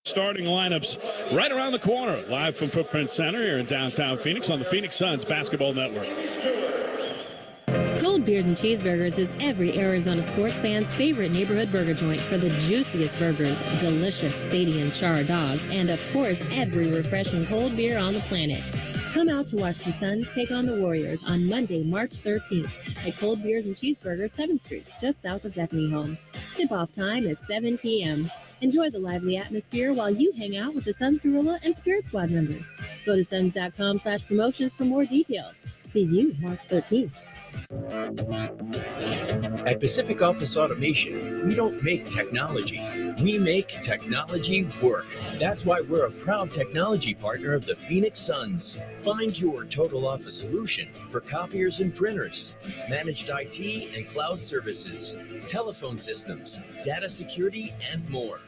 Starting lineups right around the corner, live from Footprint Center here in downtown Phoenix on the Phoenix Suns Basketball Network. Cold Beers and Cheeseburgers is every Arizona sports fan's favorite neighborhood burger joint for the juiciest burgers, delicious stadium char dogs, and of course, every refreshing cold beer on the planet. Come out to watch the Suns take on the Warriors on Monday, March 13th at Cold Beers and Cheeseburgers, 7th Street, just south of Bethany Home. Tip-off time is 7 p.m. Enjoy the lively atmosphere while you hang out with the Suns Gorilla and Spirit Squad members. Go to suns.com/promotions for more details. See you March 13th. At Pacific Office Automation, we don't make technology. We make technology work. That's why we're a proud technology partner of the Phoenix Suns. Find your total office solution for copiers and printers, managed IT and cloud services, telephone systems, data security, and more.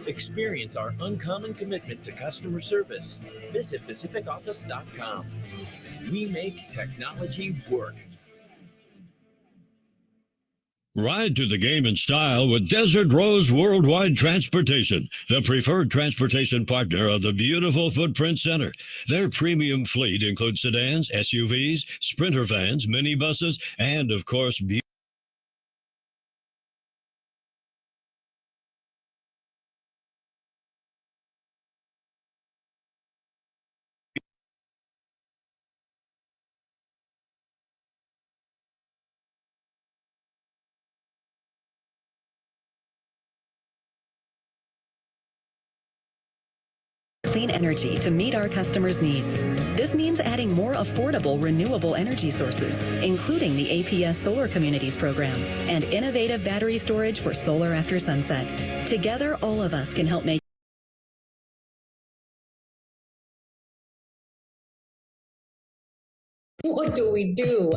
Experience our uncommon commitment to customer service. Visit pacificoffice.com. We make technology work. Ride to the game in style with Desert Rose Worldwide Transportation, the preferred transportation partner of the beautiful Footprint Center. Their premium fleet includes sedans, SUVs, Sprinter vans, minibuses, and, of course, clean energy to meet our customers' needs. This means adding more affordable renewable energy sources, including the APS Solar Communities program and innovative battery storage for solar after sunset. Together, all of us can help make. What do we do?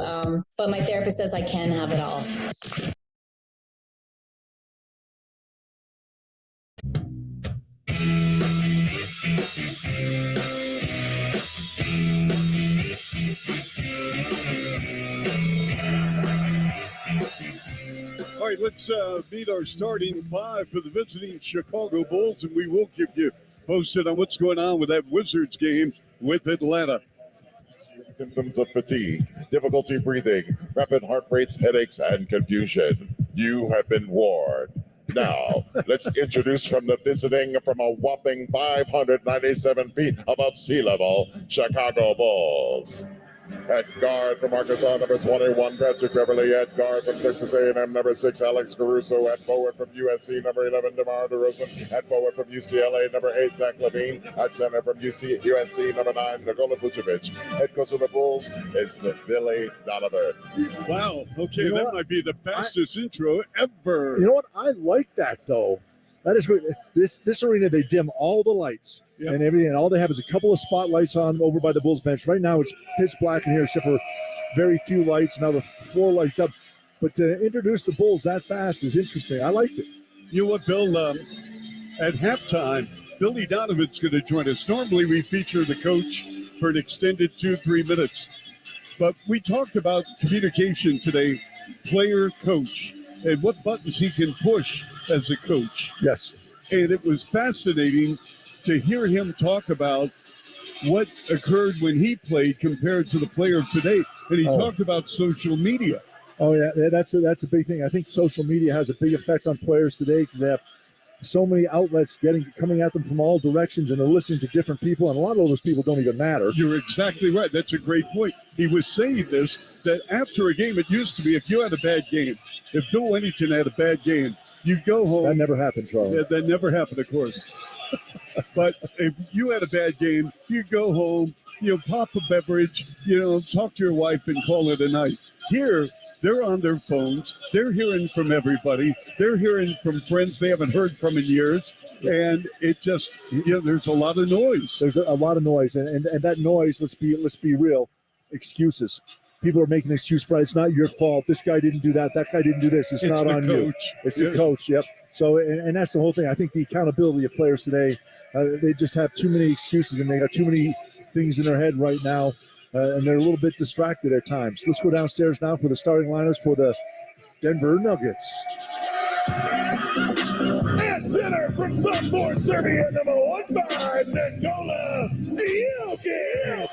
But my therapist says I can have it all. All right, let's meet our starting five for the visiting Chicago Bulls, and we will keep you posted on what's going on with that Wizards game with Atlanta. Symptoms of fatigue, difficulty breathing, rapid heart rates, headaches, and confusion. You have been warned. Now, let's introduce from the visiting from a whopping 597 feet above sea level, Chicago Bulls. At guard from Arkansas, number 21, Patrick Beverly. At guard from Texas A&M, number 6, Alex Caruso. At forward from USC, number 11, DeMar DeRozan. At forward from UCLA, number 8, Zach LaVine. At center from USC, number 9, Nikola Vucevic. Head coach of the Bulls is Billy Donovan. Wow. Okay, that might be the fastest intro ever. You know what? I like that, though. That is great. This arena, they dim all the lights and everything, and all they have is a couple of spotlights on over by the Bulls bench. Right now, it's pitch black in here, except for very few lights. Now the floor lights up. But to introduce the Bulls that fast is interesting. I liked it. You know what, Bill? At halftime, Billy Donovan's going to join us. Normally, we feature the coach for an extended 2-3 minutes. But we talked about communication today, player-coach, and what buttons he can push as a coach. Yes. And it was fascinating to hear him talk about what occurred when he played compared to the player of today. And he talked about social media. Oh, yeah, that's a big thing. I think social media has a big effect on players today because they have so many outlets coming at them from all directions, and they're listening to different people, and a lot of those people don't even matter. You're exactly right. That's a great point. He was saying this, that after a game, it used to be if you had a bad game, if Bill Wennington had a bad game, you go home. That never happened, Charlie. Yeah, that never happened, of course. But if you had a bad game, you go home, pop a beverage, talk to your wife and call it a night. Here, they're on their phones. They're hearing from everybody. They're hearing from friends they haven't heard from in years. And it just, there's a lot of noise. There's a lot of noise. And that noise, let's be real, excuses. People are making an excuse for it. It's not your fault. This guy didn't do that. That guy didn't do this. It's not on you. It's the coach. Yep. So, and that's the whole thing. I think the accountability of players today, they just have too many excuses and they got too many things in their head right now. And they're a little bit distracted at times. Let's go downstairs now for the starting lineups for the Denver Nuggets. At center, from sophomore Serbia, number 1-5, Nikola Jokic.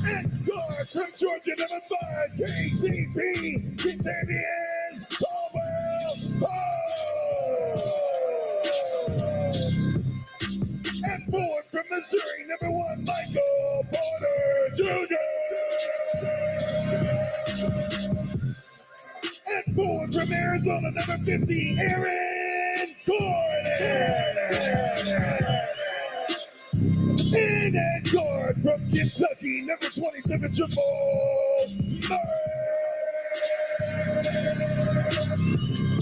And guard from Georgia, number 5, k.c.b.4954ad0b4. And forward from Missouri, number 1, Michael Porter Jr. And forward from Arizona, number 50, Aaron Gordon. And at guard from Kentucky, number 27, Jamal Murray.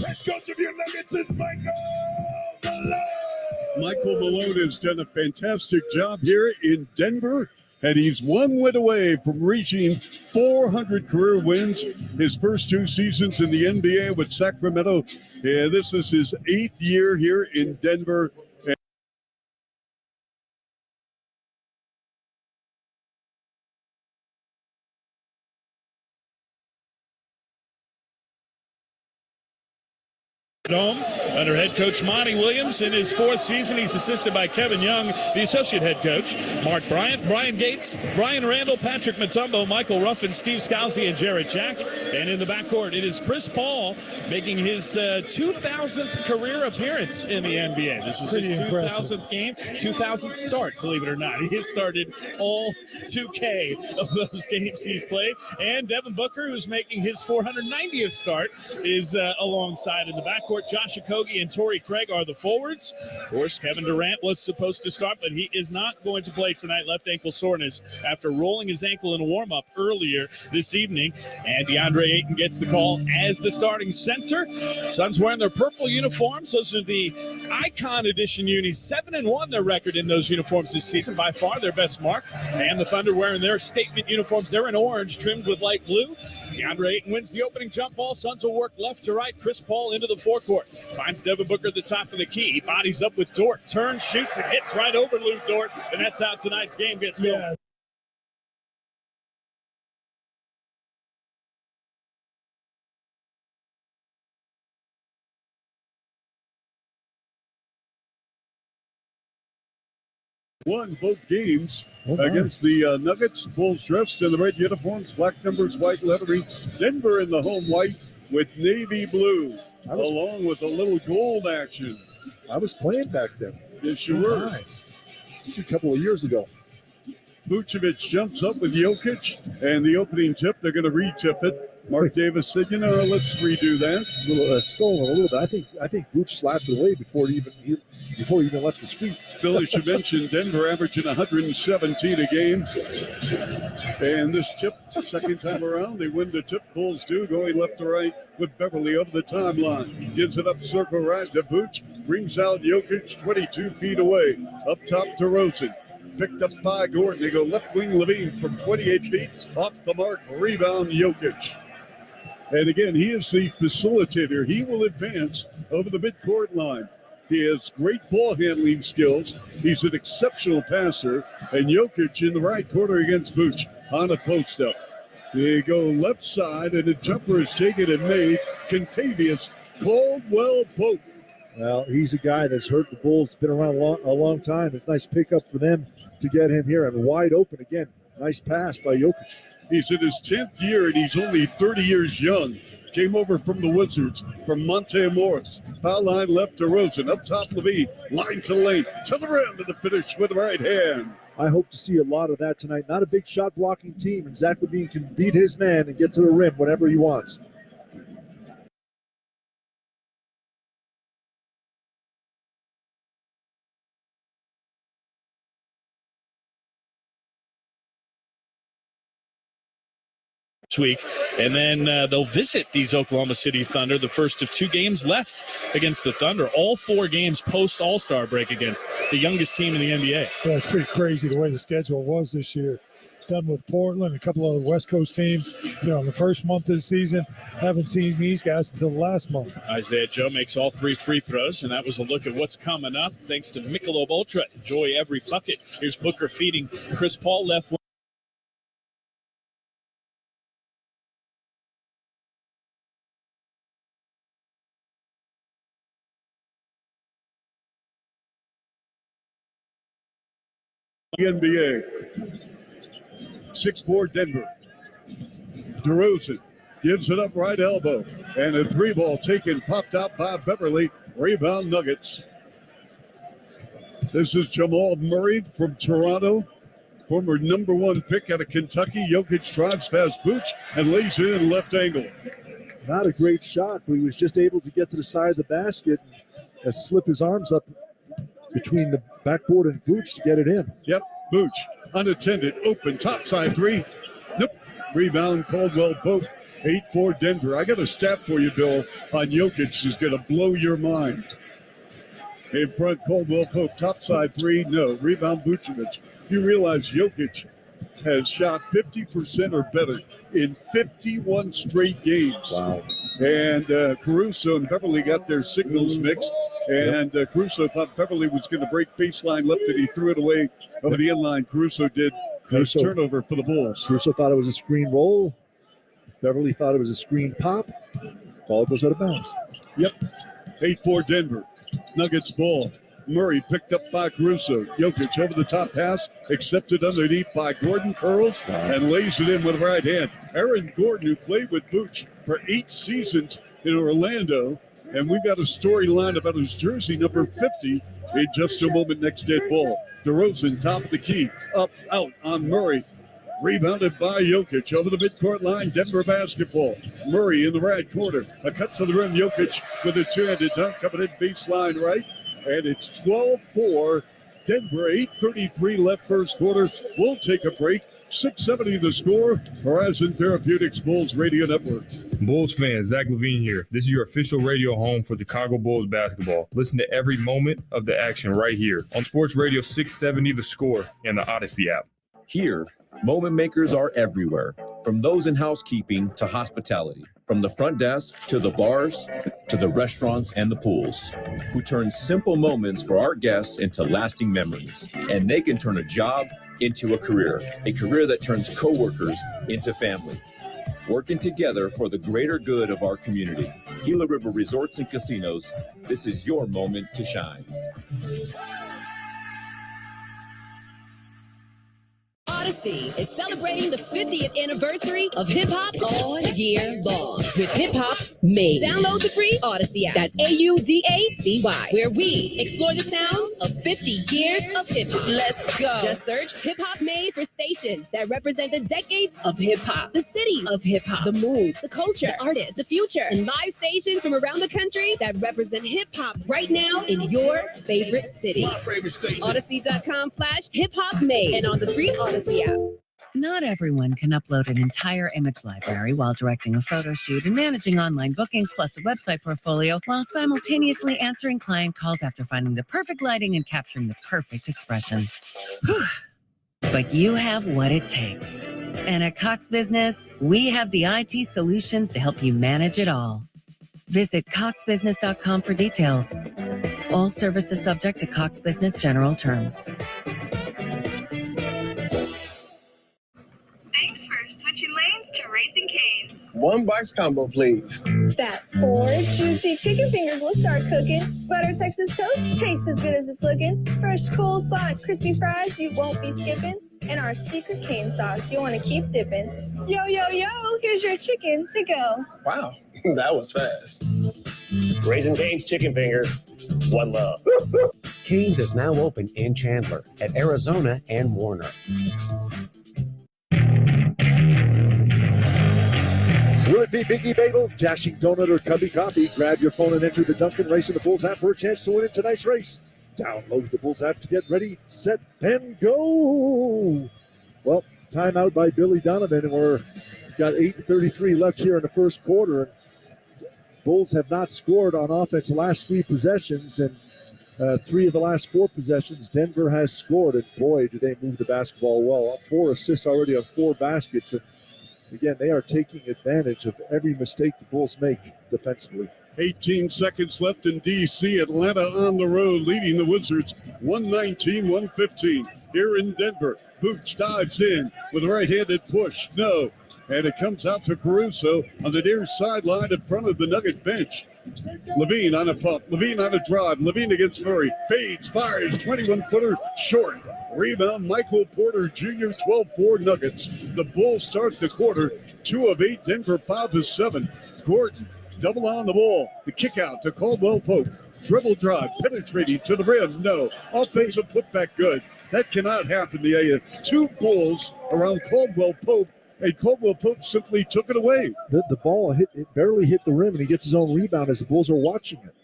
Head coach of your Nuggets is Michael Malone. Michael Malone has done a fantastic job here in Denver, and he's one win away from reaching 400 career wins his first 2 seasons in the NBA with Sacramento. And this is his 8th year here in Denver. Home under head coach Monty Williams. In his 4th season, he's assisted by Kevin Young, the associate head coach, Mark Bryant, Brian Gates, Brian Randall, Patrick Mutombo, Michael Ruffin, Steve Scalzi, and Jared Jack. And in the backcourt, it is Chris Paul making his 2000th career appearance in the NBA. This is his 2000th game, 2000th start, believe it or not. He has started all 2K of those games he's played. And Devin Booker, who's making his 490th start, is alongside in the backcourt. Josh Okogie and Torrey Craig are the forwards. Of course, Kevin Durant was supposed to start, but he is not going to play tonight. Left ankle soreness after rolling his ankle in a warm-up earlier this evening. And DeAndre Ayton gets the call as the starting center. Suns wearing their purple uniforms. Those are the Icon Edition unis. 7-1 their record in those uniforms this season. By far their best mark. And the Thunder wearing their statement uniforms. They're in orange, trimmed with light blue. DeAndre Ayton wins the opening jump ball. Suns will work left to right. Chris Paul into the forecourt. Finds Devin Booker at the top of the key. He bodies up with Dort. Turns, shoots, and hits right over Lou Dort. And that's how tonight's game gets going. Yeah. Won both games against the Nuggets. Bulls dressed in the red uniforms, black numbers, white lettering. Denver in the home white with navy blue, along with a little gold action. I was playing back then. Yes, you were. Nice. A couple of years ago. Vucevic jumps up with Jokic, and the opening tip, they're going to re-tip it. Mark Davis said, let's redo that. Stolen a little bit. I think Vooch slapped it away before he even left his feet. Bill, as you mentioned, Denver averaging 117 a game. And this tip, second time around, they win the tip. Bulls do, going left to right with Beverly over the timeline. Gives it up circle right to Vooch. Brings out Jokic 22 feet away. Up top to Rosen. Picked up by Gordon. They go left wing Levine from 28 feet. Off the mark, rebound Jokic. And again, he is the facilitator. He will advance over the midcourt line. He has great ball handling skills. He's an exceptional passer. And Jokic in the right corner against Vooch on a post up. They go left side, and a jumper is taken and made. Contavious Caldwell-Pope. Well, he's a guy that's hurt the Bulls. Been around a long time. It's a nice pickup for them to get him here and wide open again. Nice pass by Jokic. He's in his 10th year, and he's only 30 years young. Came over from the Wizards, from Monte Morris. Foul line left to Rosen. Up top, Levine. Line to lane. To the rim, to the finish with the right hand. I hope to see a lot of that tonight. Not a big shot blocking team, and Zach Levine can beat his man and get to the rim whenever he wants. Week, and then they'll visit these Oklahoma City Thunder, the first of 2 games left against the Thunder. All 4 games post All-Star break against the youngest team in the NBA. Yeah, it's pretty crazy the way the schedule was this year. Done with Portland, a couple of the West Coast teams. In the first month of the season, haven't seen these guys until last month. Isaiah Joe makes all 3 free throws, and that was a look at what's coming up thanks to Michelob Ultra. Enjoy every bucket. Here's Booker feeding Chris Paul left. The NBA. 6-4 Denver. DeRozan gives it up right elbow. And a 3-ball taken, popped out by Beverly. Rebound Nuggets. This is Jamal Murray from Toronto. Former number 1 pick out of Kentucky. Jokic drives past Vooch and lays it in left angle. Not a great shot, but he was just able to get to the side of the basket and slip his arms up between the backboard and Vooch to get it in. Yep, Vooch, unattended, open, topside 3. Nope. Rebound, Caldwell Pope. 8-4 Denver. I got a stat for you, Bill, on Jokic is going to blow your mind. In front, Caldwell Pope, topside 3, no. Rebound, Vucevic. You realize Jokic has shot 50% or better in 51 straight games. Wow. And Caruso and Beverly got their signals mixed. And Caruso thought Beverly was going to break baseline left it. He threw it away over the inline. Caruso did. Caruso, turnover for the Bulls. Caruso thought it was a screen roll. Beverly thought it was a screen pop. Ball goes out of bounds. Yep. 8-4 Denver. Nuggets ball. Murray picked up by Caruso. Jokic over the top pass, accepted underneath by Gordon, curls, and lays it in with the right hand. Aaron Gordon, who played with Vooch for 8 seasons in Orlando, and we've got a storyline about his jersey, number 50, in just a moment. Next dead ball. DeRozan, top of the key, up, out on Murray. Rebounded by Jokic over the midcourt line. Denver basketball. Murray in the right corner. A cut to the rim. Jokic with a two-handed dunk coming in baseline right. And it's 12-4. Denver, 8:33 left first quarter. We'll take a break. 670 the score. Horizon Therapeutics Bulls Radio Network. Bulls fans, Zach Levine here. This is your official radio home for the Chicago Bulls basketball. Listen to every moment of the action right here on Sports Radio 670 The Score and the Odyssey app. Here, moment makers are everywhere, from those in housekeeping to hospitality, from the front desk to the bars to the restaurants and the pools, who turn simple moments for our guests into lasting memories. And they can turn a job into a career that turns coworkers into family. Working together for the greater good of our community. Gila River Resorts and Casinos, this is your moment to shine. Odyssey is celebrating the 50th anniversary of hip-hop all year long with Hip-Hop Made. Download the free Odyssey app. That's AUDACY, where we explore the sounds of 50 years of hip-hop. Let's go. Just search Hip-Hop Made for stations that represent the decades of hip-hop, the cities of hip-hop, the moods, the culture, the artists, the future, and live stations from around the country that represent hip-hop right now in your favorite city. Odyssey.com/hip-hop made and on the free Odyssey app. Not everyone can upload an entire image library while directing a photo shoot and managing online bookings plus a website portfolio while simultaneously answering client calls after finding the perfect lighting and capturing the perfect expression. But you have what it takes. And at Cox Business, we have the IT solutions to help you manage it all. Visit coxbusiness.com for details. All services subject to Cox Business general terms. Thanks for switching lanes to Raising Cane's. One box combo, please. That's 4 juicy chicken fingers will start cooking. Butter Texas toast tastes as good as it's looking. Fresh coleslaw and crispy fries you won't be skipping. And our secret cane sauce you want to keep dipping. Yo, yo, yo, here's your chicken to go. Wow, that was fast. Raising Cane's chicken fingers. One love. Cane's is now open in Chandler at Arizona and Warner. Will it be Biggie Bagel, Dashing Donut, or Cubby Coffee? Grab your phone and enter the Duncan Race in the Bulls app for a chance to win in tonight's race. Download the Bulls app to get ready, set, and go. Well, timeout by Billy Donovan, and we're got 8:33 left here in the first quarter. Bulls have not scored on offense the last 3 possessions, and 3 of the last 4 possessions, Denver has scored. And boy, do they move the basketball well. 4 assists already on 4 baskets. And again, they are taking advantage of every mistake the Bulls make defensively. 18 seconds left in D.C. Atlanta on the road, leading the Wizards 119-115. Here in Denver, Vooch dives in with a right-handed push. No. And it comes out to Caruso on the near sideline in front of the Nugget bench. Levine on a pump. Levine on a drive. Levine against Murray. Fades, fires, 21-footer, short. Rebound, Michael Porter Jr., 12-4 Nuggets. The Bulls start the quarter, 2 of 8, Denver 5 of 7. Gordon, double on the ball. The kick out to Caldwell Pope. Dribble drive, penetrating to the rim. No. Offensive putback good. That cannot happen. The 2 Bulls around Caldwell Pope, and Caldwell Pope simply took it away. The ball it barely hit the rim, and he gets his own rebound as the Bulls are watching it.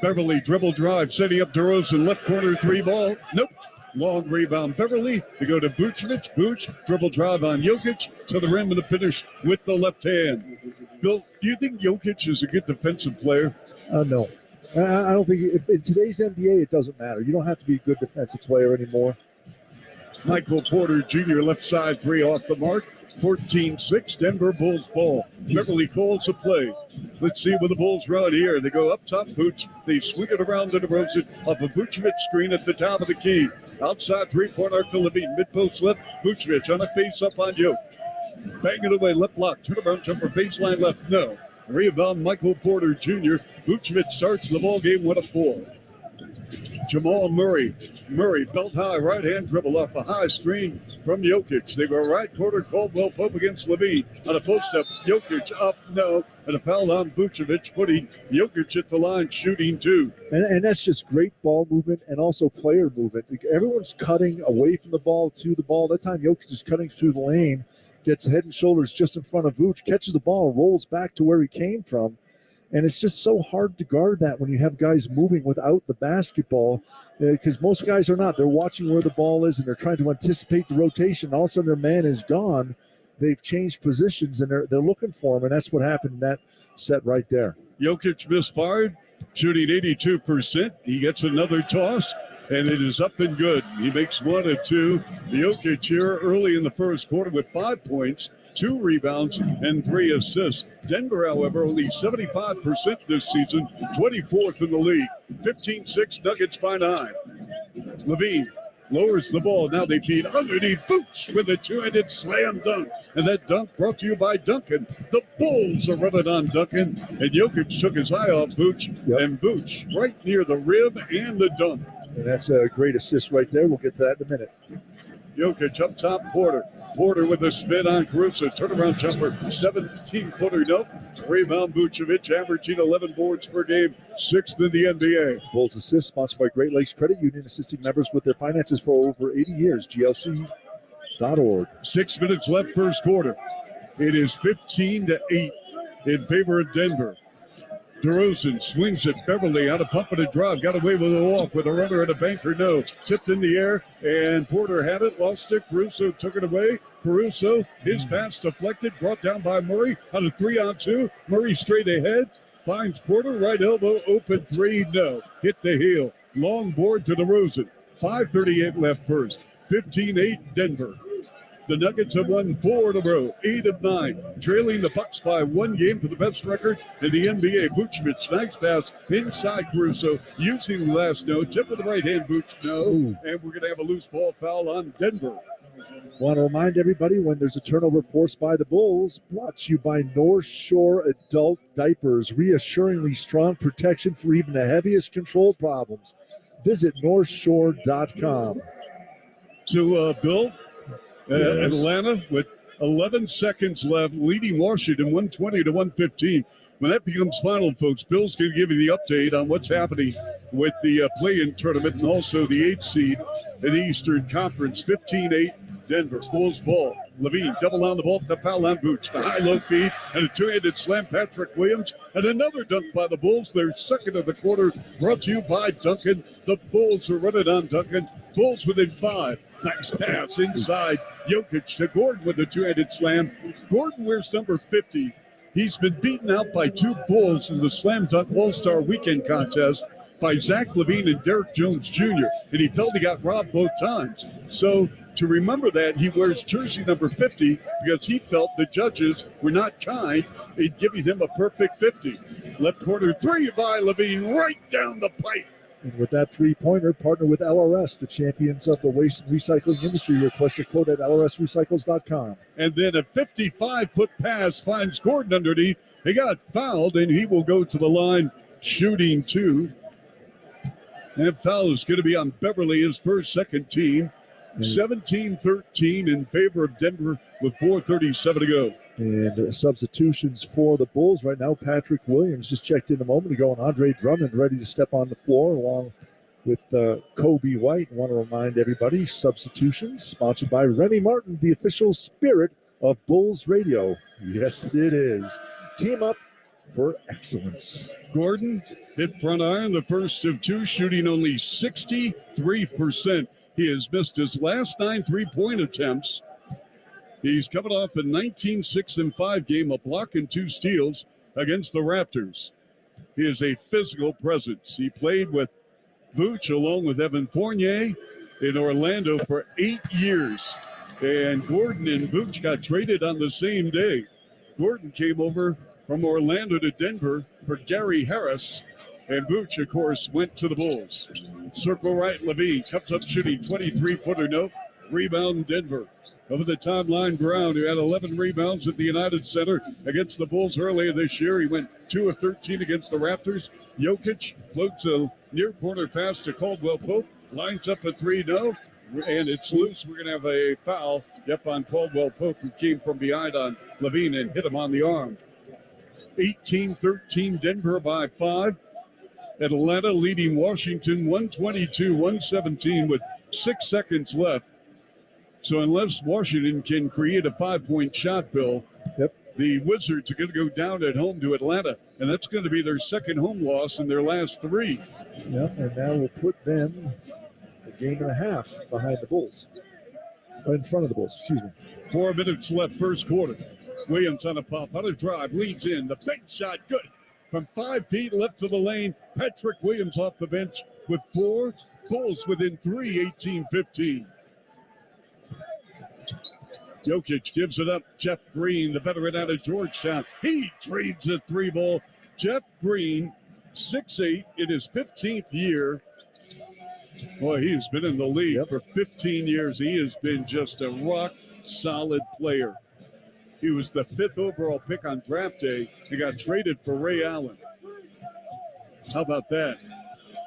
Beverly dribble drive, setting up DeRozan, left corner 3 ball. Nope. Long rebound, Beverly to go to Vucevic. Vuce, dribble drive on Jokic to the rim and the finish with the left hand. Bill, do you think Jokic is a good defensive player? No. I don't think in today's NBA it doesn't matter. You don't have to be a good defensive player anymore. Michael Porter Jr. left side 3 off the mark. 14-6, Denver Bulls ball. Beverly calls a play. Let's see what the Bulls run here. They go up top, Boots. They swing it around to DeRozan off a Vucevic screen at the top of the key. Outside three-point arc to Levine. Mid-post left, Vucevic on a face-up on Yoke. Bang it away, left block. Turnaround jumper, baseline left, no. Rebound, Michael Porter Jr. Vucevic starts the ball game with a 4. Jamal Murray. Murray, belt high, right hand dribble off a high screen from Jokic. They go right quarter, Caldwell Pope against Levine. On a post up, Jokic up, no. And a foul on Vucevic, putting Jokic at the line, shooting 2. And that's just great ball movement and also player movement. Everyone's cutting away from the ball to the ball. That time Jokic is cutting through the lane, gets head and shoulders just in front of Vuce, catches the ball, rolls back to where he came from. And it's just so hard to guard that when you have guys moving without the basketball, because most guys are not. They're watching where the ball is, and they're trying to anticipate the rotation. All of a sudden, their man is gone. They've changed positions, and they're looking for him, and that's what happened in that set right there. Jokic misfired, shooting 82%. He gets another toss, and it is up and good. He makes 1 of 2. Jokic here early in the first quarter with 5 points. 2 rebounds and 3 assists. Denver, however, only 75% this season, 24th in the league. 15-6 Nuggets by 9. Levine lowers the ball. Now they feed underneath Vooch with a 2-handed slam dunk. And that dunk brought to you by Duncan. The Bulls are running on Duncan. And Jokic took his eye off Vooch. And Vooch right near the rim and the dunk. And that's a great assist right there. We'll get to that in a minute. Jokic up top, Porter. Porter with a spin on Caruso. Turnaround jumper, 17-footer, nope. Rebound, Vucevic, averaging 11 boards per game, 6th in the NBA. Bulls Assist, sponsored by Great Lakes Credit Union, assisting members with their finances for over 80 years. GLC.org. 6 minutes left, first quarter. It is 15-8 in favor of Denver. DeRozan swings it. Beverly on a pump and a drive. Got away with a walk with a runner and a banker. No. Tipped in the air, and Porter had it. Lost it. Caruso took it away. Caruso, his pass deflected. Brought down by Murray on a 3-on-2. Murray straight ahead. Finds Porter. Right elbow. Open 3. No. Hit the heel. Long board to DeRozan. 5:38 left first. 15-8 Denver. The Nuggets have won 4 in a row, 8 of 9, trailing the Bucks by 1 game for the best record in the NBA. Vucevic, nice pass inside Caruso, using the last no. Tip with the right hand, Vuce, no. And we're going to have a loose ball foul on Denver. Want to remind everybody when there's a turnover forced by the Bulls, brought to you by North Shore Adult Diapers, reassuringly strong protection for even the heaviest control problems. Visit northshore.com. So, Bill, Atlanta with 11 seconds left, leading Washington 120-115. When that becomes final, folks, Bill's going to give you the update on what's happening with the play-in tournament and also the 8th seed in the Eastern Conference. 15-8 Denver. Bulls ball. Levine double on the ball, the foul on Boots. The high-low feed and a 2-handed slam. Patrick Williams and another dunk by the Bulls. Their second of the quarter, brought to you by Duncan. The Bulls are running on Duncan. Bulls within 5. Nice pass inside. Jokic to Gordon with a 2-handed slam. Gordon wears number 50. He's been beaten out by 2 Bulls in the Slam Dunk All-Star Weekend contest by Zach Levine and Derek Jones Jr., and he felt he got robbed both times. So to remember that, he wears jersey number 50 because he felt the judges were not kind in giving him a perfect 50. Left corner 3 by Levine, right down the pipe. And with that three-pointer, partner with LRS, the champions of the waste and recycling industry. Request a quote at lrsrecycles.com. And then a 55-foot pass finds Gordon underneath. He got fouled, and he will go to the line shooting 2. And foul is going to be on Beverly, his first, second team. 17-13 in favor of Denver with 4:37 to go. And substitutions for the Bulls right now. Patrick Williams just checked in a moment ago, and Andre Drummond ready to step on the floor along with Kobe White. I want to remind everybody, substitutions sponsored by Remy Martin, the official spirit of Bulls Radio. Yes, it is. Team up for excellence. Gordon hit front iron, the first of two, shooting only 63%. He has missed his last 9 3-point attempts. He's coming off a 19-6-5 game, a block and 2 steals against the Raptors. He is a physical presence. He played with Vooch along with Evan Fournier in Orlando for 8 years. And Gordon and Vooch got traded on the same day. Gordon came over from Orlando to Denver for Gary Harris. And Vooch, of course, went to the Bulls. Circle right, Levine comes up shooting 23-footer, no. Rebound, Denver. Over the timeline, Brown, who had 11 rebounds at the United Center against the Bulls earlier this year. He went 2 of 13 against the Raptors. Jokic floats a near corner pass to Caldwell Pope. Lines up a 3, no. And it's loose. We're going to have a foul on Caldwell Pope, who came from behind on Levine and hit him on the arm. 18-13, Denver by 5. Atlanta leading Washington 122-117 with 6 seconds left. So unless Washington can create a 5-point shot, Bill, the Wizards are going to go down at home to Atlanta, and that's going to be their second home loss in their last 3. Yep, and that will put them a game and a half behind the Bulls. In front of the Bulls, excuse me. 4 minutes left, first quarter. Williams on a pop, on a drive, leads in. The big shot, good. From 5 feet left to the lane, Patrick Williams off the bench with 4. Bulls within 3, 18-15. Jokic gives it up. Jeff Green, the veteran out of Georgetown. He trades a 3-ball. Jeff Green, 6'8", in his 15th year. Boy, he has been in the league for 15 years. He has been just a rock-solid player. He was the 5th overall pick on draft day and got traded for Ray Allen. How about that?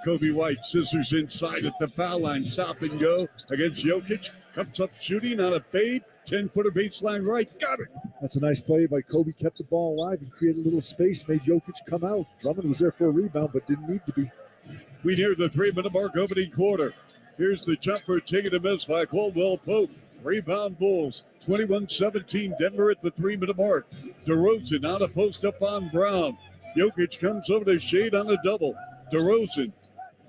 Kobe White, scissors inside at the foul line. Stop and go against Jokic. Comes up shooting on a fade. 10-footer baseline right. Got it. That's a nice play by Kobe. Kept the ball alive and created a little space. Made Jokic come out. Drummond was there for a rebound, but didn't need to be. We near the 3-minute mark, opening quarter. Here's the jumper taken a miss by Caldwell Pope. Rebound Bulls. 21-17, Denver at the 3-minute mark. DeRozan out of post up on Brown. Jokic comes over to shade on a double. DeRozan,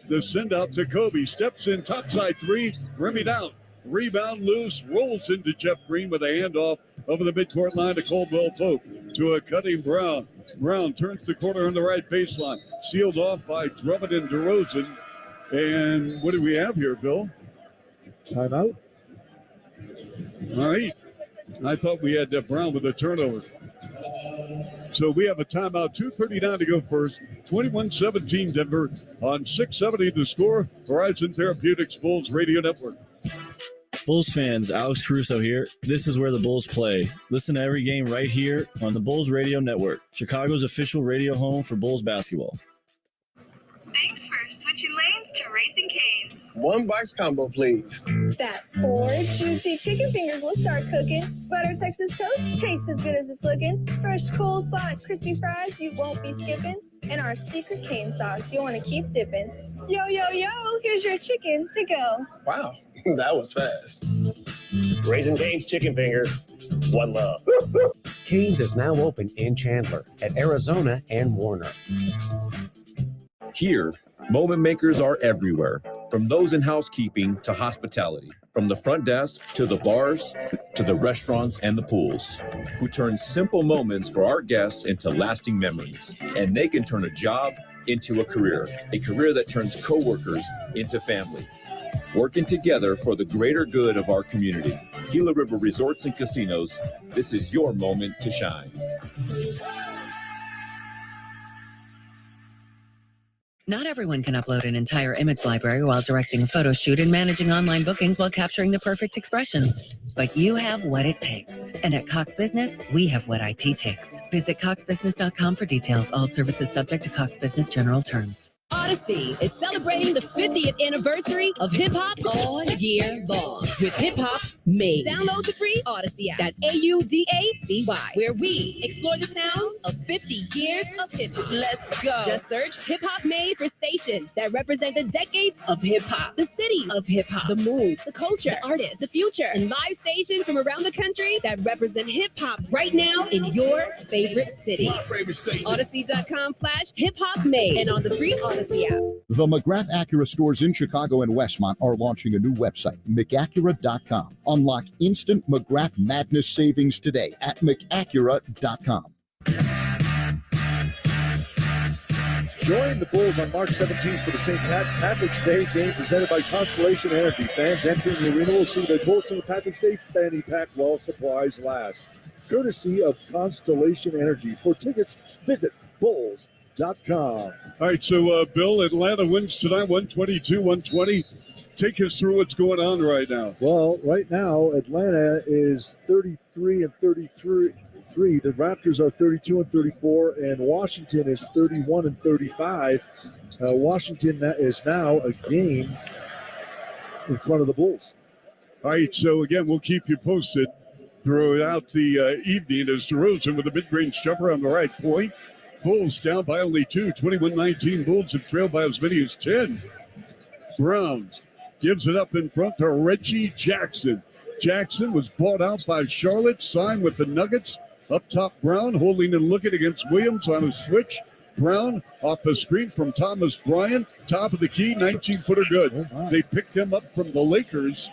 the send out to Kobe. Steps in, topside 3, rimmed out. Rebound loose, rolls into Jeff Green with a handoff over the midcourt line to Caldwell Pope to a cutting Brown. Brown turns the corner on the right baseline. Sealed off by Drummond and DeRozan. And what do we have here, Bill? Timeout. All right. I thought we had Brown with a turnover. So we have a timeout, 2:39 to go first. 21-17 Denver on 670 The Score. Horizon Therapeutics Bulls Radio Network. Bulls fans, Alex Caruso here. This is where the Bulls play. Listen to every game right here on the Bulls Radio Network, Chicago's official radio home for Bulls basketball. Thanks for switching lanes to Raising Cane's. 1 Bites combo, please. That's 4 juicy chicken fingers will start cooking. Butter Texas toast tastes as good as it's looking. Fresh coleslaw and crispy fries you won't be skipping. And our secret cane sauce you'll want to keep dipping. Yo, yo, yo, here's your chicken to go. Wow, that was fast. Raising Cane's chicken fingers. One love. Cane's is now open in Chandler at Arizona and Warner. Here, moment makers are everywhere, from those in housekeeping to hospitality, from the front desk to the bars to the restaurants and the pools, who turn simple moments for our guests into lasting memories. And they can turn a job into a career that turns coworkers into family. Working together for the greater good of our community. Gila River Resorts and Casinos, this is your moment to shine. Not everyone can upload an entire image library while directing a photo shoot and managing online bookings while capturing the perfect expression. But you have what it takes. And at Cox Business, we have what IT takes. Visit coxbusiness.com for details. All services subject to Cox Business general terms. Odyssey is celebrating the 50th anniversary of hip hop all year long with Hip Hop Made. Download the free Odyssey app. That's AUDACY, where we explore the sounds of 50 years of hip hop. Let's go. Just search Hip Hop Made for stations that represent the decades of hip hop, the city of hip hop, the moves, the culture, the artists, the future, and live stations from around the country that represent hip hop right now in your favorite city. Odyssey.com/hip hop made and on the free Odyssey app. The McGrath Acura stores in Chicago and Westmont are launching a new website, McAcura.com. Unlock instant McGrath madness savings today at McAcura.com. Join the Bulls on March 17th for the St. Patrick's Day game presented by Constellation Energy. Fans entering the arena will see the Bulls St. Patrick's Day fanny pack while supplies last. Courtesy of Constellation Energy. For tickets, visit Bulls.com. All right, so Bill, Atlanta wins tonight, 122-120. Take us through what's going on right now. Well, right now, Atlanta is 33-33. The Raptors are 32-34, and Washington is 31-35. Washington is now a game in front of the Bulls. All right, so again, we'll keep you posted throughout the evening as DeRozan with a mid-range jumper on the right point. Bulls down by only 2, 21-19. Bulls have trailed by as many as 10. Brown gives it up in front to Reggie Jackson. Jackson was bought out by Charlotte, signed with the Nuggets. Up top, Brown holding and looking against Williams on a switch. Brown off the screen from Thomas Bryant. Top of the key, 19-footer good. They picked him up from the Lakers.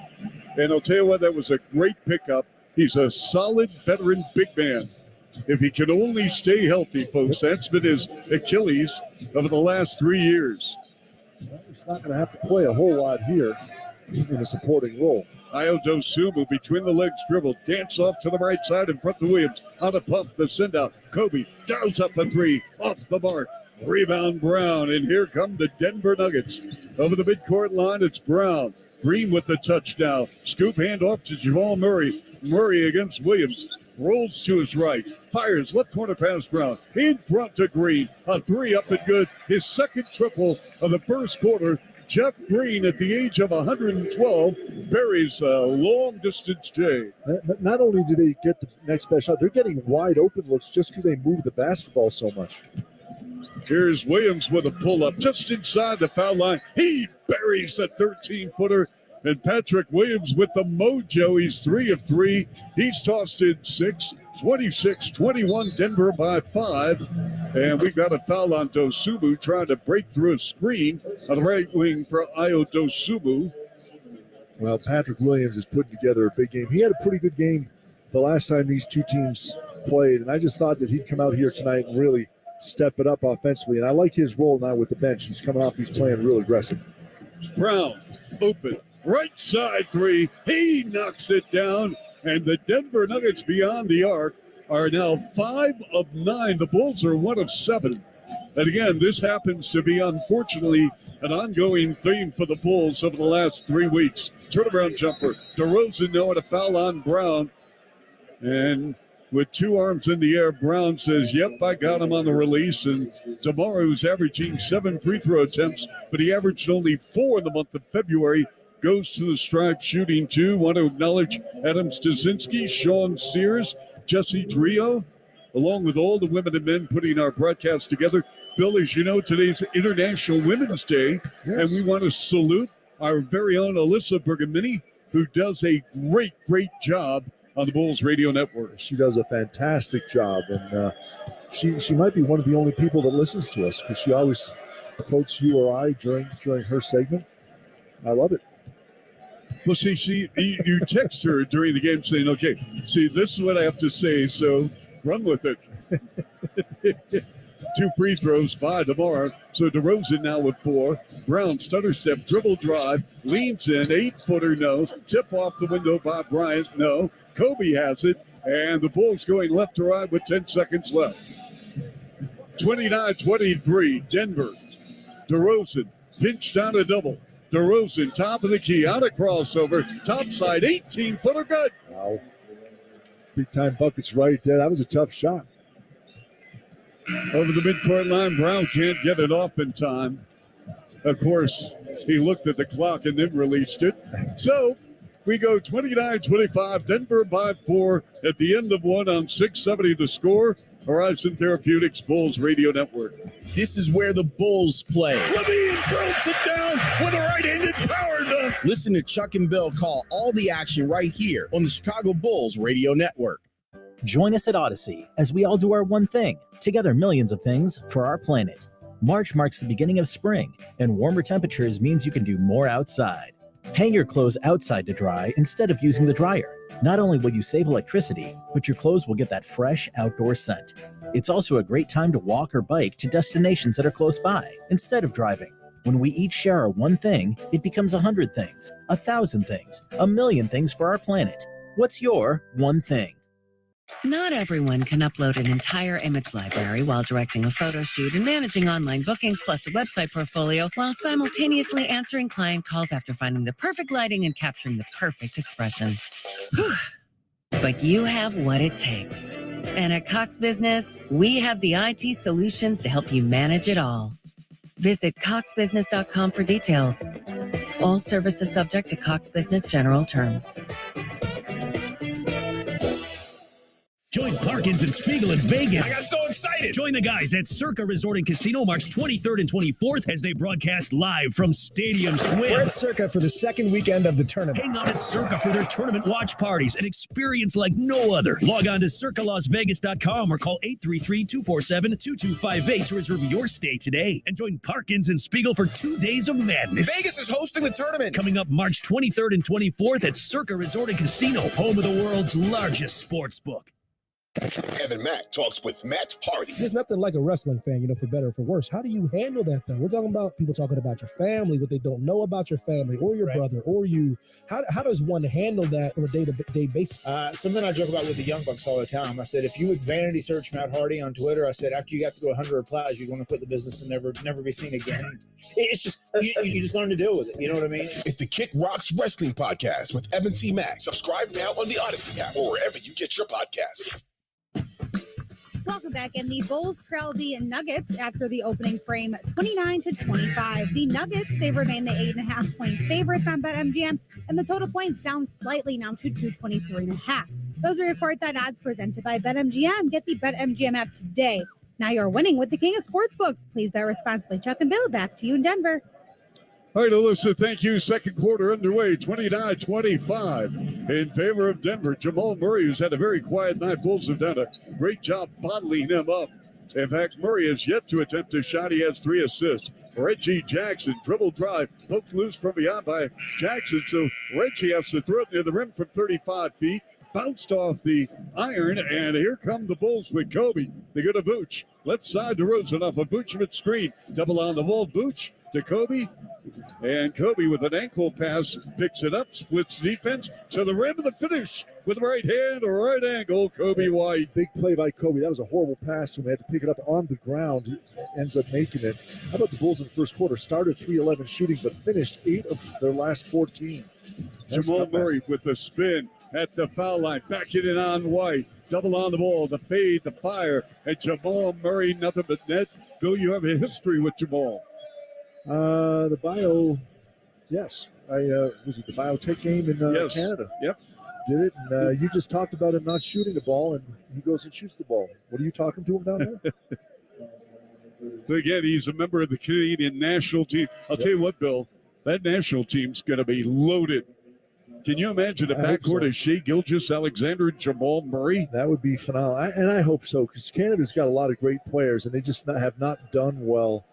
And I'll tell you what, that was a great pickup. He's a solid veteran big man. If he can only stay healthy, folks, that's been his Achilles over the last 3 years. He's not going to have to play a whole lot here in a supporting role. Ayo Dosunmu between the legs dribble, dance off to the right side in front of Williams. On the pump, the send out. Kobe dials up the three, off the mark. Rebound Brown, and here come the Denver Nuggets. Over the midcourt line, it's Brown. Green with the touchdown. Scoop handoff to Jamal Murray. Murray against Williams. Rolls to his right. Fires left corner pass Brown. In front to Green. A three up and good. His second triple of the first quarter. Jeff Green, at the age of 112, buries a long-distance J. Not only do they get the next best shot, they're getting wide open looks just because they move the basketball so much. Here's Williams with a pull-up just inside the foul line. He buries a 13-footer. And Patrick Williams with the mojo. He's 3 of 3. He's tossed in 6. 26-21, Denver by 5. And we've got a foul on Dosunmu trying to break through a screen on the right wing for Ayo Dosunmu. Well, Patrick Williams is putting together a big game. He had a pretty good game the last time these two teams played, and I just thought that he'd come out here tonight and really step it up offensively. And I like his role now with the bench. He's coming off, he's playing real aggressive. Brown, open, right side three. He knocks it down. And the Denver Nuggets beyond the arc are now 5 of 9. The Bulls are 1 of 7. And again, this happens to be, unfortunately, an ongoing theme for the Bulls over the last 3 weeks. Turnaround jumper. DeRozan now at a foul on Brown. And with 2 arms in the air, Brown says, yep, I got him on the release. And DeMar, who's averaging 7 free throw attempts, but he averaged only 4 in the month of February, goes to the stripe shooting 2. Want to acknowledge Adam Stasinski, Sean Sears, Jesse Trio, along with all the women and men putting our broadcast together. Bill, as you know, today's International Women's Day, and we want to salute our very own Alyssa Bergamini, who does a great, great job on the Bulls Radio Network. She does a fantastic job, and she might be one of the only people that listens to us because she always quotes you or I during her segment. I love it. Well, see, you text her during the game saying, okay, see, this is what I have to say, so run with it. 2 free throws by DeMar. So DeRozan now with 4. Brown, stutter step, dribble drive, leans in, 8-footer, no. Tip off the window by Bryant, no. Kobe has it, and the Bulls going left to right with 10 seconds left. 29-23, Denver. DeRozan pinched down a double. DeRozan, top of the key, out of crossover, top side, 18-footer, good. Wow. Big-time buckets right there. That was a tough shot. Over the midcourt line, Brown can't get it off in time. Of course, he looked at the clock and then released it. So we go 29-25, Denver by 4 at the end of one on 670 The Score. Horizon Therapeutics Bulls Radio Network. This is where the Bulls play. Levine throws it down with a right-handed power dunk. Listen to Chuck and Bill call all the action right here on the Chicago Bulls Radio Network. Join us at Odyssey as we all do our one thing, together millions of things for our planet. March marks the beginning of spring, and warmer temperatures means you can do more outside. Hang your clothes outside to dry instead of using the dryer. Not only will you save electricity, but your clothes will get that fresh outdoor scent. It's also a great time to walk or bike to destinations that are close by instead of driving. When we each share our one thing, it becomes 100 things, 1,000 things, 1,000,000 things for our planet. What's your one thing? Not everyone can upload an entire image library while directing a photo shoot and managing online bookings plus a website portfolio while simultaneously answering client calls after finding the perfect lighting and capturing the perfect expression. But you have what it takes. And at Cox Business, we have the IT solutions to help you manage it all. Visit coxbusiness.com for details. All services subject to Cox Business general terms. Join Parkins and Spiegel in Vegas. I got so excited. Join the guys at Circa Resort and Casino March 23rd and 24th as they broadcast live from Stadium Swim. We're at Circa for the second weekend of the tournament. Hang out at Circa for their tournament watch parties, an experience like no other. Log on to circalasvegas.com or call 833-247-2258 to reserve your stay today. And join Parkins and Spiegel for 2 days of madness. Vegas is hosting the tournament. Coming up March 23rd and 24th at Circa Resort and Casino, home of the world's largest sports book. Evan Mack talks with Matt Hardy. There's nothing like a wrestling fan, for better or for worse. How do you handle that, though? We're talking about people talking about your family, what they don't know about your family or your brother or you. How does one handle that on a day-to-day basis? Something I joke about with the Young Bucks all the time. I said, if you would vanity search Matt Hardy on Twitter, I said, after you have to go 100 replies, you're going to quit the business and never be seen again. It's just, you just learn to deal with it. You know what I mean? It's the Kick Rocks Wrestling Podcast with Evan T. Mack. Subscribe now on the Odyssey app or wherever you get your podcasts. Welcome back. And the Bulls trail the Nuggets after the opening frame 29-25. The Nuggets, they remain the 8.5-point favorites on BetMGM, and the total points down slightly now to 223.5. Those are your courtside odds presented by BetMGM. Get the BetMGM app today. Now you're winning with the king of sportsbooks. Please bet responsibly. Chuck and Bill, back to you in Denver. All right, Alyssa, thank you. Second quarter underway, 29-25 in favor of Denver. Jamal Murray, who's had a very quiet night. Bulls have done a great job bottling him up. In fact, Murray has yet to attempt a shot. He has 3 assists. Reggie Jackson, dribble drive, poked loose from beyond by Jackson. So Reggie has to throw it near the rim from 35 feet. Bounced off the iron, and here come the Bulls with Kobe. They go to Vooch. Left side to Rosen off a Vucevic screen. Double on the wall, Vooch to Kobe. And Kobe with an ankle pass picks it up, splits defense to the rim of the finish with the right hand or right angle. Kobe White. Big play by Kobe. That was a horrible pass to him. They had to pick it up on the ground. He ends up making it. How about the Bulls in the first quarter? Started 3-11 shooting, but finished 8 of their last 14. Jamal Murray with the spin at the foul line, backing it on White. Double on the ball, the fade, the fire, and Jamal Murray, nothing but net. Bill, you have a history with Jamal. The bio, yes. Was it the biotech game in Yes. Canada? Yep. Did it. And you just talked about him not shooting the ball, and he goes and shoots the ball. What are you talking to him down there? So again, he's a member of the Canadian national team. I'll tell you what, Bill, that national team's going to be loaded. Can you imagine a backcourt of Shea Gilgeous-Alexander and Jamal Murray? That would be phenomenal. And I hope so, because Canada's got a lot of great players, and they just have not done well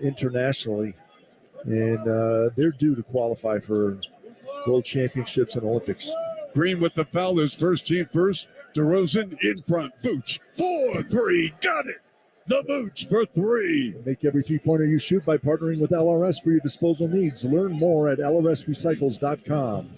internationally. And they're due to qualify for world championships and Olympics. Green with the foul, his first team first. DeRozan in front. Vooch, 4-3, got it. The Vooch for 3. Make every three-pointer you shoot by partnering with LRS for your disposal needs. Learn more at lrsrecycles.com.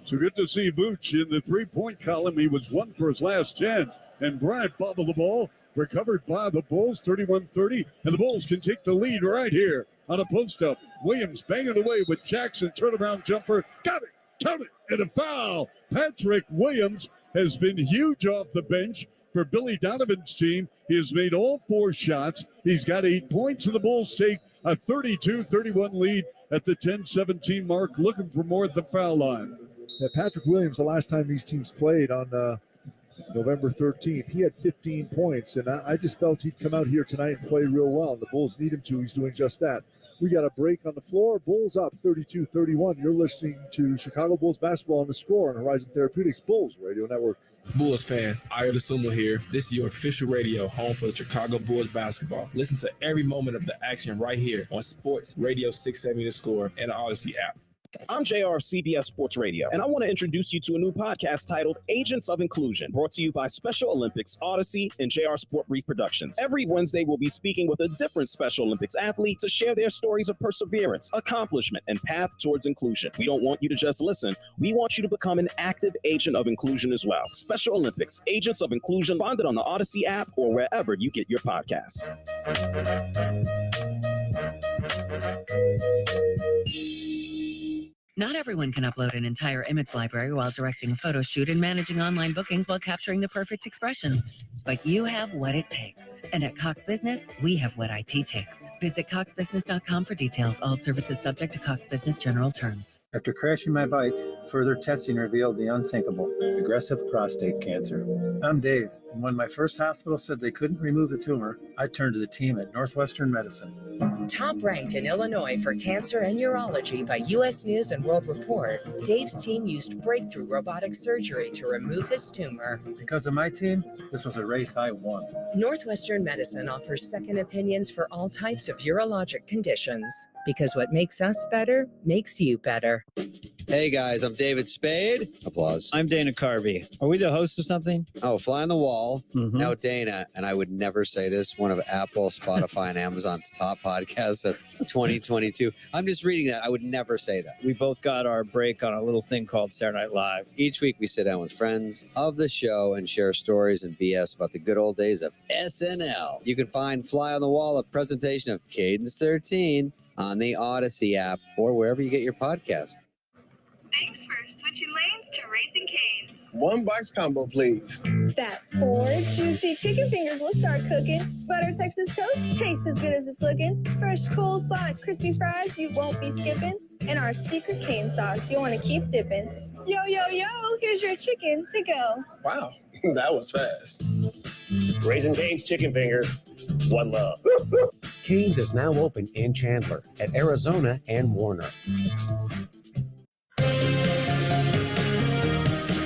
So good to see Vooch in the three-point column. He was 1 for his last 10. And Bryant bobbled the ball, recovered by the Bulls, 31-30. And the Bulls can take the lead right here on a post-up. Williams banging away with Jackson, turnaround jumper. Got it, count it, and a foul. Patrick Williams has been huge off the bench. for Billy Donovan's team. He has made all 4 shots. He's got 8 points, and the Bulls take a 32-31 lead at the 10-17 mark, looking for more at the foul line. Yeah, Patrick Williams, the last time these teams played on November 13th, he had 15 points, and I just felt he'd come out here tonight and play real well, and the Bulls need him to. He's doing just that. We got a break on the floor. Bulls up 32-31. You're listening to Chicago Bulls basketball on The Score on Horizon Therapeutics Bulls Radio Network. Bulls fans, Aya DeSumo here. This is your official radio home for the Chicago Bulls basketball. Listen to every moment of the action right here on Sports Radio 670 The Score and the Odyssey app. I'm JR of CBS Sports Radio, and I want to introduce you to a new podcast titled Agents of Inclusion, brought to you by Special Olympics, Odyssey, and JR Sport Brief Productions. Every Wednesday, we'll be speaking with a different Special Olympics athlete to share their stories of perseverance, accomplishment, and path towards inclusion. We don't want you to just listen. We want you to become an active agent of inclusion as well. Special Olympics, Agents of Inclusion, find it on the Odyssey app or wherever you get your podcasts. Not everyone can upload an entire image library while directing a photo shoot and managing online bookings while capturing the perfect expression. But you have what it takes. And at Cox Business, we have what IT takes. Visit coxbusiness.com for details. All services subject to Cox Business general terms. After crashing my bike, further testing revealed the unthinkable, aggressive prostate cancer. I'm Dave, and when my first hospital said they couldn't remove the tumor, I turned to the team at Northwestern Medicine. Top ranked in Illinois for cancer and urology by U.S. News and World Report, Dave's team used breakthrough robotic surgery to remove his tumor. Because of my team, this was a race I won. Northwestern Medicine offers second opinions for all types of urologic conditions. Because what makes us better makes you better. Hey guys, I'm David Spade. Applause. I'm Dana Carvey. Are we the host of something? Oh, Fly on the Wall. Mm-hmm. Now, Dana, and I would never say this, one of Apple, Spotify, and Amazon's top podcasts of 2022. I'm just reading that. I would never say that. We both got our break on a little thing called Saturday Night Live. Each week we sit down with friends of the show and share stories and BS about the good old days of SNL. You can find Fly on the Wall, a presentation of Cadence 13, on the Odyssey app or wherever you get your podcast. Thanks for switching lanes to Raising Cane's. 1 box combo, please. That's 4 juicy chicken fingers will start cooking. Butter Texas toast tastes as good as it's looking. Fresh coleslaw, crispy fries you won't be skipping. And our secret cane sauce you'll want to keep dipping. Yo, yo, yo, here's your chicken to go. Wow, that was fast. Raising Cane's chicken fingers. One love. Cane's is now open in Chandler at Arizona and Warner.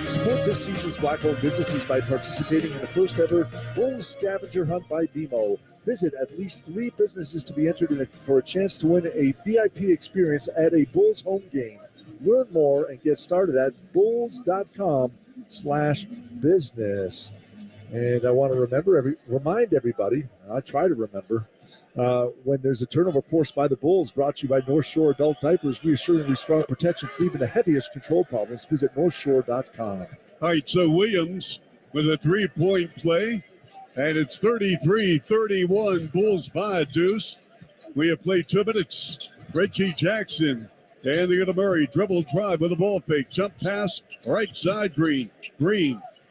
Support this season's Black-owned businesses by participating in the first ever Bulls Scavenger Hunt by BMO. Visit at least 3 businesses to be entered for a chance to win a VIP experience at a Bulls home game. Learn more and get started at bulls.com/business. And I want to remind everybody, I try to remember, when there's a turnover forced by the Bulls, brought to you by North Shore Adult Diapers, reassuringly strong protection for even the heaviest control problems. Visit northshore.com. All right, so Williams with a 3-point play, and it's 33-31. Bulls by a deuce. We have played 2 minutes. Reggie Jackson, and they're going to Murray. Dribble drive with a ball fake. Jump pass, right side, Green.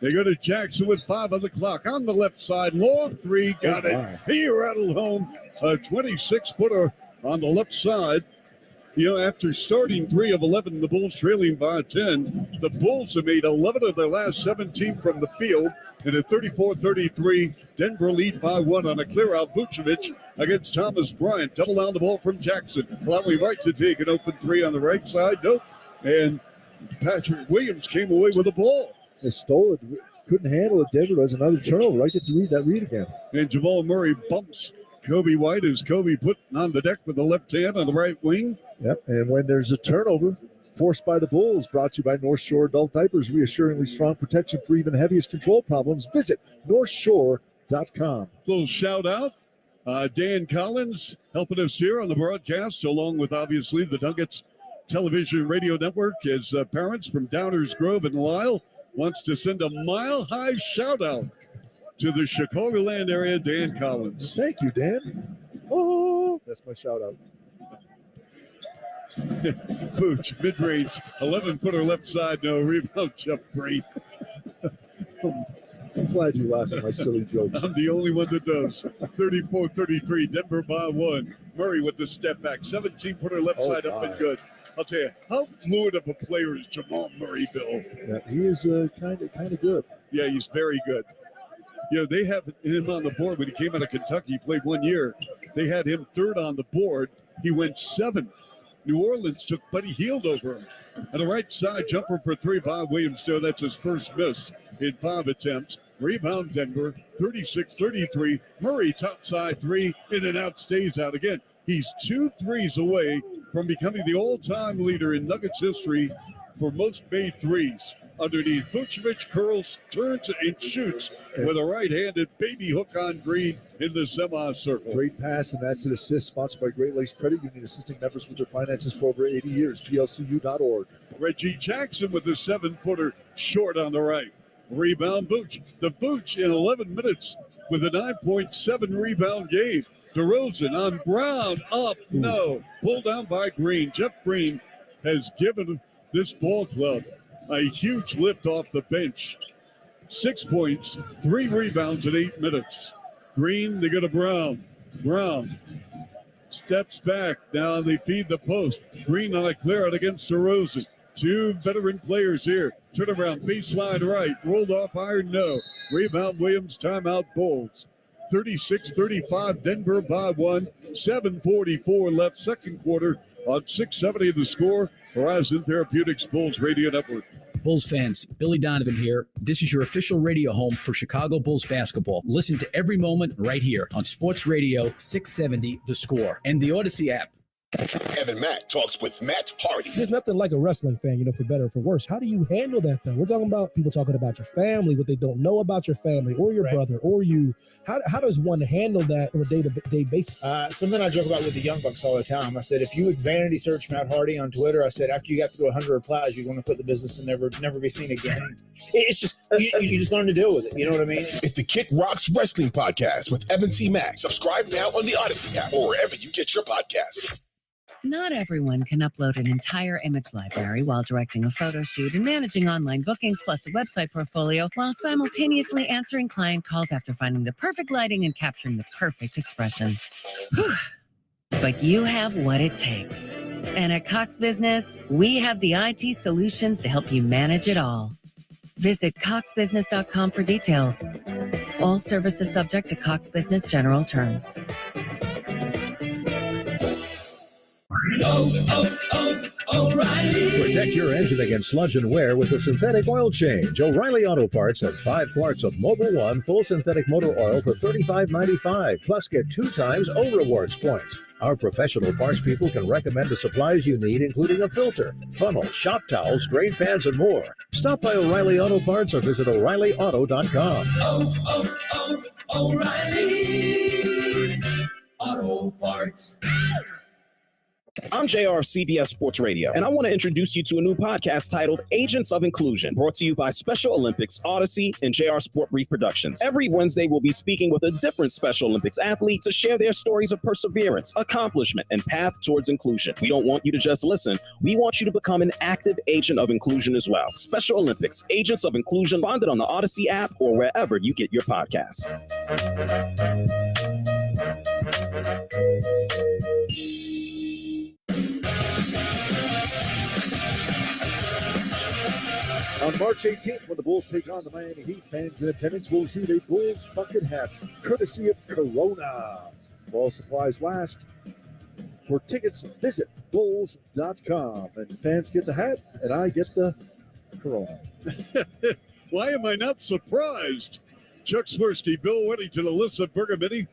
They go to Jackson with 5 on the clock. On the left side, long 3, got it. He rattled home a 26-footer on the left side. You know, after starting 3 of 11, the Bulls trailing by 10. The Bulls have made 11 of their last 17 from the field. In a 34-33, Denver lead by 1 on a clear-out. Vucevic against Thomas Bryant. Double down the ball from Jackson. Allowing Wright to take an open 3 on the right side. Nope. And Patrick Williams came away with the ball. They stole it, couldn't handle it. Denver has another turnover. I get to read that read again. And Jamal Murray bumps Kobe White as Kobe put on the deck with the left hand on the right wing. Yep, and when there's a turnover forced by the Bulls, brought to you by North Shore Adult Diapers, reassuringly strong protection for even heaviest control problems. Visit northshore.com. Little shout out. Dan Collins helping us here on the broadcast, along with obviously the Nuggets Television Radio Network, as parents from Downers Grove and Lisle wants to send a mile-high shout-out to the Chicagoland area, Dan Collins. Thank you, Dan. Oh, that's my shout-out. Pooch, mid-range, 11-footer left side, no rebound, Jeff Green. I'm glad you laughed at my silly jokes. I'm the only one that does. 34-33, Denver by 1. Murray with the step back, 17-footer left side up and good. I'll tell you, how fluid of a player is Jamal Murray, Bill? Yeah, he is kind of good. Yeah, he's very good. You know, they have him on the board when he came out of Kentucky. He played 1 year. They had him third on the board. He went 7th. New Orleans took Buddy Hield over him. On the right side, jumper for 3 by Williams. So that's his first miss in 5 attempts. Rebound Denver, 36-33. Murray top side 3, in and out, stays out again. He's 2 threes away from becoming the all-time leader in Nuggets history for most made threes. Underneath, Vucevic curls, turns, and shoots with a right-handed baby hook on Green in the semicircle. Great pass, and that's an assist sponsored by Great Lakes Credit Union, assisting members with their finances for over 80 years. GLCU.org. Reggie Jackson with the 7-footer short on the right. Rebound Vooch. The Vooch in 11 minutes with a 9.7 rebound game. DeRozan on Brown, up, no. Pulled down by Green. Jeff Green has given this ball club a huge lift off the bench. 6 points, 3 rebounds in 8 minutes. Green, they go to Brown. Brown steps back. Now they feed the post. Green on a clear out against DeRozan. 2 veteran players here. Turnaround, baseline right. Rolled off iron, no. Rebound Williams, timeout Bulls. 36-35, Denver by 1. 7:44 left, second quarter on 670 the score. Horizon Therapeutics Bulls Radio Network. Bulls fans, Billy Donovan here. This is your official radio home for Chicago Bulls basketball. Listen to every moment right here on Sports Radio 670 The Score and the Odyssey app. Evan Mack talks with Matt Hardy. There's nothing like a wrestling fan, for better or for worse. How do you handle that, though? We're talking about people talking about your family, what they don't know about your family or your brother or you. How does one handle that on a day-to-day basis? Something I joke about with the Young Bucks all the time. I said, if you would vanity search Matt Hardy on Twitter, I said, after you got to go 100 replies, you're going to quit the business and never be seen again. It's just, you just learn to deal with it. You know what I mean? It's the Kick Rocks Wrestling Podcast with Evan T. Mack. Subscribe now on the Odyssey app or wherever you get your podcasts. Not everyone can upload an entire image library while directing a photo shoot and managing online bookings plus a website portfolio while simultaneously answering client calls after finding the perfect lighting and capturing the perfect expression. But you have what it takes. And at Cox Business, we have the IT solutions to help you manage it all. Visit coxbusiness.com for details. All services subject to Cox Business general terms. O'Reilly. Protect your engine against sludge and wear with a synthetic oil change. O'Reilly Auto Parts has 5 quarts of Mobil 1 full synthetic motor oil for $35.95. Plus, get 2 times O Rewards points. Our professional parts people can recommend the supplies you need, including a filter, funnel, shop towels, drain fans, and more. Stop by O'Reilly Auto Parts or visit O'ReillyAuto.com. O'Reilly Auto Parts. I'm JR of CBS Sports Radio, and I want to introduce you to a new podcast titled Agents of Inclusion, brought to you by Special Olympics, Odyssey, and JR Sport Brief Productions. Every Wednesday, we'll be speaking with a different Special Olympics athlete to share their stories of perseverance, accomplishment, and path towards inclusion. We don't want you to just listen. We want you to become an active agent of inclusion as well. Special Olympics, Agents of Inclusion, find it on the Odyssey app or wherever you get your podcasts. On March 18th, when the Bulls take on the Miami Heat, fans in attendance will receive a Bulls bucket hat, courtesy of Corona. While supplies last. For tickets, visit Bulls.com. And fans get the hat, and I get the Corona. Why am I not surprised? Chuck Swirsky, Bill Weddington, Alyssa Bergamini.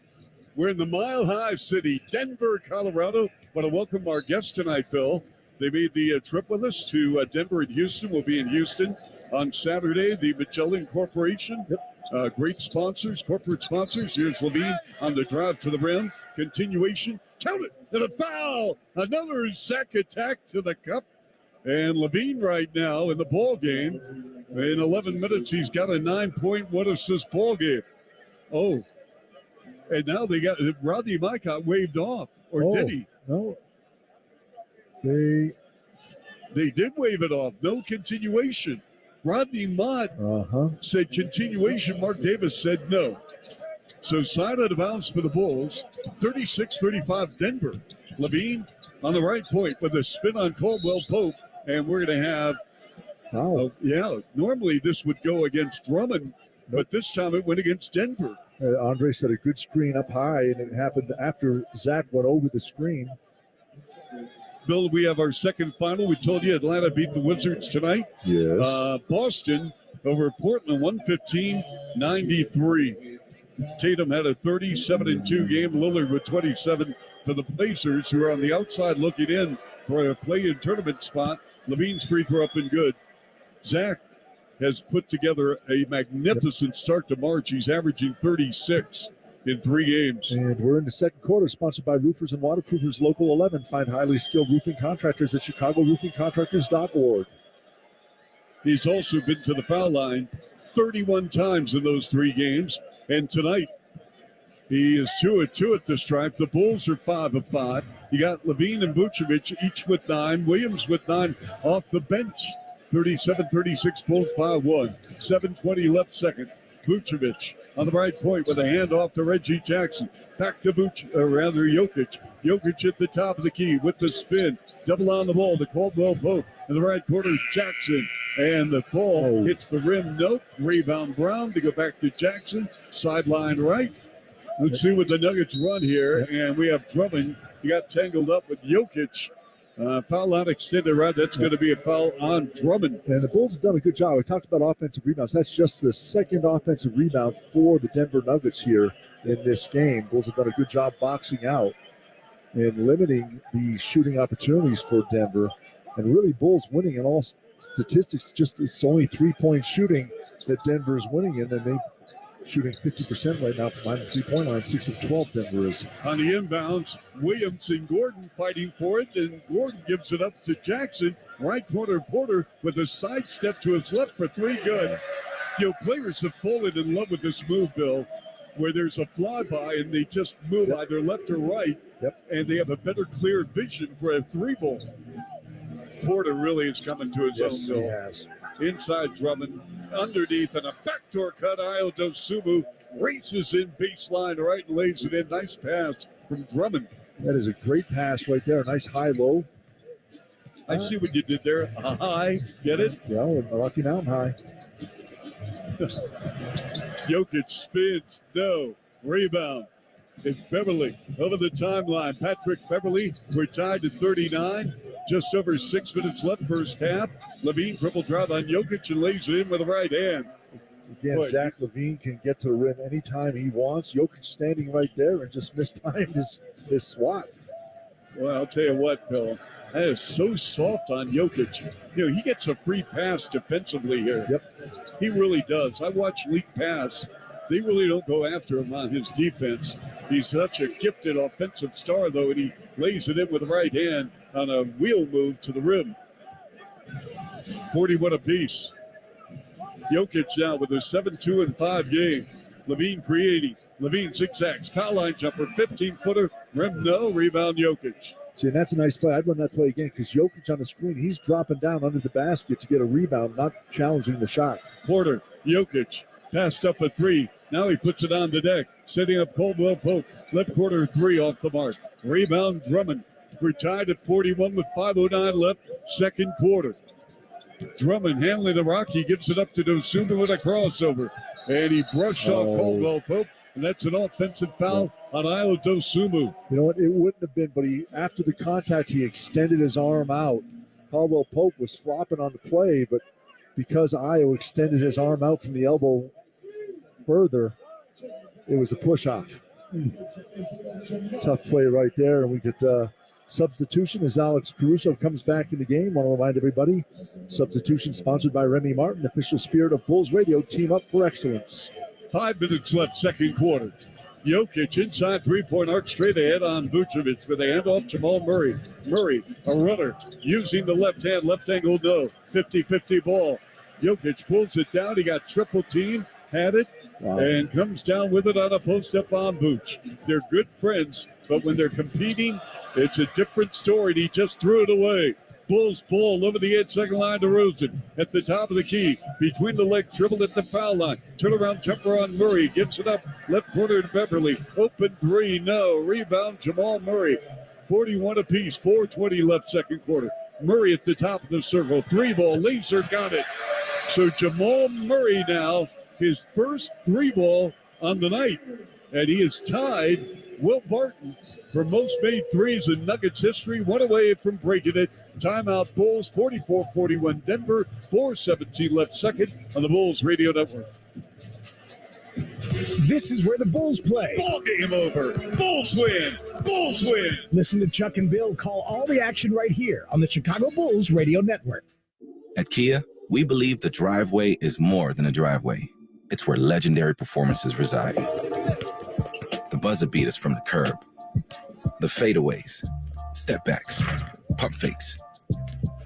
We're in the Mile High City, Denver, Colorado. Want to welcome our guests tonight, Bill. They made the trip with us to Denver and Houston. We'll be in Houston on Saturday. The Magellan Corporation, great sponsors, corporate sponsors. Here's Levine on the drive to the rim. Continuation, count it, and a foul. Another sack attack to the cup. And Levine right now in the ball game. In 11 minutes, he's got a 9-point, 1-assist ball game. Oh, and now they got Rodney Micott waved off, or did he? No. They did wave it off. No continuation. Rodney Mott said continuation. Mark Davis said no. So side out of bounds for the Bulls. 36-35 Denver. Levine on the right point with a spin on Caldwell Pope. And we're going to have, normally this would go against Drummond, but this time it went against Denver. Andre set a good screen up high, and it happened after Zach went over the screen. Bill, we have our second final. We told you Atlanta beat the Wizards tonight. Yes. Boston over Portland, 115-93. Tatum had a 37-2 game. Lillard with 27 for the Blazers, who are on the outside looking in for a play-in tournament spot. Levine's free throw up and good. Zach has put together a magnificent start to March. He's averaging 36 in 3 games. And we're in the second quarter, sponsored by Roofers and Waterproofers Local 11. Find highly skilled roofing contractors at ChicagoRoofingContractors.org. He's also been to the foul line 31 times in those 3 games. And tonight, he is 2 of 2 at the stripe. The Bulls are 5 of 5. You got Levine and Vucevic each with 9. Williams with 9 off the bench. 37-36 Bulls by 1. 7:20 left second. Vucevic on the right point with a handoff to Reggie Jackson. Back to Jokic. Jokic at the top of the key with the spin. Double on the ball to Caldwell Pope. In the right corner, Jackson. And the ball hits the rim. Nope. Rebound Brown to go back to Jackson. Sideline right. Let's see what the Nuggets run here. And we have Drummond. He got tangled up with Jokic. Foul line extended right. That's going to be a foul on Drummond. And the Bulls have done a good job. We talked about offensive rebounds. That's just the second offensive rebound for the Denver Nuggets here in this game. Bulls have done a good job boxing out and limiting the shooting opportunities for Denver. And really, Bulls winning in all statistics. Just it's only 3-point shooting that Denver is winning in, and they shooting 50% right now from behind the 3-point line. 6 of 12 Denver is. On the inbounds, Williams and Gordon fighting for it, and Gordon gives it up to Jackson. Right corner, Porter with a sidestep to his left for 3. Good. Players have fallen in love with this move, Bill, where there's a flyby and they just move either left or right, and they have a better clear vision for a 3-ball. Porter really is coming to his own, Bill. He has. Inside Drummond, underneath, and a backdoor cut. Ayo Dosunmu races in baseline right and lays it in. Nice pass from Drummond. That is a great pass right there. Nice high-low. I see what you did there. A high, get it? Yeah, Rocky Mountain High. Jokic spins, no. Rebound. It's Beverly over the timeline. Patrick Beverly, we're tied to 39. Just over 6 minutes left first half. Levine triple drive on Jokic and lays it in with the right hand. Again, Zach Levine can get to the rim anytime he wants. Jokic standing right there and just mistimed his swat. Well, I'll tell you what, Bill. That is so soft on Jokic. He gets a free pass defensively here. Yep. He really does. I watch League Pass. They really don't go after him on his defense. He's such a gifted offensive star, though, and he lays it in with the right hand on a wheel move to the rim. 41 apiece. Jokic now with a 7-2-5 game. Levine creating. Levine zigzags. Foul line jumper. 15-footer. Rim no. Rebound Jokic. See, and that's a nice play. I'd run that play again because Jokic on the screen, he's dropping down under the basket to get a rebound, not challenging the shot. Porter. Jokic. Passed up a 3. Now he puts it on the deck. Setting up Caldwell Pope. Left corner 3 off the mark. Rebound Drummond. We're tied at 41 with 5:09 left. Second quarter. Drummond handling the rock. He gives it up to Dosunmu with a crossover. And he brushed off Caldwell Pope. And that's an offensive foul on Ayo Dosunmu. You know what? It wouldn't have been, but after the contact, he extended his arm out. Caldwell Pope was flopping on the play, but because Ayo extended his arm out from the elbow further, it was a push-off. Tough play right there, and we get substitution as Alex Caruso comes back in the game. Want to remind everybody, substitution sponsored by Remy Martin, official spirit of Bulls Radio. Team up for excellence. 5 minutes left, second quarter. Jokic inside 3-point arc, straight ahead on Vucevic with a handoff Jamal Murray. Murray, a runner, using the left hand, left angle, no. 50-50 ball. Jokic pulls it down. He got triple team, had it, and comes down with it on a post-up on Vooch. They're good friends, but when they're competing, it's a different story. He just threw it away. Bulls ball over the edge, second line to Rosen. At the top of the key, between the legs, dribbled at the foul line. Turnaround jumper on Murray. Gives it up, left corner to Beverly. Open three, no. Rebound, Jamal Murray. 41 apiece, 4:20 left second quarter. Murray at the top of the circle. Three ball, laser, got it. So Jamal Murray now, his first three ball on the night. And he is tied Will Barton for most made threes in Nuggets history. One away from breaking it. Timeout Bulls, 44-41 Denver, 4:17 left second on the Bulls Radio Network. This is where the Bulls play. Ball game over. Bulls win. Bulls win. Listen to Chuck and Bill call all the action right here on the Chicago Bulls Radio Network. At Kia, we believe the driveway is more than a driveway. It's where legendary performances reside. The buzzer beaters from the curb, the fadeaways, step backs, pump fakes,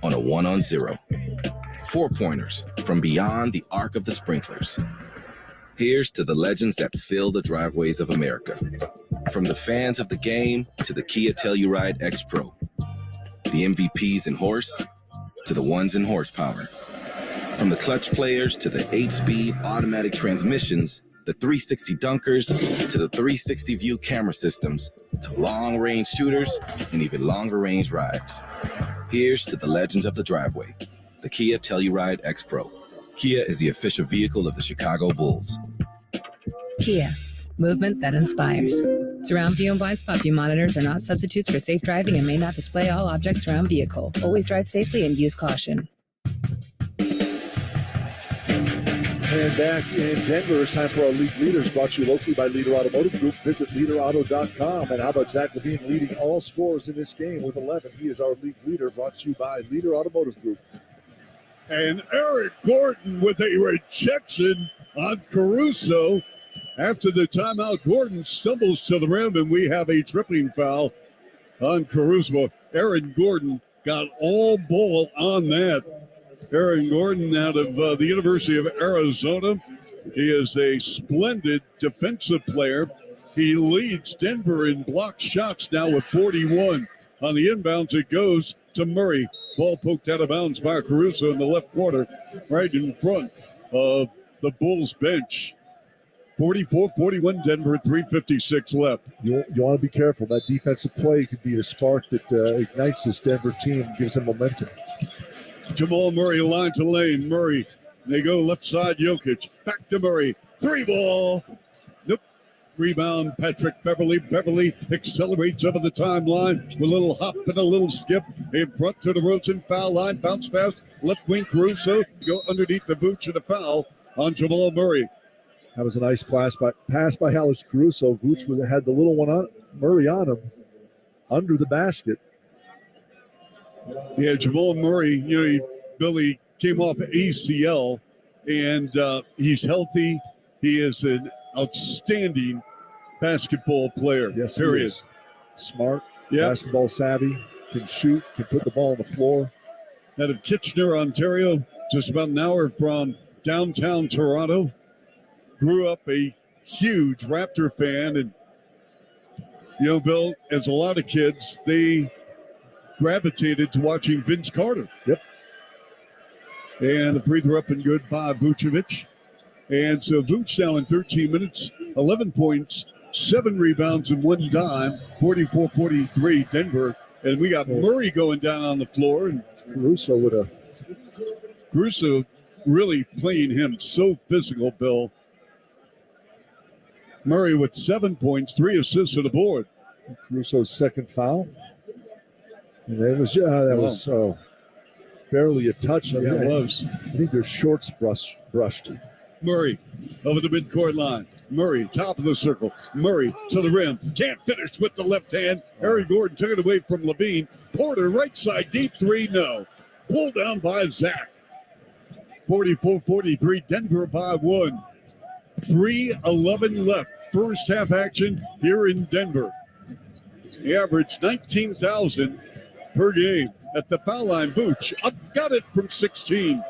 on a 1-on-0, 4-pointers from beyond the arc of the sprinklers. Here's to the legends that fill the driveways of America. From the fans of the game to the Kia Telluride X Pro, the MVPs in horse to the ones in horsepower. From the clutch players to the 8-speed automatic transmissions, the 360 dunkers to the 360 view camera systems, to long-range shooters and even longer-range rides. Here's to the legends of the driveway, the Kia Telluride X Pro. Kia is the official vehicle of the Chicago Bulls. Kia, movement that inspires. Surround view and blind spot view monitors are not substitutes for safe driving and may not display all objects around vehicle. Always drive safely and use caution. And back in Denver, it's time for our League Leaders, brought to you locally by Leader Automotive Group. Visit leaderauto.com. And how about Zach Levine leading all scores in this game with 11? He is our League Leader, brought to you by Leader Automotive Group. And Eric Gordon with a rejection on Caruso. After the timeout, Gordon stumbles to the rim, and we have a tripping foul on Caruso. Aaron Gordon got all ball on that. Aaron Gordon out of the University of Arizona. He is a splendid defensive player. He leads Denver in blocked shots now with 41. On the inbounds, it goes to Murray. Ball poked out of bounds by Caruso in the left corner, right in front of the Bulls bench. 44-41 Denver, 3:56 left. You want to be careful. That defensive play could be a spark that ignites this Denver team and gives them momentum. Jamal Murray, line to lane. Murray, they go left side, Jokic. Back to Murray. Three ball. Nope. Rebound, Patrick Beverly. Beverly accelerates over the timeline with a little hop and a little skip. In front to the Rosen foul line. Bounce pass. Left wing Caruso. Go underneath the Vooch and a foul on Jamal Murray. That was a nice pass by Alex Caruso. Vooch had the little one on Murray on him under the basket. Yeah, Jamal Murray, Billy came off ACL, and he's healthy. He is an outstanding basketball player. Yes, period. He is. Smart, basketball savvy, can shoot, can put the ball on the floor. Out of Kitchener, Ontario, just about an hour from downtown Toronto. Grew up a huge Raptor fan, and Bill, as a lot of kids, they gravitated to watching Vince Carter. Yep. And the free throw up and good by Vucevic. And so Vooch now in 13 minutes, 11 points, 7 rebounds, and 1 dime, 44-43 Denver. And we got Murray going down on the floor. And Caruso really playing him so physical, Bill. Murray with 7 points, 3 assists to the board. Caruso's second foul. And that was barely a touch. Yeah, it was. I think their shorts brushed. Murray over the midcourt line. Murray, top of the circle. Murray to the rim. Can't finish with the left hand. Aaron Gordon took it away from Levine. Porter, right side, deep three, no. Pulled down by Zach. 44-43, Denver by 1. 3:11 left. First half action here in Denver. He averaged 19,000 per game. At the foul line, Vooch got it from 16.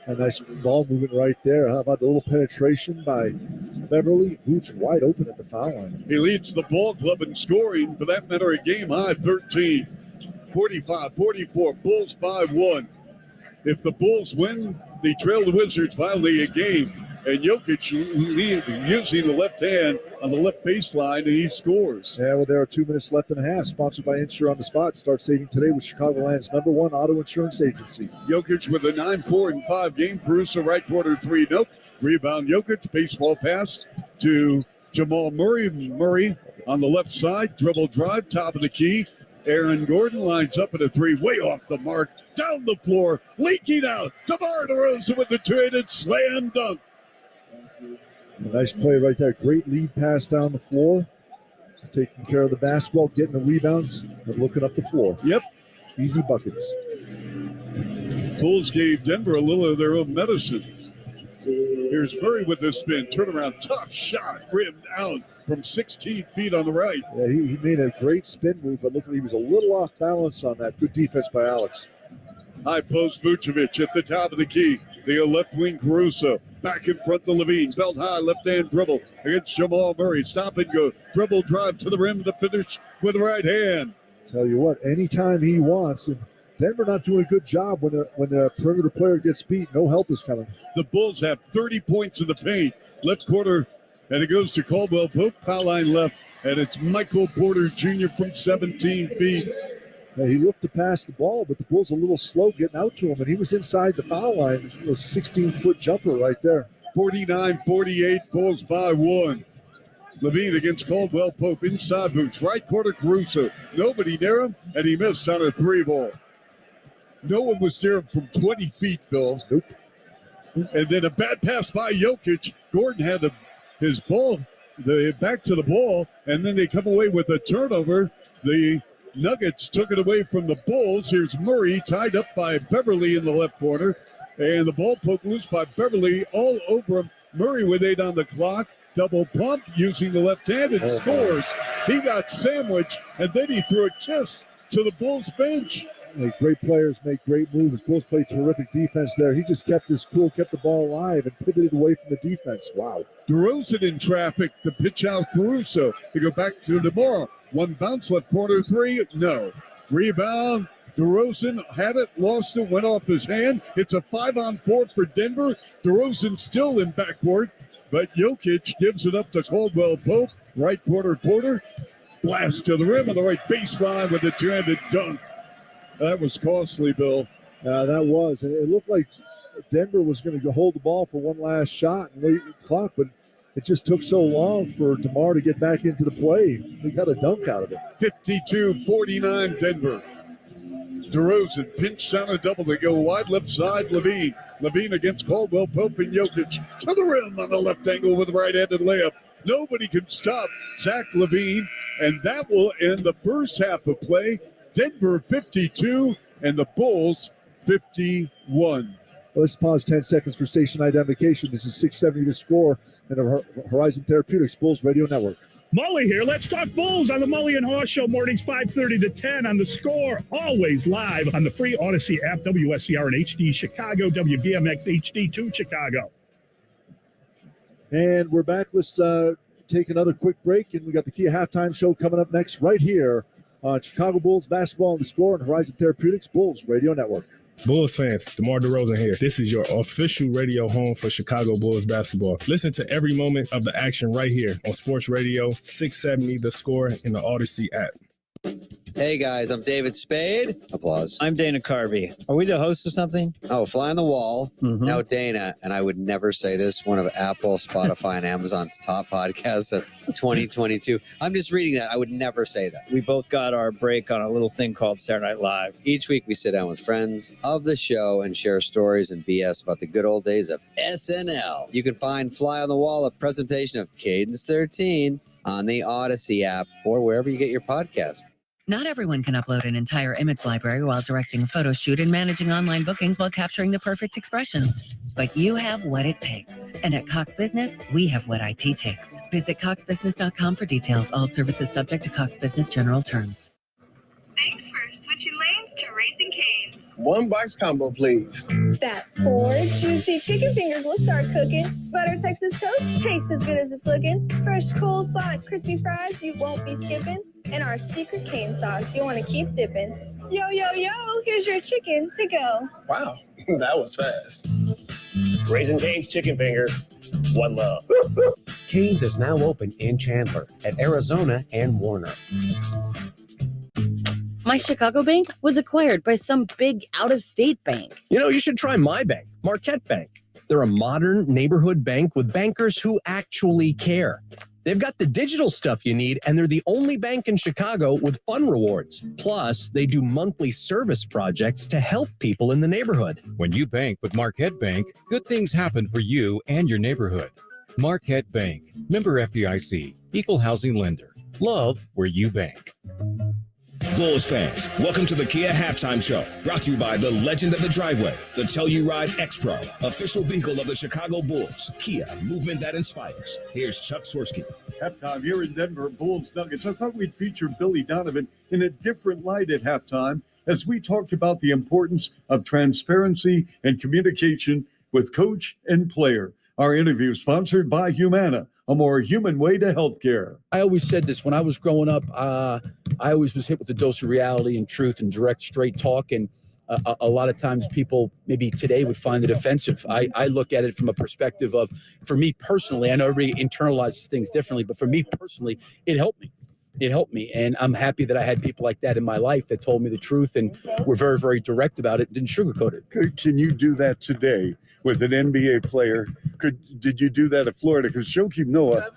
A nice ball movement right there. How about the little penetration by Beverly? Vooch wide open at the foul line. He leads the ball club in scoring. For that matter, a game high 13. 45-44, Bulls by 1. If the Bulls win, they trail the Wizards by only a game. And Jokic using the left hand on the left baseline, and he scores. Yeah, well, there are 2 minutes left and a half. Sponsored by Insure on the Spot. Start saving today with Chicagoland's #1 auto insurance agency. Jokic with a 9-4-5 game. Caruso right quarter 3. Nope. Rebound Jokic. Baseball pass to Jamal Murray. Murray on the left side. Dribble drive. Top of the key. Aaron Gordon lines up at a 3. Way off the mark. Down the floor. Leaking out. DeMar DeRozan with the two-handed slam dunk. A nice play right there. Great lead pass down the floor. Taking care of the basketball, getting the rebounds, and looking up the floor. Yep. Easy buckets. Bulls gave Denver a little of their own medicine. Here's Murray with the spin. Turnaround. Tough shot. Rimmed out from 16 feet on the right. Yeah, he made a great spin move, but looked like he was a little off balance on that. Good defense by Alex. High post Vucevic at the top of the key. They go left wing Caruso. Back in front to Levine. Belt high left hand dribble against Jamal Murray. Stop and go. Dribble drive to the rim to finish with the right hand. Tell you what, anytime he wants, and Denver not doing a good job when a perimeter player gets beat. No help is coming. The Bulls have 30 points in the paint. Left quarter, and it goes to Caldwell Pope. Foul line left, and it's Michael Porter Jr. from 17 feet. Yeah, he looked to pass the ball, but the Bulls a little slow getting out to him, and he was inside the foul line. It was a 16-foot jumper right there. 49-48, Bulls by 1. Levine against Caldwell Pope inside boots. Right quarter Caruso. Nobody near him, and he missed on a 3 ball. No one was near him from 20 feet, Bill. Nope. And then a bad pass by Jokic. Gordon had his ball, back to the ball, and then they come away with a turnover. The Nuggets took it away from the Bulls. Here's Murray tied up by Beverly in the left corner. And the ball poked loose by Beverly all over him. Murray with 8 on the clock. Double pump using the left hand and scores. He got sandwiched, and then he threw a kiss to the Bulls bench. Great players make great moves. Bulls played terrific defense there. He just kept his cool, kept the ball alive, and pivoted away from the defense. Wow. DeRozan in traffic to pitch out Caruso. To go back to DeMar. One bounce left corner 3. No. Rebound. DeRozan had it, lost it, went off his hand. It's a 5-on-4 for Denver. DeRozan still in backcourt, but Jokic gives it up to Caldwell Pope. Right quarter Porter. Blast to the rim on the right baseline with a two-handed dunk. That was costly, Bill. That was. And it looked like Denver was going to hold the ball for one last shot and wait the clock, but it just took so long for DeMar to get back into the play. He got a dunk out of it. 52-49 Denver. DeRozan pinched on a double. They go wide left side. Levine. Levine against Caldwell Pope and Jokic. To the rim on the left angle with a right-handed layup. Nobody can stop Zach Levine. And that will end the first half of play. Denver 52 and the Bulls 51. Let's pause 10 seconds for station identification. This is 670 The Score and the Horizon Therapeutics Bulls Radio Network. Mully here. Let's talk Bulls on the Mully and Haw Show, mornings 5:30 to 10 on The Score. Always live on the free Odyssey app, WSCR in HD Chicago, WBMX HD2 Chicago. And we're back. Let's take another quick break, and we got the Kia Halftime Show coming up next right here on Chicago Bulls Basketball on The Score and Horizon Therapeutics Bulls Radio Network. Bulls fans, DeMar DeRozan here. This is your official radio home for Chicago Bulls basketball. Listen to every moment of the action right here on Sports Radio 670 The Score in the Odyssey app. Hey guys, I'm David Spade. Applause. I'm Dana Carvey. Are we the host of something? Oh, Fly on the Wall. Mm-hmm. No, Dana, and I would never say this, one of Apple, Spotify, and Amazon's top podcasts of 2022. I'm just reading that. I would never say that. We both got our break on a little thing called Saturday Night Live. Each week we sit down with friends of the show and share stories and BS about the good old days of SNL. You can find Fly on the Wall, a presentation of Cadence 13 on the Odyssey app or wherever you get your podcast. Not everyone can upload an entire image library while directing a photo shoot and managing online bookings while capturing the perfect expression. But you have what it takes. And at Cox Business, we have what IT takes. Visit coxbusiness.com for details. All services subject to Cox Business general terms. Thanks for switching lanes to Raising Cane's. 1 box combo, please. That's 4 juicy chicken fingers will start cooking. Butter Texas toast tastes as good as it's looking. Fresh coleslaw and crispy fries you won't be skipping. And our secret cane sauce you'll want to keep dipping. Yo, yo, yo, here's your chicken to go. Wow, that was fast. Raising Cane's Chicken Fingers. One love. Cane's is now open in Chandler at Arizona and Warner. My Chicago bank was acquired by some big out-of-state bank. You know, you should try my bank, Marquette Bank. They're a modern neighborhood bank with bankers who actually care. They've got the digital stuff you need, and they're the only bank in Chicago with fun rewards. Plus, they do monthly service projects to help people in the neighborhood. When you bank with Marquette Bank, good things happen for you and your neighborhood. Marquette Bank, member FDIC, equal housing lender. Love where you bank. Bulls fans, welcome to the Kia Halftime Show, brought to you by the legend of the driveway, the Telluride X-Pro, official vehicle of the Chicago Bulls. Kia, movement that inspires. Here's Chuck Swirsky. Halftime here in Denver, Bulls Nuggets. I thought we'd feature Billy Donovan in a different light at halftime as we talked about the importance of transparency and communication with coach and player. Our interview sponsored by Humana, a more human way to healthcare. I always said this when I was growing up. I always was hit with a dose of reality and truth and direct, straight talk. And a lot of times people maybe today would find it offensive. I look at it from a perspective of, for me personally, I know everybody internalizes things differently, but for me personally, it helped me. It helped me. And I'm happy that I had people like that in my life that told me the truth and were very, very direct about it, didn't sugarcoat it. Can you do that today with an NBA player? Did you do that at Florida? Because Joakim Noah,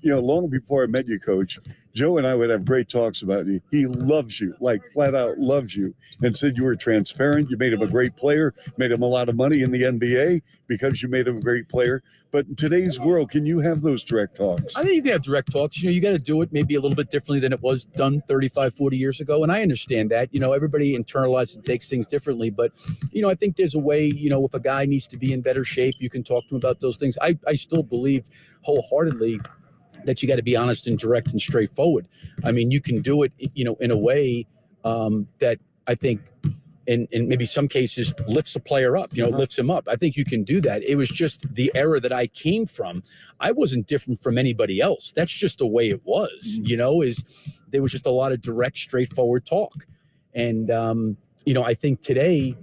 long before I met you, Coach, Joe and I would have great talks about you. He loves you, like flat out loves you, and said you were transparent. You made him a great player, made him a lot of money in the NBA because you made him a great player. But in today's world, can you have those direct talks? I think you can have direct talks. You got to do it maybe a little bit differently than it was done 35, 40 years ago. And I understand that. Everybody internalizes and takes things differently. But, I think there's a way, if a guy needs to be in better shape, you can talk to him about those things. I still believe wholeheartedly that you got to be honest and direct and straightforward. I mean, you can do it, in a way that I think in maybe some cases lifts a player up, lifts him up. I think you can do that. It was just the era that I came from. I wasn't different from anybody else. That's just the way it was, is there was just a lot of direct, straightforward talk. And, I think today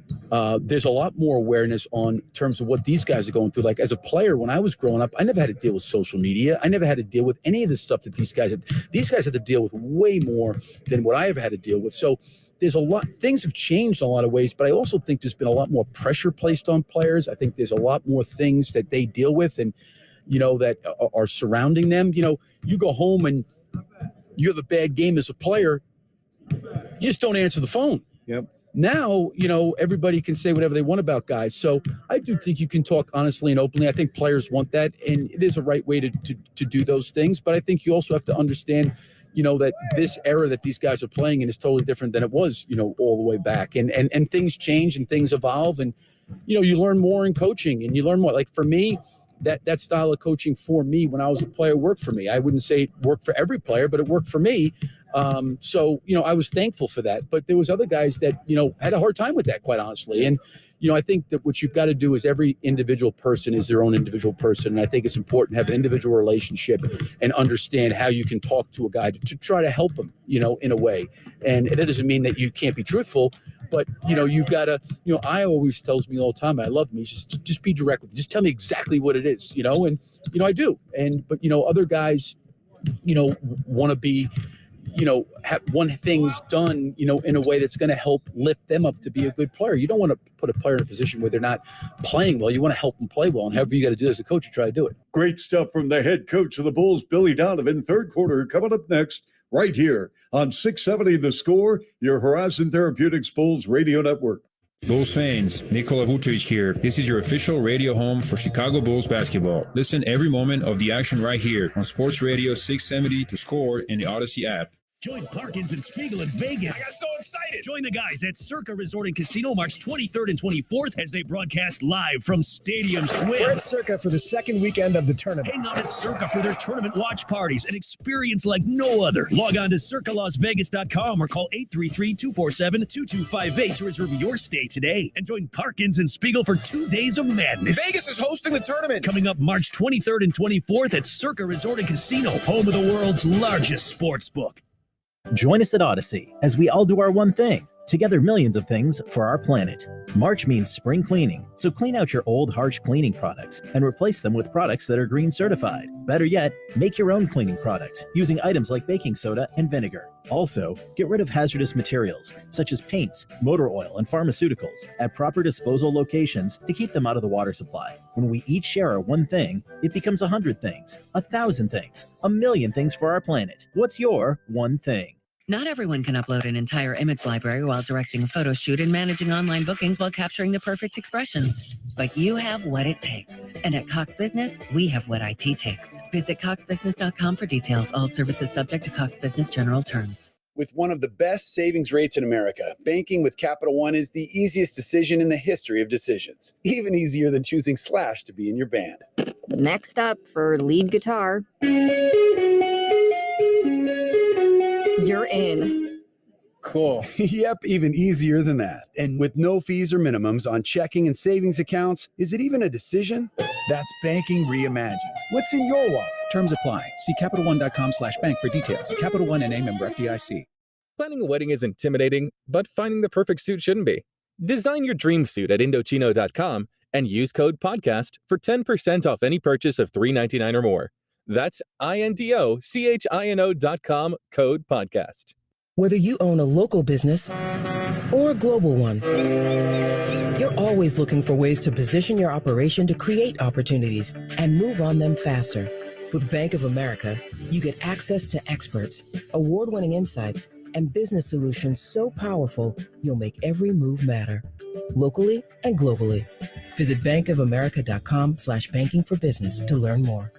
there's a lot more awareness on terms of what these guys are going through. Like as a player, when I was growing up, I never had to deal with social media. I never had to deal with any of the stuff that these guys had. These guys had to deal with way more than what I ever had to deal with. So there's a lot, things have changed in a lot of ways, but I also think there's been a lot more pressure placed on players. I think there's a lot more things that they deal with and, that are surrounding them. You go home and you have a bad game as a player, you just don't answer the phone. Yep. Now, everybody can say whatever they want about guys. So I do think you can talk honestly and openly. I think players want that. And there's a right way to do those things. But I think you also have to understand, that this era that these guys are playing in is totally different than it was, all the way back. And things change and things evolve. And, you learn more in coaching and you learn more. Like for me, that style of coaching for me when I was a player worked for me. I wouldn't say it worked for every player, but it worked for me. So, I was thankful for that. But there was other guys that, had a hard time with that, quite honestly. And, I think that what you've got to do is every individual person is their own individual person. And I think it's important to have an individual relationship and understand how you can talk to a guy to try to help him, in a way. And that doesn't mean that you can't be truthful. But, you've got to, I always tells me all the time, I love him. He says, just be direct with me. Just tell me exactly what it is, and, I do. But other guys, want to be, want things done, in a way that's going to help lift them up to be a good player. You don't want to put a player in a position where they're not playing well. You want to help them play well. And however you got to do as a coach, you try to do it. Great stuff from the head coach of the Bulls, Billy Donovan. Third quarter coming up next, right here on 670 The Score, your Horizon Therapeutics Bulls radio network. Bulls fans, Nikola Vucevic here. This is your official radio home for Chicago Bulls basketball. Listen every moment of the action right here on Sports Radio 670 The Score and the Odyssey app. Join Parkins and Spiegel in Vegas. I got so excited. Join the guys at Circa Resort and Casino March 23rd and 24th as they broadcast live from Stadium Swim. We're at Circa for the second weekend of the tournament. Hang out at Circa for their tournament watch parties, an experience like no other. Log on to circalasvegas.com or call 833-247-2258 to reserve your stay today. And join Parkins and Spiegel for 2 days of madness. Vegas is hosting the tournament. Coming up March 23rd and 24th at Circa Resort and Casino, home of the world's largest sports book. Join us at Odyssey as we all do our one thing, Together, millions of things for our planet. March means spring cleaning, so clean out your old, harsh cleaning products and replace them with products that are green certified. Better yet, make your own cleaning products using items like baking soda and vinegar. Also, get rid of hazardous materials such as paints, motor oil, and pharmaceuticals at proper disposal locations to keep them out of the water supply. When we each share our one thing, it becomes 100 things, 1,000 things, 1,000,000 things for our planet. What's your one thing? Not everyone can upload an entire image library while directing a photo shoot and managing online bookings while capturing the perfect expression. But you have what it takes. And at Cox Business, we have what IT takes. Visit coxbusiness.com for details. All services subject to Cox Business general terms. With one of the best savings rates in America, banking with Capital One is the easiest decision in the history of decisions. Even easier than choosing Slash to be in your band. Next up for lead guitar. You're in. Cool. Yep, even easier than that. And with no fees or minimums on checking and savings accounts, is it even a decision? That's banking reimagined. What's in your wallet? Terms apply. See CapitalOne.com/bank for details. Capital One NA, member FDIC. Planning a wedding is intimidating, but finding the perfect suit shouldn't be. Design your dream suit at Indochino.com and use code PODCAST for 10% off any purchase of $399 or more. That's INDOCHINO.com, code PODCAST. Whether you own a local business or a global one, you're always looking for ways to position your operation to create opportunities and move on them faster. With Bank of America, you get access to experts, award-winning insights, and business solutions so powerful, you'll make every move matter, locally and globally. Visit bankofamerica.com/banking for business to learn more.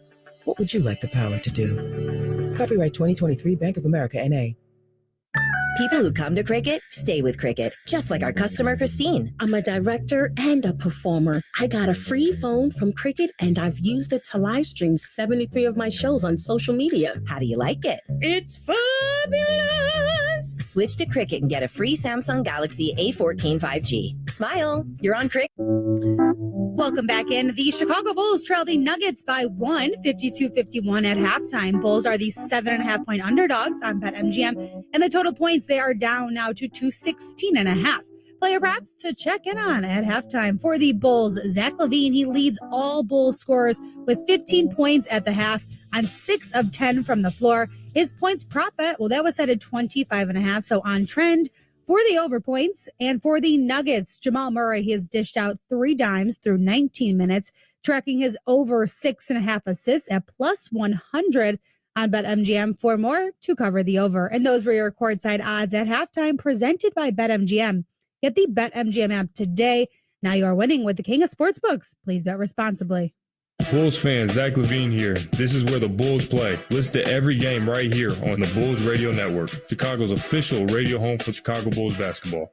What would you like the power to do? Copyright 2023 Bank of America, N.A. People who come to Cricket stay with Cricket, just like our customer, Christine. I'm a director and a performer. I got a free phone from Cricket, and I've used it to live stream 73 of my shows on social media. How do you like it? It's fabulous! Switch to Cricket and get a free Samsung Galaxy A14 5G. Smile, you're on Cricket. Welcome back in. The Chicago Bulls trail the Nuggets by 52-51 at halftime. Bulls are the 7.5-point underdogs on BetMGM, and the total points, they are down now to 216.5. Player props to check in on at halftime. For the Bulls, Zach LaVine, he leads all Bulls scorers with 15 points at the half on 6 of 10 from the floor. His points prop bet, well, that was set at 25.5, so on trend. For the over points and for the Nuggets, Jamal Murray, he has dished out 3 dimes through 19 minutes, tracking his over 6.5 assists at plus 100 on BetMGM for more to cover the over. And those were your courtside odds at halftime presented by BetMGM. Get the BetMGM app today. Now you are winning with the king of sportsbooks. Please bet responsibly. Bulls fans, Zach LaVine here. This is where the Bulls play. Listen to every game right here on the Bulls Radio Network, Chicago's official radio home for Chicago Bulls basketball.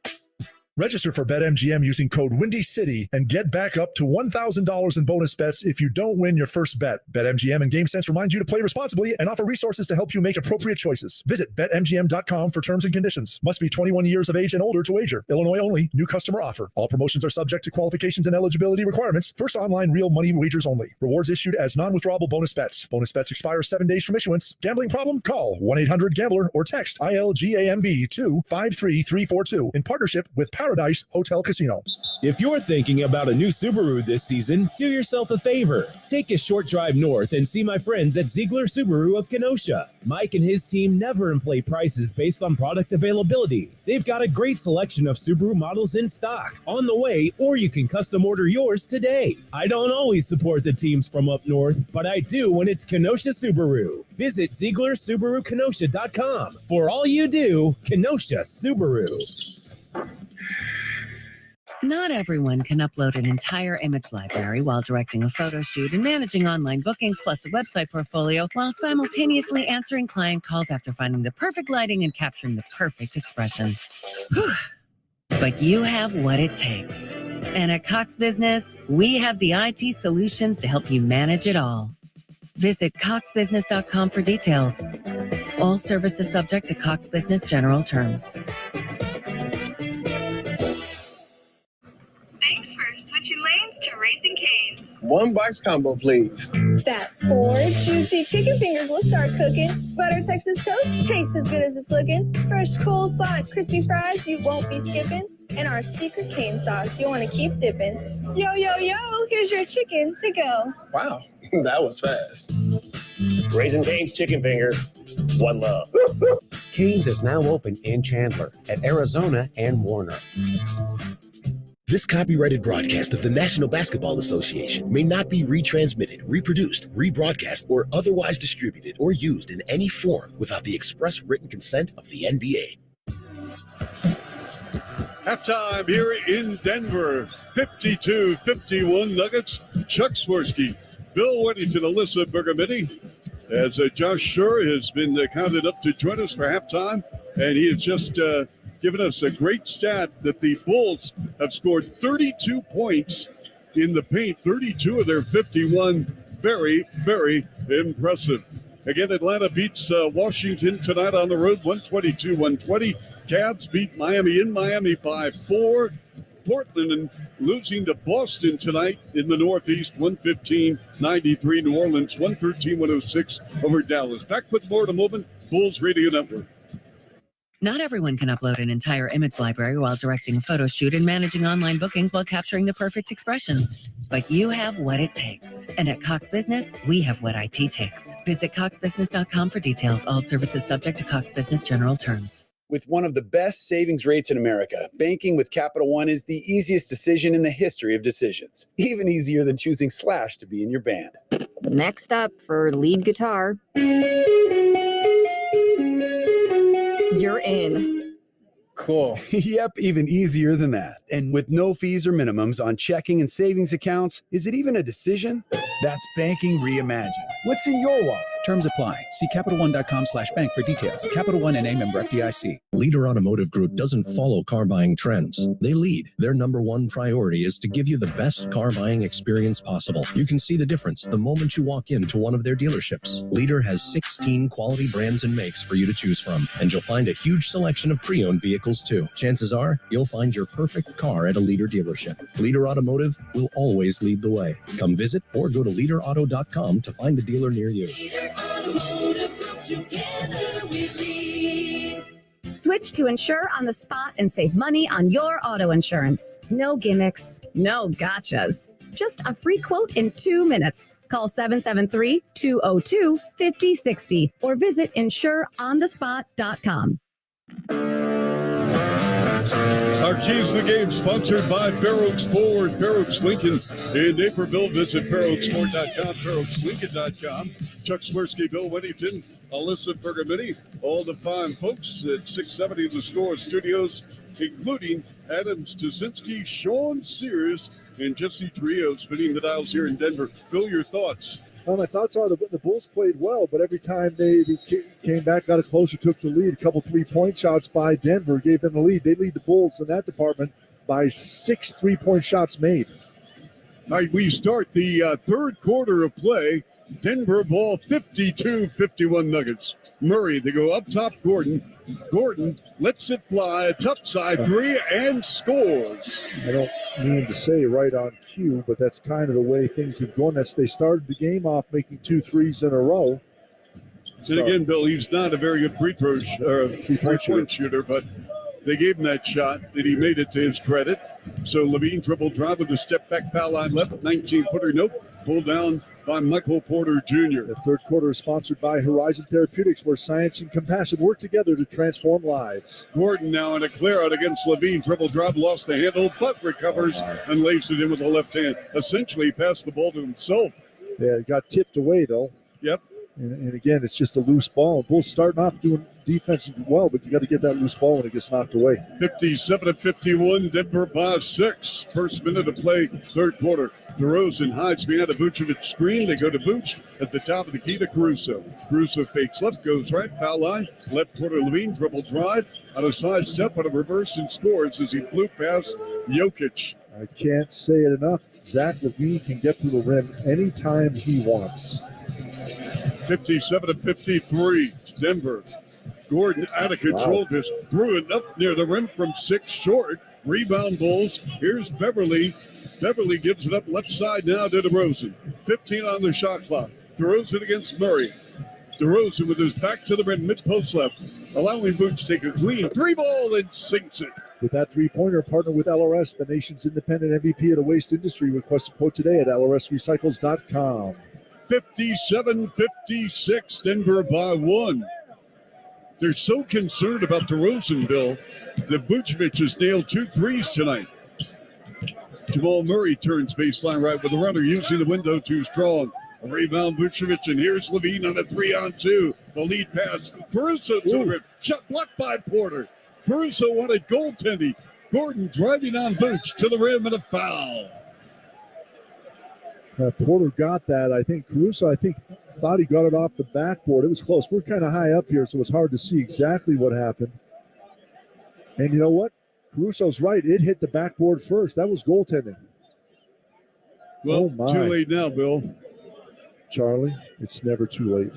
Register for BetMGM using code WindyCity and get back up to $1,000 in bonus bets if you don't win your first bet. BetMGM and GameSense remind you to play responsibly and offer resources to help you make appropriate choices. Visit BetMGM.com for terms and conditions. Must be 21 years of age and older to wager. Illinois only. New customer offer. All promotions are subject to qualifications and eligibility requirements. First online real money wagers only. Rewards issued as non-withdrawable bonus bets. Bonus bets expire 7 days from issuance. Gambling problem? Call 1-800-GAMBLER or text ILGAMB to 53342 in partnership with Paradise Hotel Casino. If you're thinking about a new Subaru this season, do yourself a favor. Take a short drive north and see my friends at Ziegler Subaru of Kenosha. Mike and his team never inflate prices based on product availability. They've got a great selection of Subaru models in stock, on the way, or you can custom order yours today. I don't always support the teams from up north, but I do when it's Kenosha Subaru. Visit ZieglerSubaruKenosha.com. For all you do, Kenosha Subaru. Not everyone can upload an entire image library while directing a photo shoot and managing online bookings plus a website portfolio while simultaneously answering client calls after finding the perfect lighting and capturing the perfect expression. But you have what it takes. And at Cox Business, we have the IT solutions to help you manage it all. Visit coxbusiness.com for details. All services subject to Cox Business general terms. Thanks for switching lanes. lanes to Raising Cane's. One Bites combo, please. That's 4 juicy chicken fingers will start cooking. Butter Texas toast tastes as good as it's looking. Fresh coleslaw and crispy fries you won't be skipping. And our secret cane sauce you want to keep dipping. Yo, yo, yo, here's your chicken to go. Wow, that was fast. Raising Cane's chicken fingers. One love. Cane's is now open in Chandler at Arizona and Warner. This copyrighted broadcast of the National Basketball Association may not be retransmitted, reproduced, rebroadcast, or otherwise distributed or used in any form without the express written consent of the NBA. Halftime here in Denver, 52-51 Nuggets. Chuck Swirsky, Bill Weddington, Alyssa Bergamini. As Josh Schur has been counted up to join us for halftime, and he has just given us a great stat that the Bulls have scored 32 points in the paint, 32 of their 51. Very, very impressive. Again, Atlanta beats Washington tonight on the road, 122-120. Cavs beat Miami in Miami by 4. Portland losing to Boston tonight in the Northeast, 115-93. New Orleans, 113-106 over Dallas. Back with more in a moment. Bulls Radio Network. Not everyone can upload an entire image library while directing a photo shoot and managing online bookings while capturing the perfect expression. But you have what it takes. And at Cox Business, we have what IT takes. Visit coxbusiness.com for details. All services subject to Cox Business general terms. With one of the best savings rates in America, banking with Capital One is the easiest decision in the history of decisions. Even easier than choosing Slash to be in your band. Next up for lead guitar. You're in. Cool. Yep, even easier than that. And with no fees or minimums on checking and savings accounts, is it even a decision? That's banking reimagined. What's in your wallet? Terms apply. See CapitalOne.com/bank for details. Capital One NA, member FDIC. Leader Automotive Group doesn't follow car buying trends. They lead. Their number one priority is to give you the best car buying experience possible. You can see the difference the moment you walk into one of their dealerships. Leader has 16 quality brands and makes for you to choose from, and you'll find a huge selection of pre-owned vehicles too. Chances are you'll find your perfect car at a Leader dealership. Leader Automotive will always lead the way. Come visit or go to leaderauto.com to find a dealer near you. Switch to Insure on the spot and save money on your auto insurance. No gimmicks, no gotchas. Just a free quote in 2 minutes. Call 773-202-5060 or visit insureonthespot.com. Our Keys to the Game sponsored by Fair Oaks Ford, Fair Oaks Lincoln in Naperville. Visit fairoaksford.com, fairoakslincoln.com. Chuck Swirsky, Bill Weddington, Alyssa Bergamini, all the fine folks at 670 The Score Studios, including Adam Stasinski, Sean Sears, and Jesse Trio spinning the dials here in Denver. Bill, your thoughts? My thoughts are the Bulls played well, but every time they came back, got it closer, took the lead. A couple 3-point shots by Denver gave them the lead. They lead the Bulls in that department by 6 3-point shots made. All right, we start the third quarter of play. Denver ball 52-51 Nuggets. Murray, they go up top, Gordon. Gordon lets it fly, a tough side three, and scores. I don't mean to say right on cue, but that's kind of the way things have gone. They started the game off making 2 threes in a row. And again, Bill, he's not a very good three-point shooter, but they gave him that shot, and he made it to his credit. So Levine dribble drive with a step-back foul line left, 19-footer, nope, pulled down by Michael Porter Jr. The third quarter is sponsored by Horizon Therapeutics, where science and compassion work together to transform lives. Gordon now in a clear-out against Levine. Dribble drop, lost the handle, but recovers and lays it in with the left hand. Essentially passed the ball to himself. Yeah, it got tipped away, though. Yep. And again, it's just a loose ball. Bulls starting off doing defensive well, but you got to get that loose ball when it gets knocked away. 57-51, Denver by 6. First minute of play, third quarter. DeRozan hides behind a Vucevic screen. They go to Vooch at the top of the key to Caruso. Caruso fakes left, goes right, foul line. Left quarter, Levine, dribble drive. On a side step, on a reverse, and scores as he blew past Jokic. I can't say it enough. Zach LaVine can get to the rim anytime he wants. 57-53, Denver. Gordon out of control, just threw it up near the rim from 6 short. Rebound Bulls. Here's Beverly. Beverly gives it up left side now to DeRozan. 15 on the shot clock. DeRozan against Murray. DeRozan with his back to the rim, mid-post left, allowing Boots to take a clean three ball and sinks it. With that three-pointer, partner with LRS, the nation's independent MVP of the waste industry. Request a quote today at lrsrecycles.com. 57-56, Denver by 1. They're so concerned about DeRozan, Bill, that Vucevic has nailed 2 threes tonight. Jamal Murray turns baseline right with a runner, using the window too strong. A rebound, Vucevic, and here's Levine on a 3-on-2. The lead pass, Caruso to the rim. Shot blocked by Porter. Caruso wanted goaltending. Gordon driving on Vooch to the rim and a foul. Porter got that. I think Caruso, thought he got it off the backboard. It was close. We're kind of high up here, so it's hard to see exactly what happened. And you know what? Caruso's right. It hit the backboard first. That was goaltending. Well, too late now, Bill. Charlie, it's never too late.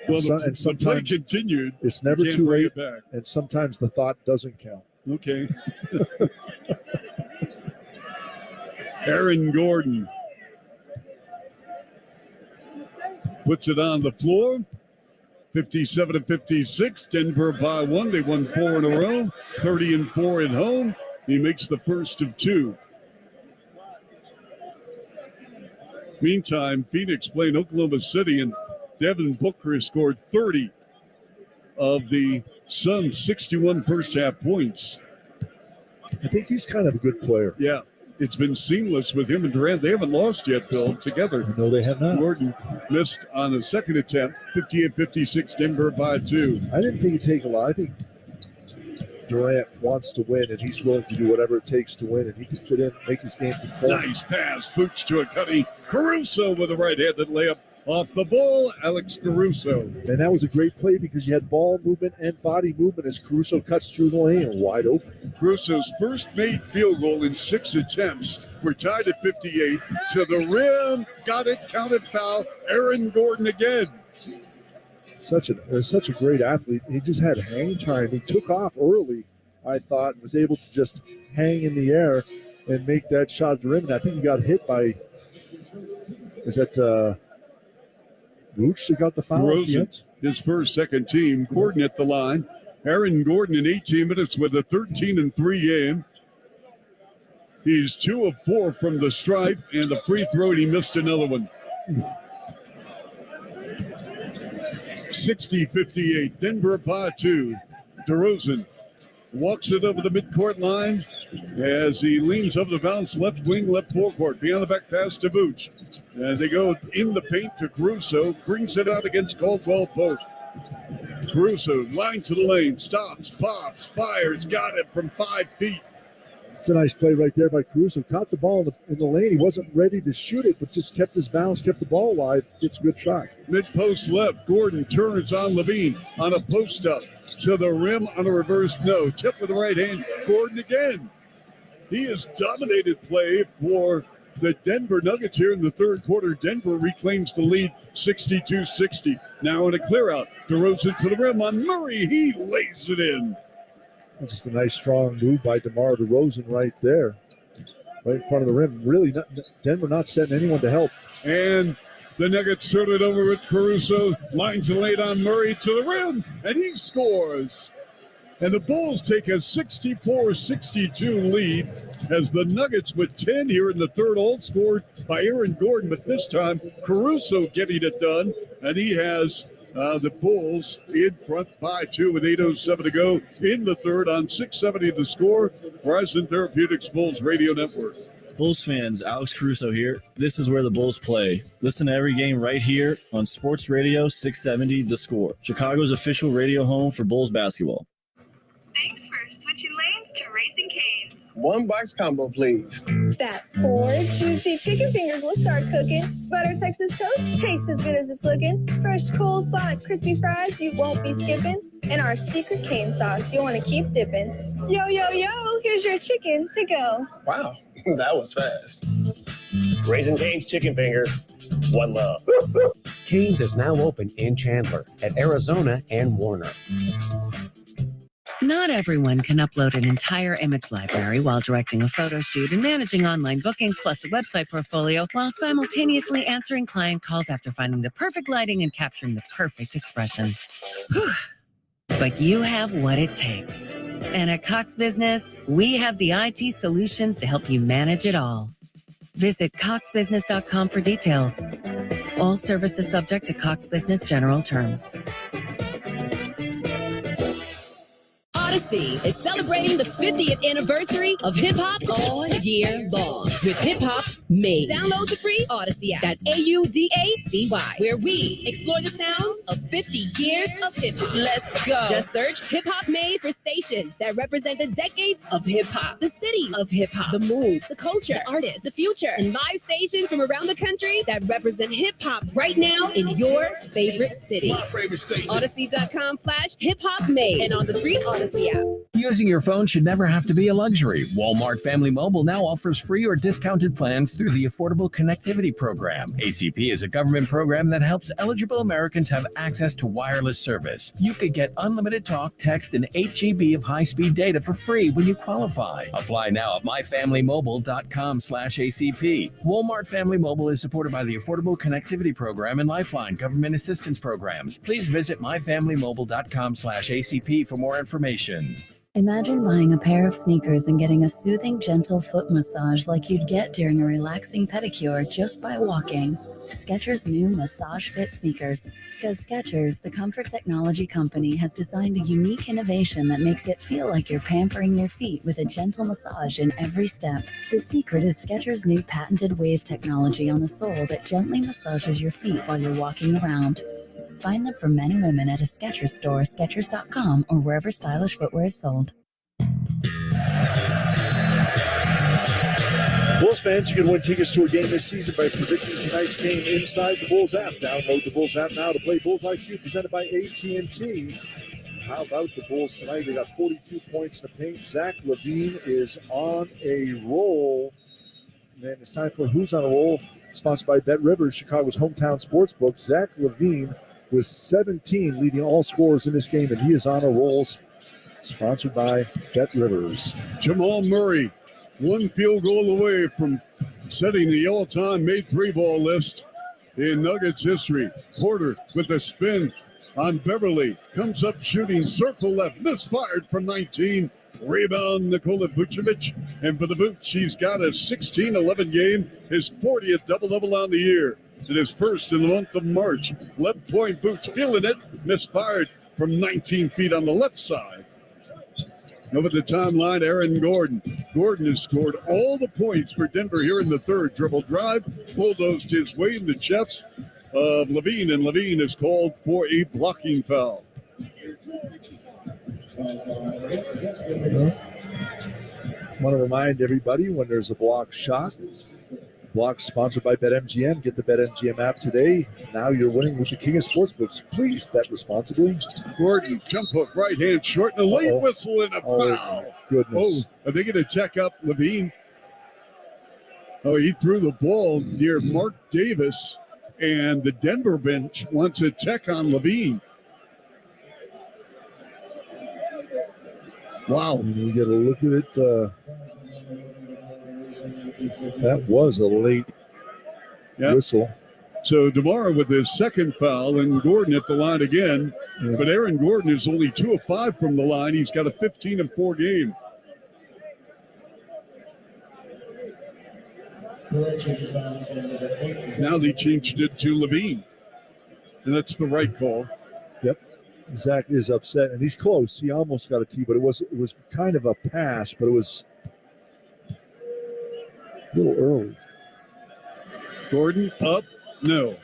Well, the play continued. It's never too late, and sometimes the thought doesn't count. Okay. Aaron Gordon puts it on the floor. 57-56, Denver by 1. They won 4 in a row, 30-4 at home. He makes the first of 2. Meantime, Phoenix playing Oklahoma City, and Devin Booker scored 30 of the Suns' 61 first-half points. I think he's kind of a good player. Yeah, it's been seamless with him and Durant. They haven't lost yet, Bill, together. No, they have not. Gordon missed on a second attempt, 58-56, Denver by 2. I didn't think it'd take a lot. I think Durant wants to win, and he's willing to do whatever it takes to win, and he can fit in, make his game conform. Nice pass, Vooch to a cutting. Caruso with a right-handed layup off the ball, Alex Caruso. And that was a great play because you had ball movement and body movement as Caruso cuts through the lane and wide open. Caruso's first made field goal in 6 attempts. We're tied at 58. To the rim, got it, counted foul. Aaron Gordon again. Such a great athlete. He just had hang time. He took off early, I thought, and was able to just hang in the air and make that shot at the rim. And I think he got hit by, is that Vooch that got the foul? Rosen, his first, second team. Gordon at the line. Aaron Gordon in 18 minutes with a 13-3 game. He's 2 of 4 from the stripe, and the free throw, and he missed another one. 60-58, Denver by 2. DeRozan walks it over the midcourt line as he leans over the bounce, left wing, left forecourt. Beyond the back pass to Vooch. And they go in the paint to Caruso, brings it out against Caldwell Pope. Caruso, line to the lane, stops, pops, fires, got it from 5 feet. It's a nice play right there by Caruso. Caught the ball in the lane. He wasn't ready to shoot it, but just kept his balance, kept the ball alive. Gets a good shot. Mid-post left. Gordon turns on Levine on a post-up. To the rim on a reverse no. Tip with the right hand. Gordon again. He has dominated play for the Denver Nuggets here in the third quarter. Denver reclaims the lead 62-60. Now in a clear out. DeRozan to the rim on Murray. He lays it in. Just a nice, strong move by DeMar DeRozan right there. Right in front of the rim. Really, Denver not setting anyone to help. And the Nuggets turn it over with Caruso. Lines are laid on Murray to the rim, and he scores. And the Bulls take a 64-62 lead as the Nuggets with 10 here in the third, all scored by Aaron Gordon. But this time, Caruso getting it done, and he has the Bulls in front by 2 with 8:07 to go in the third on 670 The Score. Verizon Therapeutics Bulls Radio Network. Bulls fans, Alex Caruso here. This is where the Bulls play. Listen to every game right here on Sports Radio 670 The Score, Chicago's official radio home for Bulls basketball. Thanks for switching lanes to Raising Cane's. 1 box combo, please. That's 4 juicy chicken fingers will start cooking. Butter Texas toast tastes as good as it's looking. Fresh coleslaw and crispy fries you won't be skipping. And our secret cane sauce you'll want to keep dipping. Yo, yo, yo, here's your chicken to go. Wow, that was fast. Raising Cane's chicken fingers. 1 love. Cane's is now open in Chandler at Arizona and Warner. Not everyone can upload an entire image library while directing a photo shoot and managing online bookings plus a website portfolio while simultaneously answering client calls after finding the perfect lighting and capturing the perfect expression. Whew. But you have what it takes. And at Cox Business, we have the IT solutions to help you manage it all. Visit coxbusiness.com for details. All services subject to Cox Business general terms. Odyssey is celebrating the 50th anniversary of hip-hop all year long with Hip Hop Made. Download the free Odyssey app. That's AUDACY, where we explore the sounds of 50 years of hip-hop. Let's go. Just search Hip Hop Made for stations that represent the decades of hip-hop, the city of hip-hop, the moves, the culture, the artists, the future, and live stations from around the country that represent hip-hop right now in your favorite city. My favorite station. Odyssey.com/Hip-Hop Made and on the free Odyssey app. Using your phone should never have to be a luxury. Walmart Family Mobile now offers free or discounted plans through the Affordable Connectivity Program. ACP is a government program that helps eligible Americans have access to wireless service. You could get unlimited talk, text, and 8 GB of high-speed data for free when you qualify. Apply now at myfamilymobile.com/ACP. Walmart Family Mobile is supported by the Affordable Connectivity Program and Lifeline Government Assistance Programs. Please visit myfamilymobile.com/ACP for more information. Imagine buying a pair of sneakers and getting a soothing, gentle foot massage like you'd get during a relaxing pedicure just by walking. Skechers' new Massage Fit sneakers. Because Skechers, the comfort technology company, has designed a unique innovation that makes it feel like you're pampering your feet with a gentle massage in every step. The secret is Skechers' new patented wave technology on the sole that gently massages your feet while you're walking around. Find them for men and women at a Skechers store, Skechers.com, or wherever stylish footwear is sold. Bulls fans, you can win tickets to a game this season by predicting tonight's game inside the Bulls app. Download the Bulls app now to play Bulls IQ, presented by AT&T. How about the Bulls tonight? They got 42 points in the paint. Zach LaVine is on a roll. And it's time for Who's on a Roll, sponsored by Bet Rivers, Chicago's hometown sportsbook. Zach LaVine with 17 leading all scorers in this game, and he is on a roll, sponsored by Bet Rivers. Jamal Murray, one field goal away from setting the all-time made three ball list in Nuggets history. Porter with a spin on Beverly, comes up shooting circle left, misfired from 19. Rebound Nikola Vucevic, and for the Boots, she's got a 16-11 game, his 40th double-double on the year, and his first in the month of March. Left point Boots feeling it, misfired from 19 feet on the left side. Over the timeline, Aaron Gordon. Gordon has scored all the points for Denver here in the third. Dribble drive, bulldozed his way in the chest of Levine, and Levine is called for a blocking foul. I want to remind everybody, when there's a block shot, block sponsored by BetMGM. Get the BetMGM app today. Now you're winning with the king of sportsbooks. Please bet responsibly. Gordon, jump hook, right hand short, and a late whistle and a foul. My goodness. Oh, are they going to check up Levine? Oh, he threw the ball near Mark Davis, and the Denver bench wants a check on Levine. Wow. And we get a look at it. That was a late whistle. So DeMar with his second foul, and Gordon at the line again. Yeah. But Aaron Gordon is only 2 of 5 from the line. He's got a 15-4 game. Now they changed it to Levine. And that's the right call. Yep. Zach is upset, and he's close. He almost got a tee, but it was kind of a pass, but it was a little early. Gordon up? No.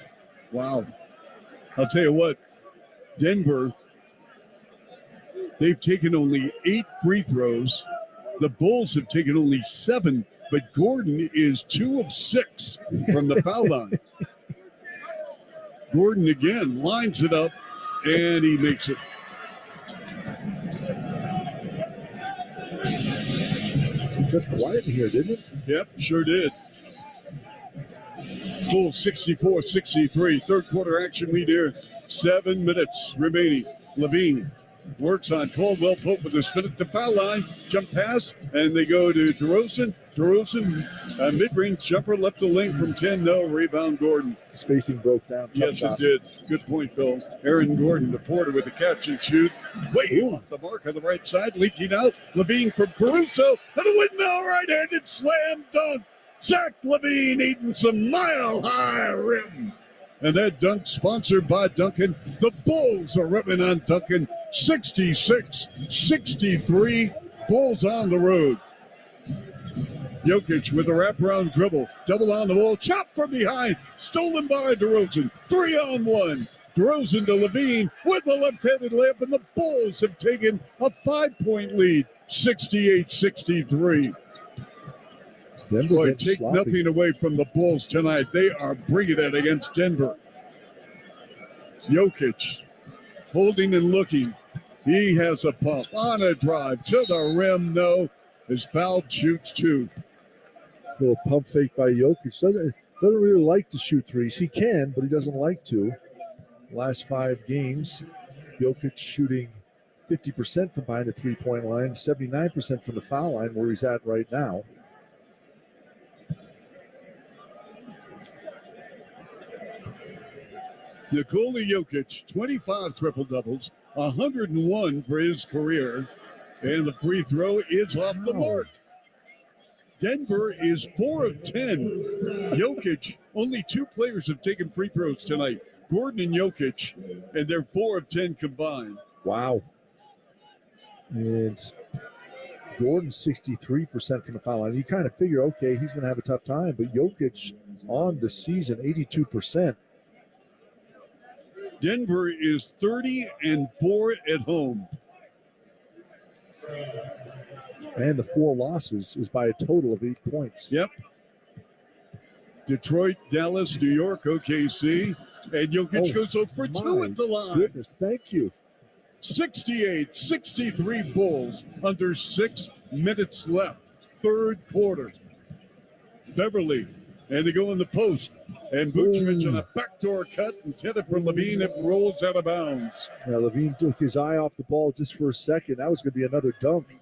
Wow. I'll tell you what, Denver, they've taken only 8 free throws. The Bulls have taken only 7, but Gordon is 2 of 6 from the foul line. Gordon again lines it up, and he makes it. It got quiet here, didn't it? Yep, sure did. Full 64-63. Third quarter action lead here. 7 minutes remaining. Levine Works on Caldwell Pope with a spin at the foul line. Jump pass, and they go to DeRozan. DeRozan, mid-range jumper, left the lane from 10. No, rebound Gordon. Spacing broke down. Yes, shot. it did. Good point, Bill. Aaron Gordon, the Porter with the catch and shoot. Way off the mark on the right side, leaking out. Levine from Caruso, and a windmill right-handed slam dunk. Zach Levine eating some mile-high rim. And that dunk sponsored by Duncan. The Bulls are rubbing on Duncan. 66-63. Bulls on the road. Jokic with a wraparound dribble. Double on the wall. Chop from behind. Stolen by DeRozan. 3-on-1. DeRozan to Levine with the left-handed layup. And the Bulls have taken a 5-point lead. 68-63. Boy, take nothing away from the Bulls tonight. They are bringing it against Denver. Jokic holding and looking. He has a pump on a drive to the rim. No, his foul, shoots two. Little pump fake by Jokic. Doesn't really like to shoot threes. He can, but he doesn't like to. Last 5 games, Jokic shooting 50% from behind the three-point line, 79% from the foul line, where he's at right now. Nikola Jokic, 25 triple-doubles, 101 for his career, and the free throw is off the mark. Denver is 4 of 10. Jokic, only 2 players have taken free throws tonight, Gordon and Jokic, and they're 4 of 10 combined. Wow. And Gordon's 63% from the foul line. You kind of figure, okay, he's going to have a tough time, but Jokic on the season, 82%. Denver is 30-4 at home. And the 4 losses is by a total of 8 points. Yep. Detroit, Dallas, New York, OKC. And Jokic goes 0 for 2 at the line. Goodness, thank you. 68-63 Bulls under 6 minutes left. Third quarter. Beverly. And they go in the post. And Vucevic on a backdoor cut intended for Levine. It rolls out of bounds. Yeah, Levine took his eye off the ball just for a second. That was going to be another dunk.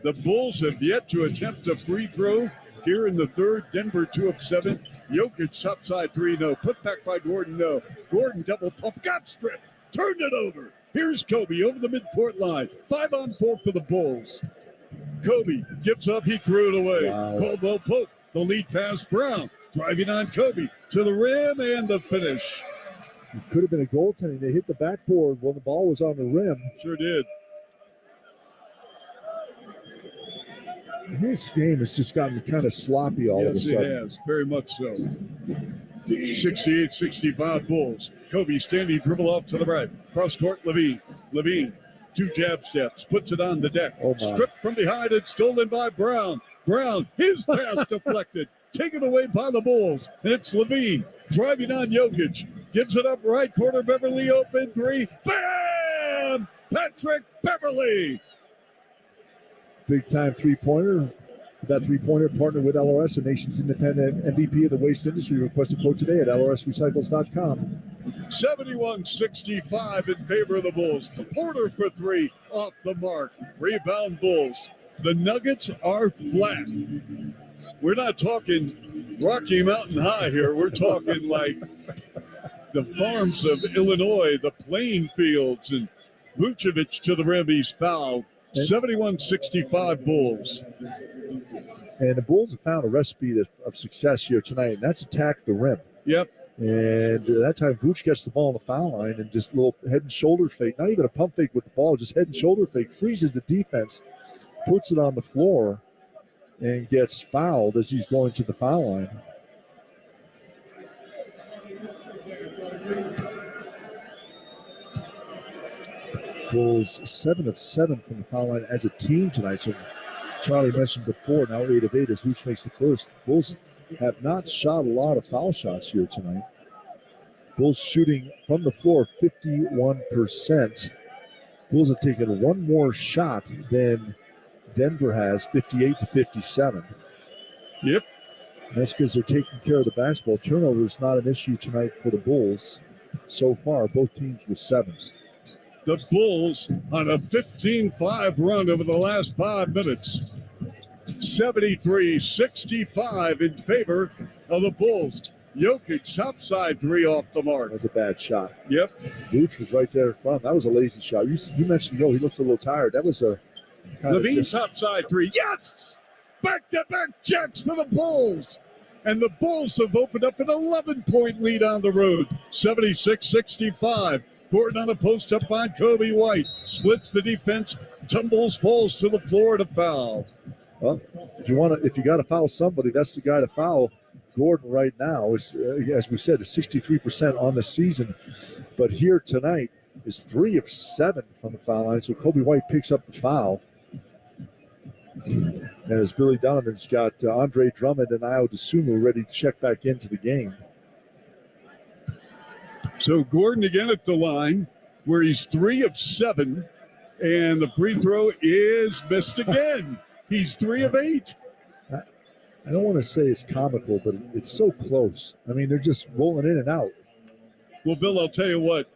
The Bulls have yet to attempt a free throw here in the third. Denver 2 of 7. Jokic top side 3, no. Put back by Gordon, no. Gordon double pump, got stripped, turned it over. Here's Kobe over the midcourt line. 5-on-4 for the Bulls. Kobe gives up, he threw it away. Wow. Caldwell Pope, the lead pass, Brown, driving on Kobe to the rim and the finish. It could have been a goaltending. They hit the backboard when the ball was on the rim. Sure did. His game has just gotten kind of sloppy all of a sudden. Yes, it has. Very much so. 68-65 Bulls. Kobe standing, dribble off to the right. Cross court, Levine. Levine, 2 jab steps, puts it on the deck. Stripped from behind and stolen by Brown. Brown, his pass deflected. Taken away by the Bulls. And it's Levine driving on Jokic. Gives it up right corner. Beverly open 3. Bam! Patrick Beverly. Big time three-pointer. That three-pointer partnered with LRS, the nation's independent MVP of the waste industry. Request a quote today at lrsrecycles.com. 71-65 in favor of the Bulls. Porter for 3, off the mark. Rebound Bulls. The Nuggets are flat. We're not talking Rocky Mountain High here. We're talking like the farms of Illinois, the playing fields, and Vucevic to the rim. He's fouled. 71-65 Bulls. And the Bulls have found a recipe of success here tonight, and that's attack the rim. Yep. And that time, Vooch gets the ball on the foul line and just a little head and shoulder fake, not even a pump fake with the ball, just head and shoulder fake, freezes the defense, puts it on the floor, and gets fouled as he's going to the foul line. Bulls 7 of 7 from the foul line as a team tonight. So Charlie mentioned before, now 8 of 8 as Vooch makes the first. Bulls have not shot a lot of foul shots here tonight. Bulls shooting from the floor 51%. Bulls have taken one more shot than Denver has, 58-57. Yep. And that's because they're taking care of the basketball. Turnover is not an issue tonight for the Bulls so far. Both teams with 7. The Bulls on a 15-5 run over the last 5 minutes. 73-65 in favor of the Bulls. Jokic, top side three off the mark. That was a bad shot. Yep. Vooch was right there in front. That was a lazy shot. You mentioned, he looks a little tired. That was a Levine top side three. Yes! Back-to-back jacks for the Bulls. And the Bulls have opened up an 11-point lead on the road. 76-65. Gordon on a post-up on Kobe White. Splits the defense. Tumbles, falls to the floor to foul. Well, if you got to foul somebody, that's the guy to foul. Gordon right now is, as we said, is 63% on the season. But here tonight is 3 of 7 from the foul line. So Kobe White picks up the foul. And as Billy Donovan's got Andre Drummond and Ayo Dosunmu ready to check back into the game. So Gordon again at the line where he's 3 of 7. And the free throw is missed again. He's 3 of 8. I don't want to say it's comical, but it's so close. I mean, they're just rolling in and out. Well, Bill, I'll tell you what.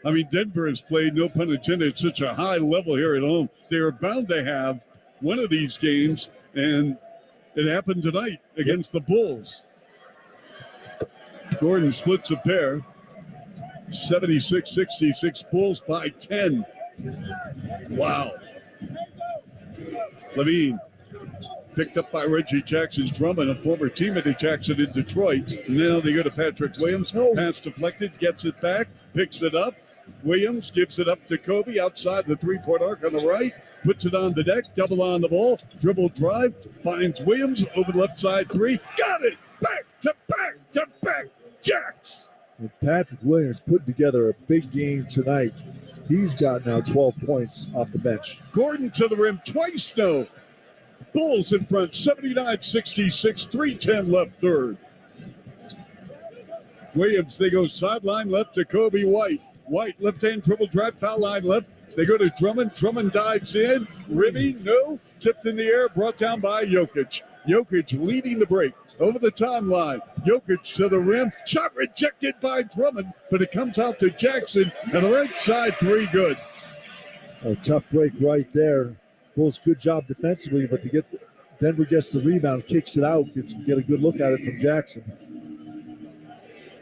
I mean, Denver has played, no pun intended, at such a high level here at home. They are bound to have one of these games, and it happened tonight against the Bulls. Gordon splits a pair. 76-66, Bulls by 10. Wow. Levine. Picked up by Reggie Jackson's Drummond, a former teammate of Jackson in Detroit. Now they go to Patrick Williams. Pass deflected, gets it back, picks it up. Williams gives it up to Kobe outside the three-point arc on the right. Puts it on the deck, double on the ball, dribble drive, finds Williams, over the left side three. Got it! Back to back to back, Jacks! And Patrick Williams put together a big game tonight. He's got now 12 points off the bench. Gordon to the rim twice, no. Bulls in front, 79-66, 3:10 left third. Williams, they go sideline left to Kobe White. White, left-hand dribble drive, foul line left. They go to Drummond. Drummond dives in. Ribby, no. Tipped in the air, brought down by Jokic. Jokic leading the break over the timeline. Jokic to the rim. Shot rejected by Drummond, but it comes out to Jackson. And the right side three, good. A tough break right there. Bulls, good job defensively, but Denver gets the rebound, kicks it out, get a good look at it from Jackson.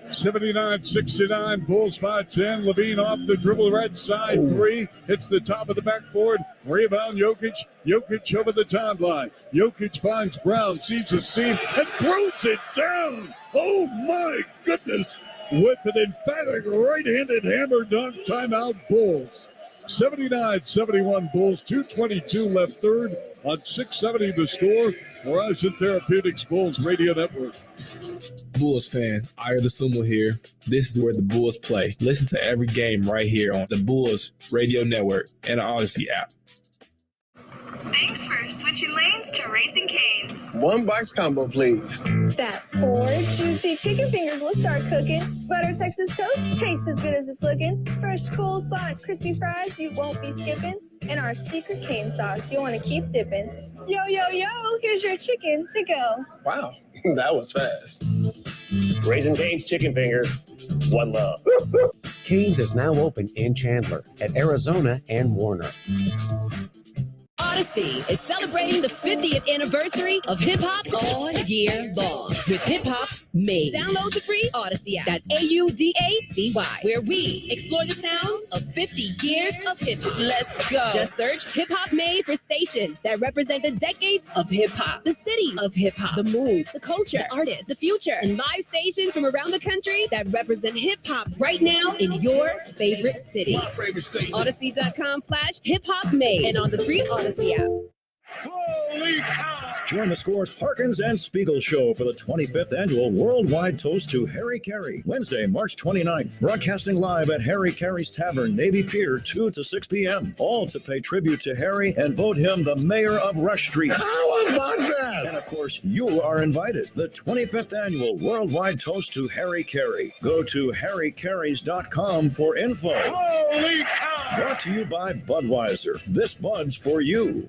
79-69, Bulls by 10. Levine off the dribble, right side three. Hits the top of the backboard. Rebound, Jokic. Jokic over the timeline. Jokic finds Brown, sees a seam, and throws it down. Oh, my goodness. With an emphatic right-handed hammer dunk, timeout, Bulls. 79-71 Bulls, 2:22 left third on 670 The Score. Horizon Therapeutics Bulls Radio Network. Bulls fan, Ira the Sumo here. This is where the Bulls play. Listen to every game right here on the Bulls Radio Network and the Odyssey app. Thanks for switching lanes to Raising Cane's. 1 box combo, please. That's 4 juicy chicken fingers will start cooking. Butter Texas toast tastes as good as it's looking. Fresh coleslaw, crispy fries you won't be skipping. And our secret cane sauce you'll want to keep dipping. Yo, yo, yo, here's your chicken to go. Wow, that was fast. Raising Cane's chicken finger. One love. Cane's is now open in Chandler at Arizona and Warner. Odyssey is celebrating the 50th anniversary of hip-hop all year long with Hip-Hop's Made. Download the free Odyssey app. That's AUDACY, where we explore the sounds of 50 years of hip-hop. Let's go. Just search Hip-Hop Made for stations that represent the decades of hip-hop, the city of hip-hop, the moods, the culture, the artists, the future, and live stations from around the country that represent hip-hop right now in your favorite city. My favorite station. Odyssey.com/Hip-Hop Made and on the free Odyssey app. Holy cow! Join the Score's Parkins and Spiegel Show for the 25th annual Worldwide Toast to Harry Carey, Wednesday, March 29th. Broadcasting live at Harry Carey's Tavern, Navy Pier, 2 to 6 p.m. All to pay tribute to Harry and vote him the mayor of Rush Street. How about that? And of course, you are invited. The 25th annual Worldwide Toast to Harry Carey. Go to harrycareys.com for info. Holy cow! Brought to you by Budweiser. This Bud's for you.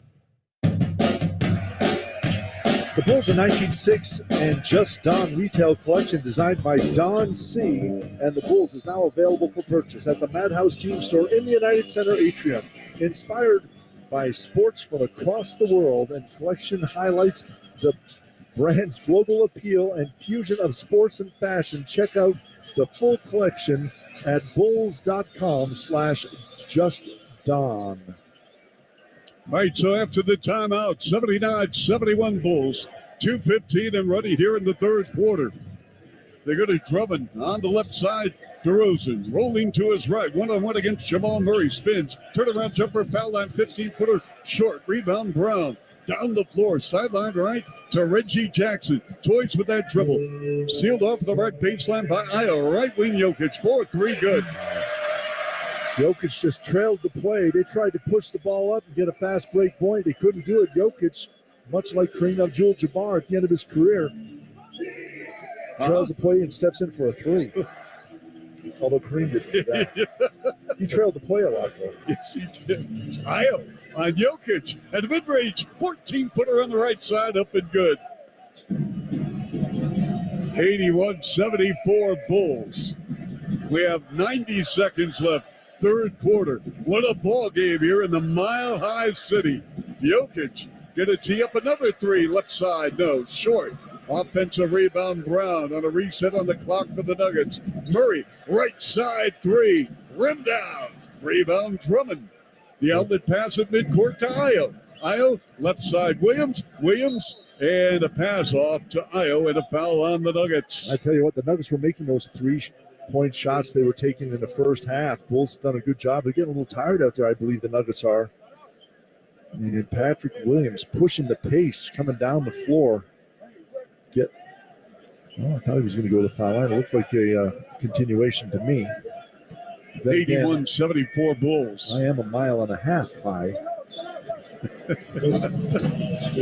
The Bulls in 1906 and Just Don retail collection designed by Don C. And the Bulls is now available for purchase at the Madhouse Team Store in the United Center atrium. Inspired by sports from across the world, and collection highlights the brand's global appeal and fusion of sports and fashion. Check out the full collection at bulls.com/justdon. All right, so after the timeout, 79-71 Bulls, 2:15 and running here in the third quarter. They go to Drummond on the left side. DeRozan rolling to his right, one-on-one against Jamal Murray, spins, turnaround jumper, foul line, 15-footer, short, rebound Brown. Down the floor, sideline right to Reggie Jackson. Toys with that dribble. Sealed off the right baseline by Io. Right wing Jokic, 4-3, good. Jokic just trailed the play. They tried to push the ball up and get a fast break point. They couldn't do it. Jokic, much like Kareem Abdul-Jabbar at the end of his career, trails the play and steps in for a three. Although Kareem didn't do that. He trailed the play a lot, though. Yes, he did. Io on Jokic at mid-range, 14-footer on the right side, up and good. 81-74 Bulls. We have 90 seconds left. Third quarter. What a ball game here in the Mile High City. Jokic gonna tee up another three. Left side, no, short. Offensive rebound Brown on a reset on the clock for the Nuggets. Murray, right side three. Rim down. Rebound Drummond. The outlet pass at midcourt to Io. Io, left side Williams, and a pass off to Io and a foul on the Nuggets. I tell you what, the Nuggets were making those 3-point shots they were taking in the first half. Bulls have done a good job. They're getting a little tired out there, I believe the Nuggets are. And Patrick Williams pushing the pace, coming down the floor. I thought he was going to go to the foul line. It looked like a continuation to me. 81-74 Bulls. I am a mile and a half high.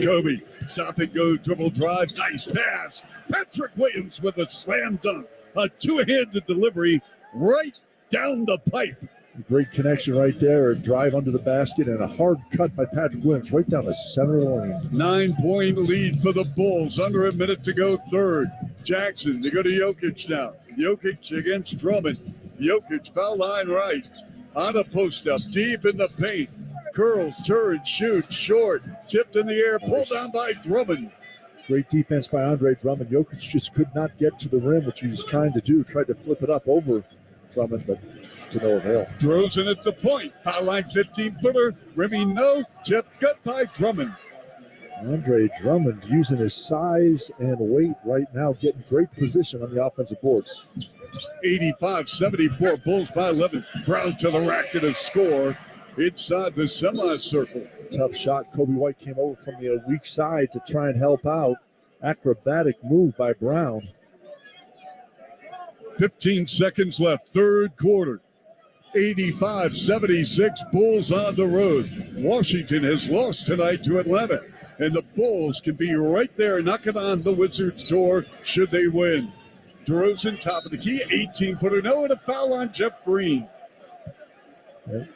Kobe, stop and go, dribble drive, nice pass. Patrick Williams with a slam dunk. A two-handed delivery right down the pipe. Great connection right there. A drive under the basket and a hard cut by Patrick Williams right down the center of the lane. 9-point lead for the Bulls. Under a minute to go third. Jackson, they go to Jokic now. Jokic against Drummond. Jokic, foul line right. On a post-up, deep in the paint. Curls, turns, shoots, short. Tipped in the air, pulled down by Drummond. Great defense by Andre Drummond. Jokic just could not get to the rim, which he was trying to do. Tried to flip it up over Drummond, but to no avail. DeRozan at the point. Foul line, 15-footer. Rimming no. Tip good by Drummond. Andre Drummond using his size and weight right now, getting great position on the offensive boards. 85-74, Bulls by 11. Brown to the rack and a score inside the semicircle. Tough shot. Kobe White came over from the weak side to try and help out. Acrobatic move by Brown. 15 seconds left, third quarter. 85-76, Bulls on the road. Washington has lost tonight to Atlanta, and the Bulls can be right there knocking on the Wizards' door should they win. DeRozan, top of the key, 18-footer, no, and a foul on Jeff Green. Right.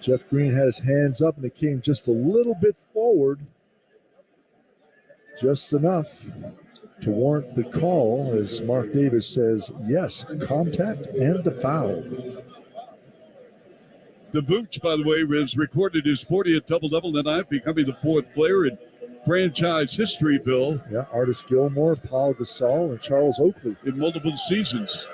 Jeff Green had his hands up, and it came just a little bit forward. Just enough to warrant the call, as Mark Davis says, yes, contact and the foul. The Vooch, by the way, has recorded his 40th double-double tonight, becoming the fourth player in franchise history, Bill. Yeah, Artis Gilmore, Paul Gasol, and Charles Oakley. In multiple seasons.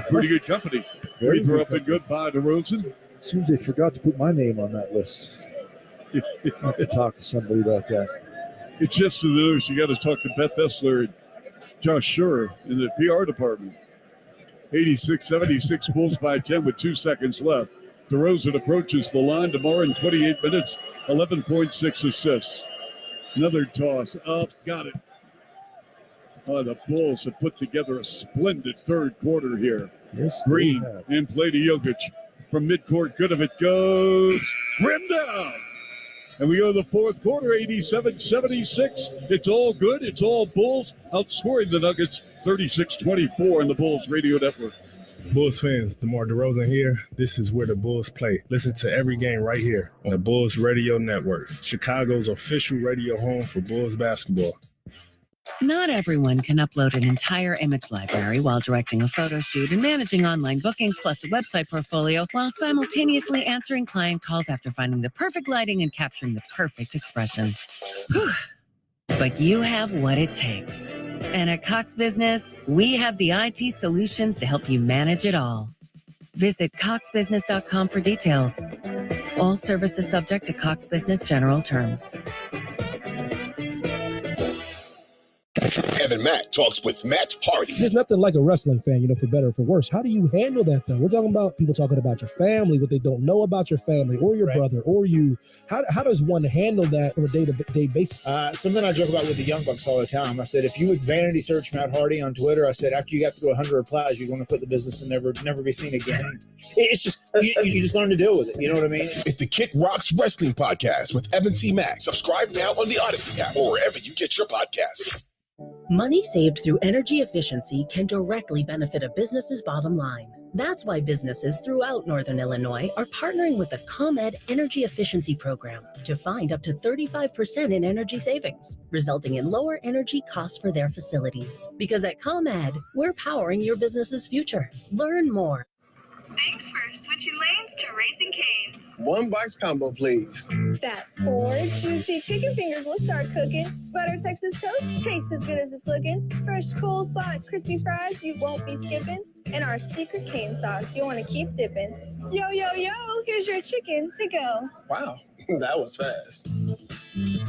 Pretty good company. Very Free good up and good by DeRozan. Seems they forgot to put my name on that list. I have to talk to somebody about that. It's just the news. You got to talk to Beth Essler and Josh Schurer in the PR department. 86-76, Bulls by 10 with 2 seconds left. DeRozan approaches the line tomorrow in 28 minutes, 11.6 assists. Another toss up, got it. Oh, the Bulls have put together a splendid third quarter here. Yes, Green in play to Jokic. From midcourt, good of it goes. Rim down. And we go to the fourth quarter, 87-76. It's all good. It's all Bulls outscoring the Nuggets 36-24 in the Bulls radio network. Bulls fans, DeMar DeRozan here. This is where the Bulls play. Listen to every game right here on the Bulls Radio Network, Chicago's official radio home for Bulls basketball. Not everyone can upload an entire image library while directing a photo shoot and managing online bookings plus a website portfolio while simultaneously answering client calls after finding the perfect lighting and capturing the perfect expression. But you have what it takes. And at Cox Business, we have the IT solutions to help you manage it all. Visit coxbusiness.com for details. All services subject to Cox Business general terms. Evan Mack talks with Matt Hardy. There's nothing like a wrestling fan, for better or for worse. How do you handle that, though? We're talking about people talking about your family, what they don't know about your family or your brother or you. How does one handle that on a day-to-day basis? Something I joke about with the Young Bucks all the time. I said, if you would vanity search Matt Hardy on Twitter, I said, after you got through 100 replies, you're going to quit the business and never be seen again. It's just, you just learn to deal with it. You know what I mean? It's the Kick Rocks Wrestling Podcast with Evan T. Mack. Subscribe now on the Odyssey app or wherever you get your podcasts. Money saved through energy efficiency can directly benefit a business's bottom line. That's why businesses throughout Northern Illinois are partnering with the ComEd Energy Efficiency Program to find up to 35% in energy savings, resulting in lower energy costs for their facilities. Because at ComEd, we're powering your business's future. Learn more. Thanks for switching lanes to Raising Cane's. One box combo, please. That's 4 juicy chicken fingers will start cooking. Butter Texas toast tastes as good as it's looking. Fresh coleslaw and crispy fries you won't be skipping. And our secret cane sauce you'll want to keep dipping. Yo, yo, yo, here's your chicken to go. Wow, that was fast.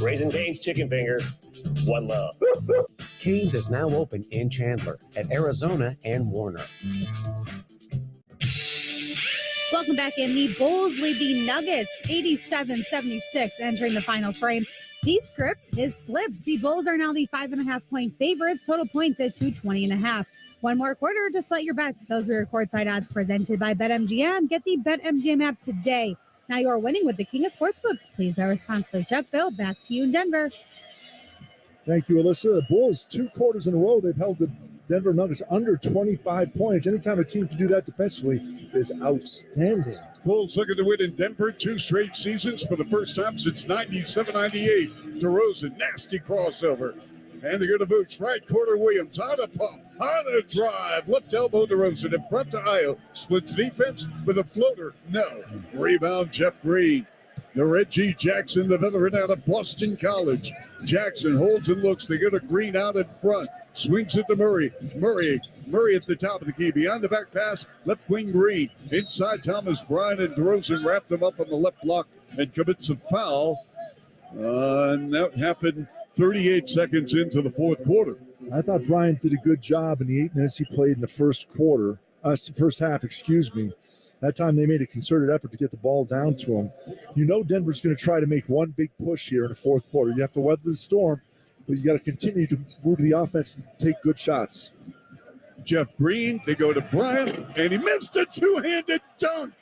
Raising Cane's chicken fingers. One love. Cane's is now open in Chandler at Arizona and Warner. Welcome back in. The Bulls lead the Nuggets 87-76 entering the final frame. The script is flipped. The Bulls are now the 5.5-point favorites. Total points at 220.5. One more quarter. Just let your bets. Those were your courtside odds presented by BetMGM. Get the BetMGM app today. Now you're winning with the King of Sportsbooks. Please bet responsibly. Chuck Bill, back to you in Denver. Thank you, Alyssa. The Bulls, 2 quarters in a row, they've held the Denver Nuggets under 25 points. Anytime a team can do that defensively is outstanding. Bulls looking to win in Denver 2 straight seasons for the first time since 97-98. DeRozan, nasty crossover. And they go to Vooch, right corner Williams, on a pump, on a drive, left elbow DeRozan, in front to Ayo, splits defense with a floater, no. Rebound, Jeff Green. The Reggie Jackson, the veteran out of Boston College. Jackson holds and looks, they go to Green out in front, swings it to Murray. Murray at the top of the key, beyond the back pass, left wing Green. Inside Thomas Bryant and DeRozan wrap them up on the left block and commits a foul. And that happened 38 seconds into the fourth quarter. I thought Bryant did a good job in the 8 minutes he played in the first half. That time they made a concerted effort to get the ball down to him. Denver's going to try to make one big push here in the fourth quarter. You have to weather the storm, but you got to continue to move the offense and take good shots. Jeff Green, they go to Bryant, and he missed a two-handed dunk.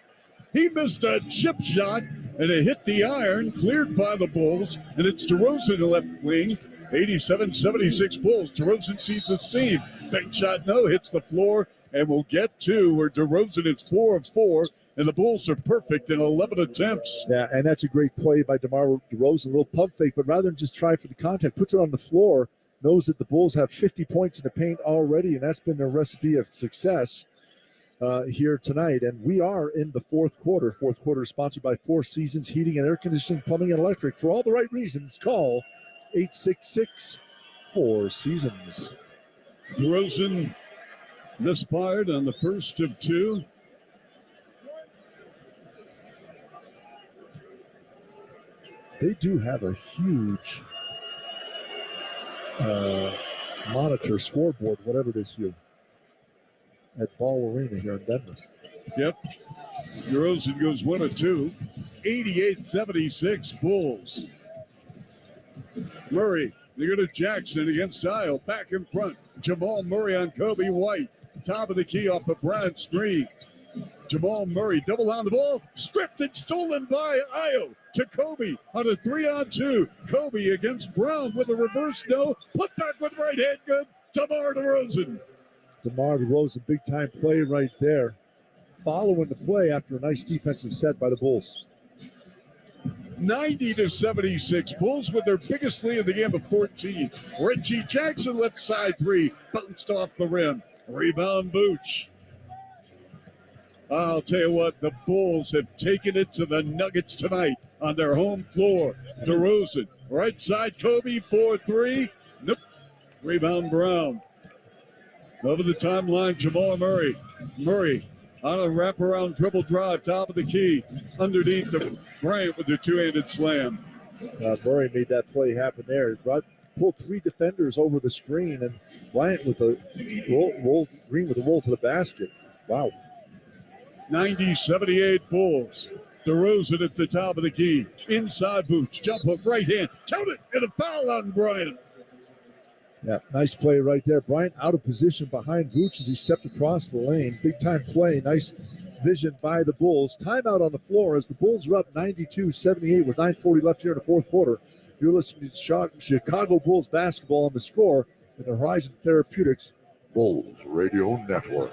He missed a chip shot, and it hit the iron, cleared by the Bulls, and it's DeRozan in the left wing. 87-76 Bulls. DeRozan sees the seam. Bank shot, no, hits the floor, and we'll get to where DeRozan is 4 of 4, and the Bulls are perfect in 11 attempts. Yeah, and that's a great play by DeMar DeRozan. A little pump fake, but rather than just try for the contact, puts it on the floor, knows that the Bulls have 50 points in the paint already, and that's been their recipe of success here tonight. And we are in the fourth quarter. Fourth quarter is sponsored by Four Seasons Heating and Air Conditioning, Plumbing, and Electric. For all the right reasons, call 866-4SEASONS. DeRozan misfired on the first of 2. They do have a huge monitor, scoreboard, whatever it is here at Ball Arena here in Denver. Yep. DeRozan goes 1 of 2. 88-76 Bulls. Murray, they go to Jackson against Ayo. Back in front. Jamal Murray on Kobe White. Top of the key off of Bryant's screen. Jamal Murray double on the ball. Stripped and stolen by Ayo to Kobe on a 3-on-2. Kobe against Brown with a reverse no. Put back with right hand good. DeMar DeRozan. DeMar DeRozan, big time play right there. Following the play after a nice defensive set by the Bulls. 90-76. Bulls with their biggest lead of the game of 14. Reggie Jackson, left side three, bounced off the rim. Rebound, Vooch. I'll tell you what, the Bulls have taken it to the Nuggets tonight on their home floor. DeRozan, right side, Kobe, 4-3. Nope. Rebound, Brown. Over the timeline, Jamal Murray. Murray on a wraparound dribble drive, top of the key. Underneath to Bryant with the two-handed slam. Murray made that play happen there. Pulled three defenders over the screen, and Bryant with a roll to the basket. Wow. 90-78 Bulls. DeRozan at the top of the key. Inside Vooch. Jump hook, right hand. Count it, and a foul on Bryant. Yeah, nice play right there. Bryant out of position behind Vooch as he stepped across the lane. Big time play. Nice vision by the Bulls. Timeout on the floor as the Bulls are up 92-78 with 9:40 left here in the fourth quarter. You're listening to Chicago Bulls basketball on the Score in the Horizon Therapeutics Bulls Radio Network.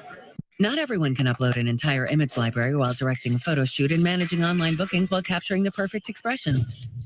Not everyone can upload an entire image library while directing a photo shoot and managing online bookings while capturing the perfect expression.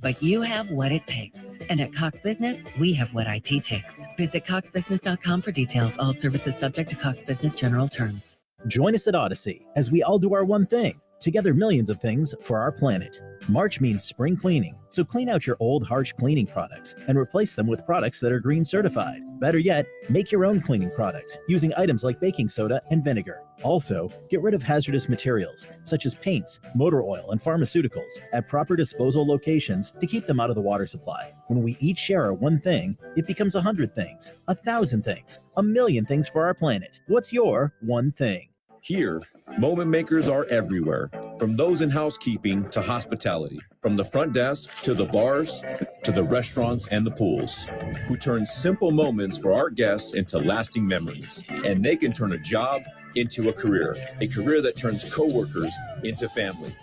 But you have what it takes. And at Cox Business, we have what IT takes. Visit coxbusiness.com for details. All services subject to Cox Business general terms. Join us at Odyssey as we all do our one thing. Together, millions of things for our planet. March means spring cleaning, so clean out your old, harsh cleaning products and replace them with products that are green certified. Better yet, make your own cleaning products using items like baking soda and vinegar. Also, get rid of hazardous materials such as paints, motor oil, and pharmaceuticals at proper disposal locations to keep them out of the water supply. When we each share our one thing, it becomes 100 things, 1,000 things, 1,000,000 things for our planet. What's your one thing? Here, moment makers are everywhere, from those in housekeeping to hospitality, from the front desk to the bars to the restaurants and the pools, who turn simple moments for our guests into lasting memories. And they can turn a job into a career that turns coworkers into family.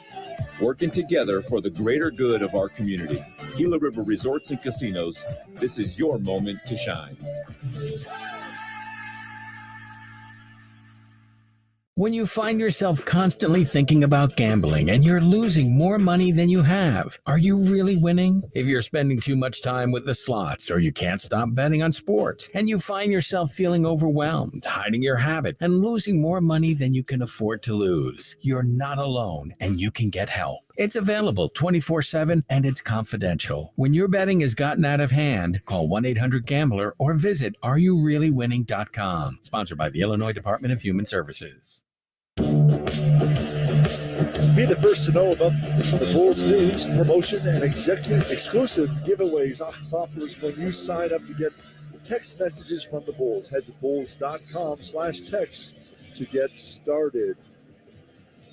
Working together for the greater good of our community. Gila River Resorts and Casinos, this is your moment to shine. When you find yourself constantly thinking about gambling and you're losing more money than you have, are you really winning? If you're spending too much time with the slots or you can't stop betting on sports and you find yourself feeling overwhelmed, hiding your habit, and losing more money than you can afford to lose, you're not alone and you can get help. It's available 24/7 and it's confidential. When your betting has gotten out of hand, call 1-800-GAMBLER or visit areyourreallywinning.com. Sponsored by the Illinois Department of Human Services. Be the first to know about the Bulls news, promotion, and exclusive giveaways offers when you sign up to get text messages from the Bulls. Head to bulls.com/text to get started.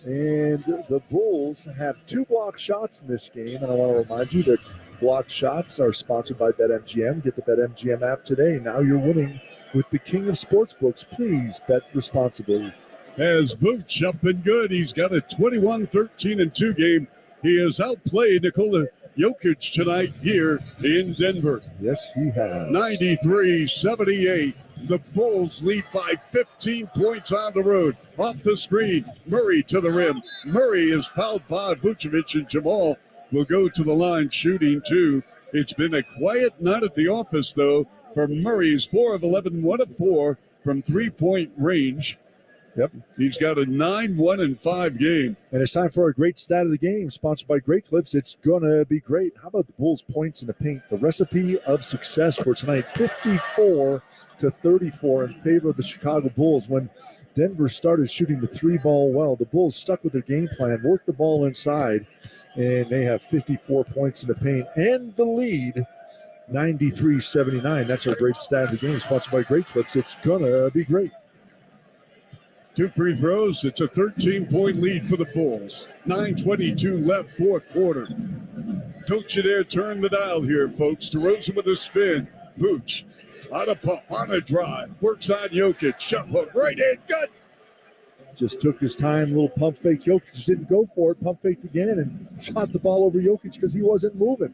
And the Bulls have 2 block shots in this game. And I want to remind you that block shots are sponsored by BetMGM. Get the BetMGM app today. Now you're winning with the king of sportsbooks. Please bet responsibly. As Vooch up and good, he's got a 21-13-2 game. He has outplayed Nikola Jokic tonight here in Denver. Yes, he has. 93-78. The Bulls lead by 15 points on the road. Off the screen, Murray to the rim. Murray is fouled by Vucevic, and Jamal will go to the line shooting 2. It's been a quiet night at the office, though, for Murray's 4 of 11, 1 of 4 from three-point range. Yep. He's got a 9-1-5 game. And it's time for our great stat of the game, sponsored by Great Clips. It's going to be great. How about the Bulls' points in the paint? The recipe of success for tonight, 54-34 in favor of the Chicago Bulls. When Denver started shooting the 3-ball well, the Bulls stuck with their game plan, worked the ball inside, and they have 54 points in the paint and the lead, 93-79. That's our great stat of the game, sponsored by Great Clips. It's going to be great. 2 free throws. It's a 13-point lead for the Bulls. 9:22 left, fourth quarter. Don't you dare turn the dial here, folks. DeRozan with a spin. Vooch on a pump, on a drive. Works on Jokic. Shot hook, right hand, gut. Just took his time, little pump fake. Jokic just didn't go for it. Pump faked again and shot the ball over Jokic because he wasn't moving.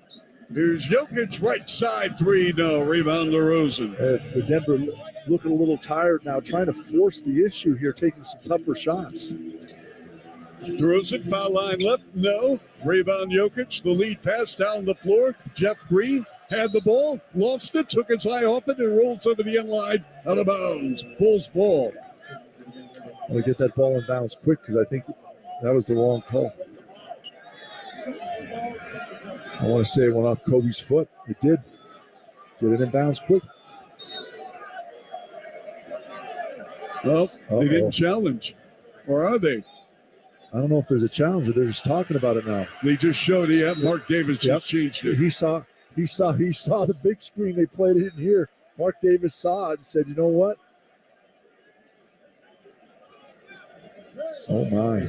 Here's Jokic, right side 3. No, rebound DeRozan. The Denver looking a little tired now, trying to force the issue here, taking some tougher shots. DeRozan, foul line left, no. Rebound Jokic, the lead pass down the floor. Jeff Green had the ball, lost it, took his eye off it, and rolls over the end line, out of bounds. Bulls ball. I'm going to get that ball in bounds quick because I think that was the wrong call. I want to say it went off Kobe's foot. It did. Get it in bounds quick. Well, they didn't challenge. Or are they? I don't know if there's a challenge or they're just talking about it now. They just showed Mark Davis just changed it. He saw the big screen. They played it in here. Mark Davis saw it and said, you know what? Oh, my.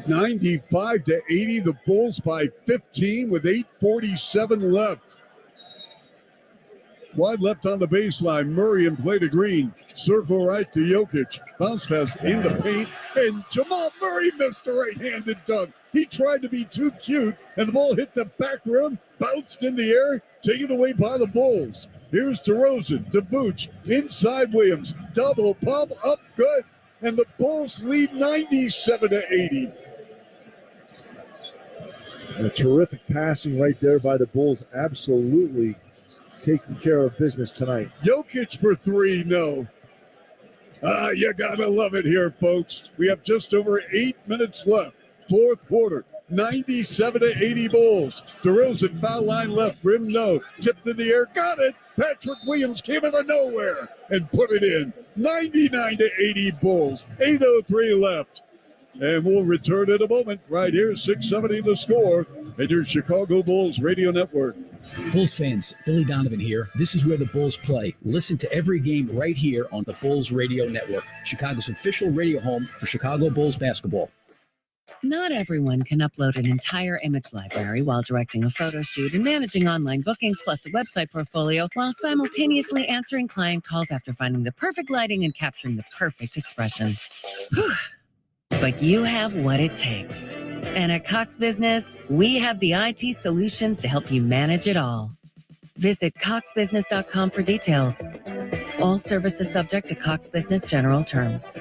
95-80, the Bulls by 15 with 8:47 left. Wide left on the baseline. Murray in play to Green. Circle right to Jokic. Bounce pass in the paint. And Jamal Murray missed a right-handed dunk. He tried to be too cute, and the ball hit the back rim, bounced in the air, taken away by the Bulls. Here's DeRozan, to Vooch, inside Williams. Double pump, up good. And the Bulls lead 97-80. A terrific passing right there by the Bulls. Absolutely taking care of business tonight. Jokic for three, no. You gotta love it here, folks. We have just over 8 minutes left. Fourth quarter, 97-80 Bulls. DeRozan, foul line left, rim no. Tipped in the air, got it. Patrick Williams came out of nowhere and put it in. 99-80 Bulls. 8:03 left. And we'll return in a moment right here, 670 the score, and your Chicago Bulls radio network. Bulls fans, Billy Donovan here. This is where the Bulls play. Listen to every game right here on the Bulls radio network, Chicago's official radio home for Chicago Bulls basketball. Not everyone can upload an entire image library while directing a photo shoot and managing online bookings plus a website portfolio while simultaneously answering client calls after finding the perfect lighting and capturing the perfect expression. But you have what it takes. And at Cox Business, we have the IT solutions to help you manage it all. Visit coxbusiness.com for details. All services subject to Cox Business general terms.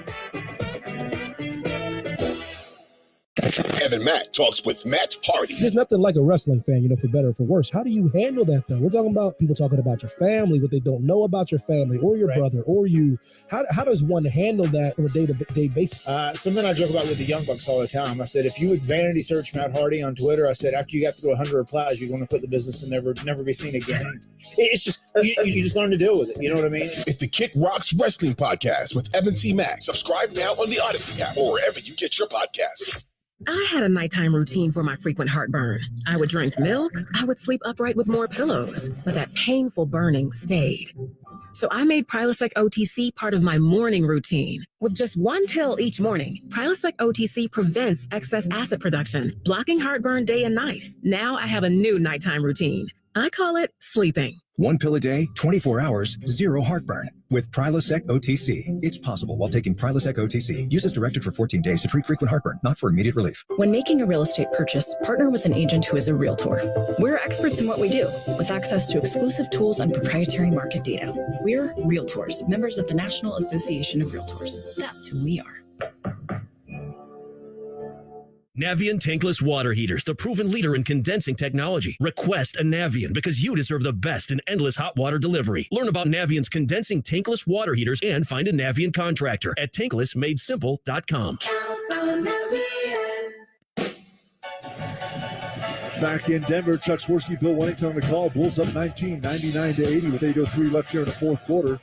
Evan Matt talks with Matt Hardy. There's nothing like a wrestling fan, for better or for worse. How do you handle that, though? We're talking about people talking about your family, what they don't know about your family or your brother or you. How does one handle that on a day-to-day basis? Something I joke about with the Young Bucks all the time. I said, if you would vanity search Matt Hardy on Twitter, I said, after you got through 100 replies, you're going to quit the business and never be seen again. It's just, you just learn to deal with it. You know what I mean? It's the Kick Rocks Wrestling Podcast with Evan T. Mack. Subscribe now on the Odyssey app or wherever you get your podcasts. I had a nighttime routine for my frequent heartburn. I would drink milk, I would sleep upright with more pillows, but that painful burning stayed. So I made Prilosec OTC part of my morning routine. With just one pill each morning, Prilosec OTC prevents excess acid production, blocking heartburn day and night. Now I have a new nighttime routine. I call it sleeping. One pill a day, 24 hours, zero heartburn. With Prilosec OTC. It's possible while taking Prilosec OTC. Use as directed for 14 days to treat frequent heartburn, not for immediate relief. When making a real estate purchase, partner with an agent who is a realtor. We're experts in what we do, with access to exclusive tools and proprietary market data. We're Realtors, members of the National Association of Realtors. That's who we are. Navien tankless water heaters, the proven leader in condensing technology. Request a Navien because you deserve the best in endless hot water delivery. Learn about Navien's condensing tankless water heaters and find a Navien contractor at tanklessmadesimple.com. Back in Denver, Chuck Swirsky, Bill Wennington on the call. Bulls up 19, 99-80 with 8:03 left here in the fourth quarter.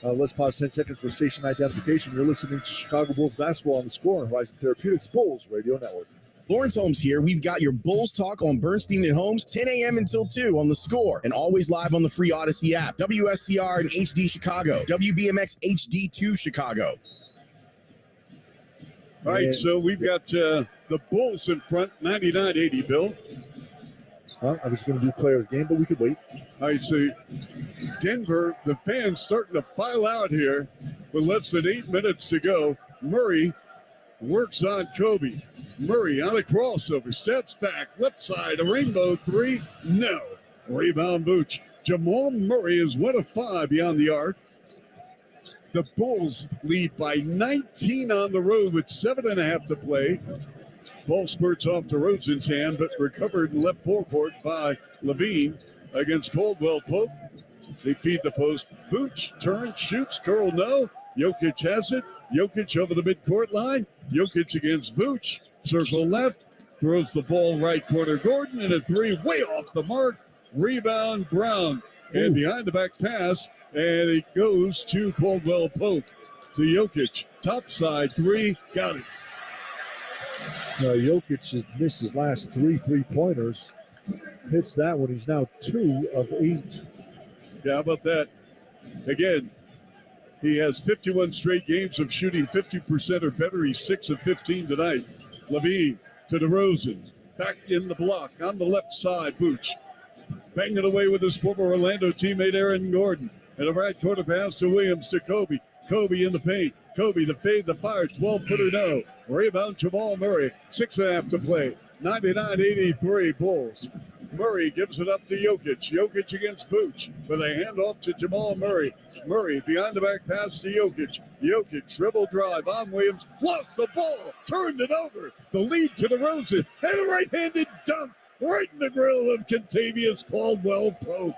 Let's pause 10 seconds for station identification. You're listening to Chicago Bulls basketball on the Score on Horizon Therapeutics Bulls Radio Network. Lawrence Holmes here. We've got your Bulls talk on Bernstein and Holmes, 10 a.m. until 2 on the Score, and always live on the free Odyssey app. WSCR and HD Chicago, WBMX HD2 Chicago. All right, so we've got the Bulls in front, 99-80, Bill. Well, I was going to do player of the game, but we could wait. All right, so Denver, the fans starting to file out here with less than 8 minutes to go. Murray works on Kobe. Murray on a crossover, steps back, left side, a rainbow three, no. Rebound Vooch. Jamal Murray is 1 of 5 beyond the arc. The Bulls lead by 19 on the road with 7.5 to play. Ball spurts off DeRozan's hand, but recovered in left forecourt by Levine against Caldwell Pope. They feed the post. Vooch turns, shoots, curl, no. Jokic has it. Jokic over the midcourt line. Jokic against Vooch. Circle left. Throws the ball right corner. Gordon and a three way off the mark. Rebound Brown. And behind the back pass. And it goes to Caldwell Pope. To Jokic. Top side three. Got it. Jokic has missed his last 3 3-pointers. Hits that one. He's now 2 of 8. Yeah, how about that? Again, he has 51 straight games of shooting 50% or better. He's 6 of 15 tonight. Levine to DeRozan. Back in the block on the left side. Vooch banging away with his former Orlando teammate Aaron Gordon. And a right corner pass to Williams to Kobe. Kobe in the paint. Kobe the fade, the fire, 12-footer no. Rebound Jamal Murray. 6.5 to play. 99-83 Bulls. Murray gives it up to Jokic. Jokic against Vooch with a handoff to Jamal Murray. Murray behind the back pass to Jokic. Jokic dribble drive on Williams. Lost the ball. Turned it over. The lead to DeRozan. And a right-handed dunk right in the grill of Contavious Caldwell Pope.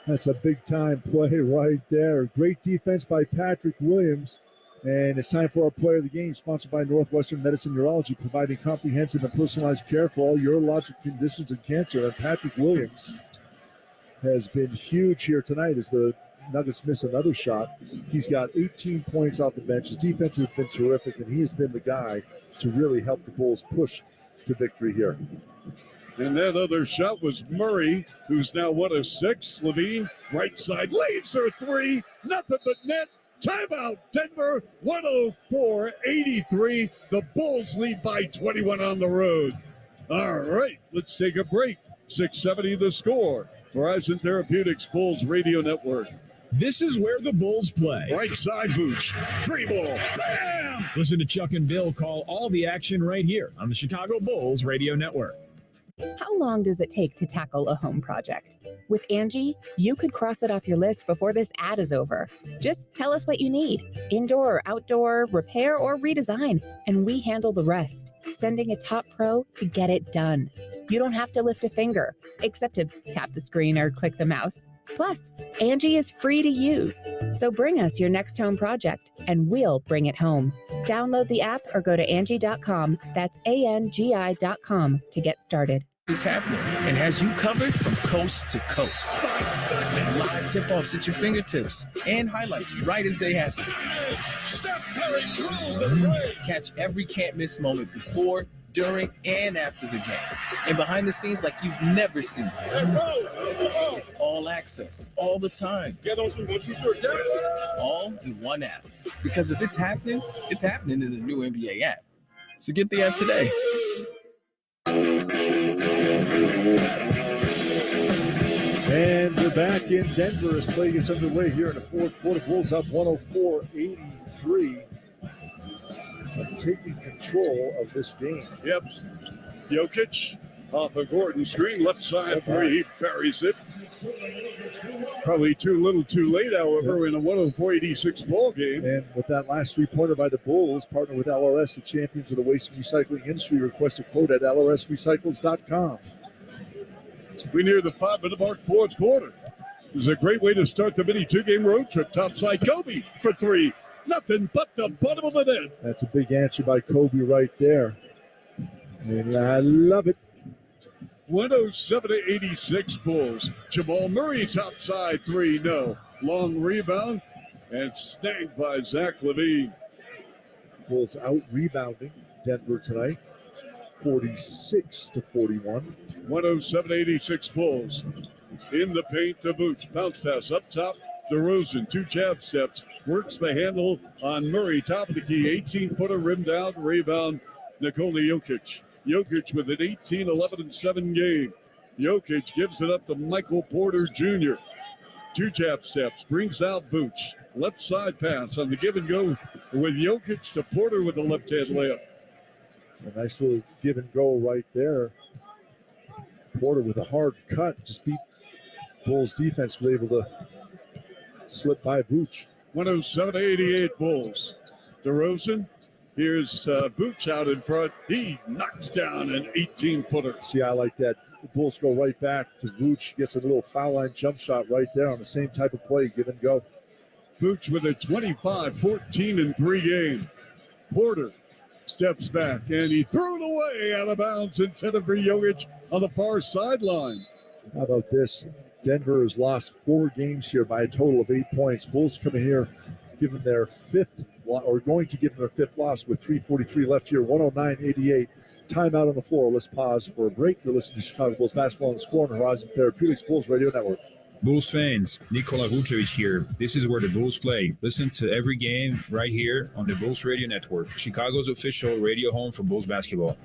That's a big-time play right there. Great defense by Patrick Williams. And it's time for our player of the game, sponsored by Northwestern Medicine Urology, providing comprehensive and personalized care for all urologic conditions and cancer. And Patrick Williams has been huge here tonight as the Nuggets miss another shot. He's got 18 points off the bench. His defense has been terrific, and he has been the guy to really help the Bulls push to victory here. And that other shot was Murray, who's now 1 of 6. Levine, right side, laser three, nothing but net. Timeout, Denver, 104-83. The Bulls lead by 21 on the road. All right, let's take a break. 670 the score. Verizon Therapeutics Bulls Radio Network. This is where the Bulls play. Right side, Vooch. Three ball. Bam! Listen to Chuck and Bill call all the action right here on the Chicago Bulls Radio Network. How long does it take to tackle a home project? With Angie, you could cross it off your list before this ad is over. Just tell us what you need, indoor or outdoor, repair or redesign, and we handle the rest, sending a top pro to get it done. You don't have to lift a finger, except to tap the screen or click the mouse. Plus, Angie is free to use. So bring us your next home project, and we'll bring it home. Download the app or go to Angie.com. That's ANGI.com to get started. Is happening and has you covered from coast to coast. With live tip-offs at your fingertips and highlights right as they happen. Catch every can't-miss moment before, during, and after the game. And behind the scenes like you've never seen. It's all access, all the time. All in one app. Because if it's happening in the new NBA app. So get the app today. And we're back in Denver as play gets underway here in the fourth quarter. Bulls up 104-83. Taking control of this game. Yep. Jokic off a Gordon screen, left side three. He buries it. Probably too little too late, however, in a 104-86 ball game. And with that last three-pointer by the Bulls, partner with LRS, the champions of the waste and recycling industry. Request a quote at lrsrecycles.com. We near the 5-minute mark, fourth quarter. This is a great way to start the mini two-game road trip. Topside Kobe for three. Nothing but the bottom of the net. That's a big answer by Kobe right there. And I love it. 107-86 Bulls. Jamal Murray topside three, no. Long rebound and snagged by Zach LaVine. Bulls out rebounding Denver tonight. 46-41. 107-86 Bulls. In the paint to Vooch. Bounce pass up top. DeRozan, 2 jab steps. Works the handle on Murray. Top of the key. 18-footer rimmed out. Rebound Nikola Jokic. Jokic with an 18-11-7 game. Jokic gives it up to Michael Porter Jr. 2 jab steps. Brings out Vooch. Left side pass on the give and go with Jokic to Porter with the left hand layup. A nice little give and go right there. Porter with a hard cut. Just beat Bulls defense, was able to slip by Vooch. 107-88 Bulls. DeRozan. Here's Vooch out in front. He knocks down an 18-footer. See, I like that. The Bulls go right back to Vooch. Gets a little foul line jump shot right there on the same type of play. Give and go. Vooch with a 25-14-3 game. Porter steps back, and he threw it away out of bounds intended for Jokic on the far sideline. How about this? Denver has lost 4 games here by a total of 8 points. Bulls coming here, giving their going to give them their 5th loss with 3:43 left here, 109-88. Timeout on the floor. Let's pause for a break. You're listening to Chicago Bulls basketball on the Score on Horizon Therapeutics Bulls Radio Network. Bulls fans, Nikola Vucevic here. This is where the Bulls play. Listen to every game right here on the Bulls Radio Network, Chicago's official radio home for Bulls basketball.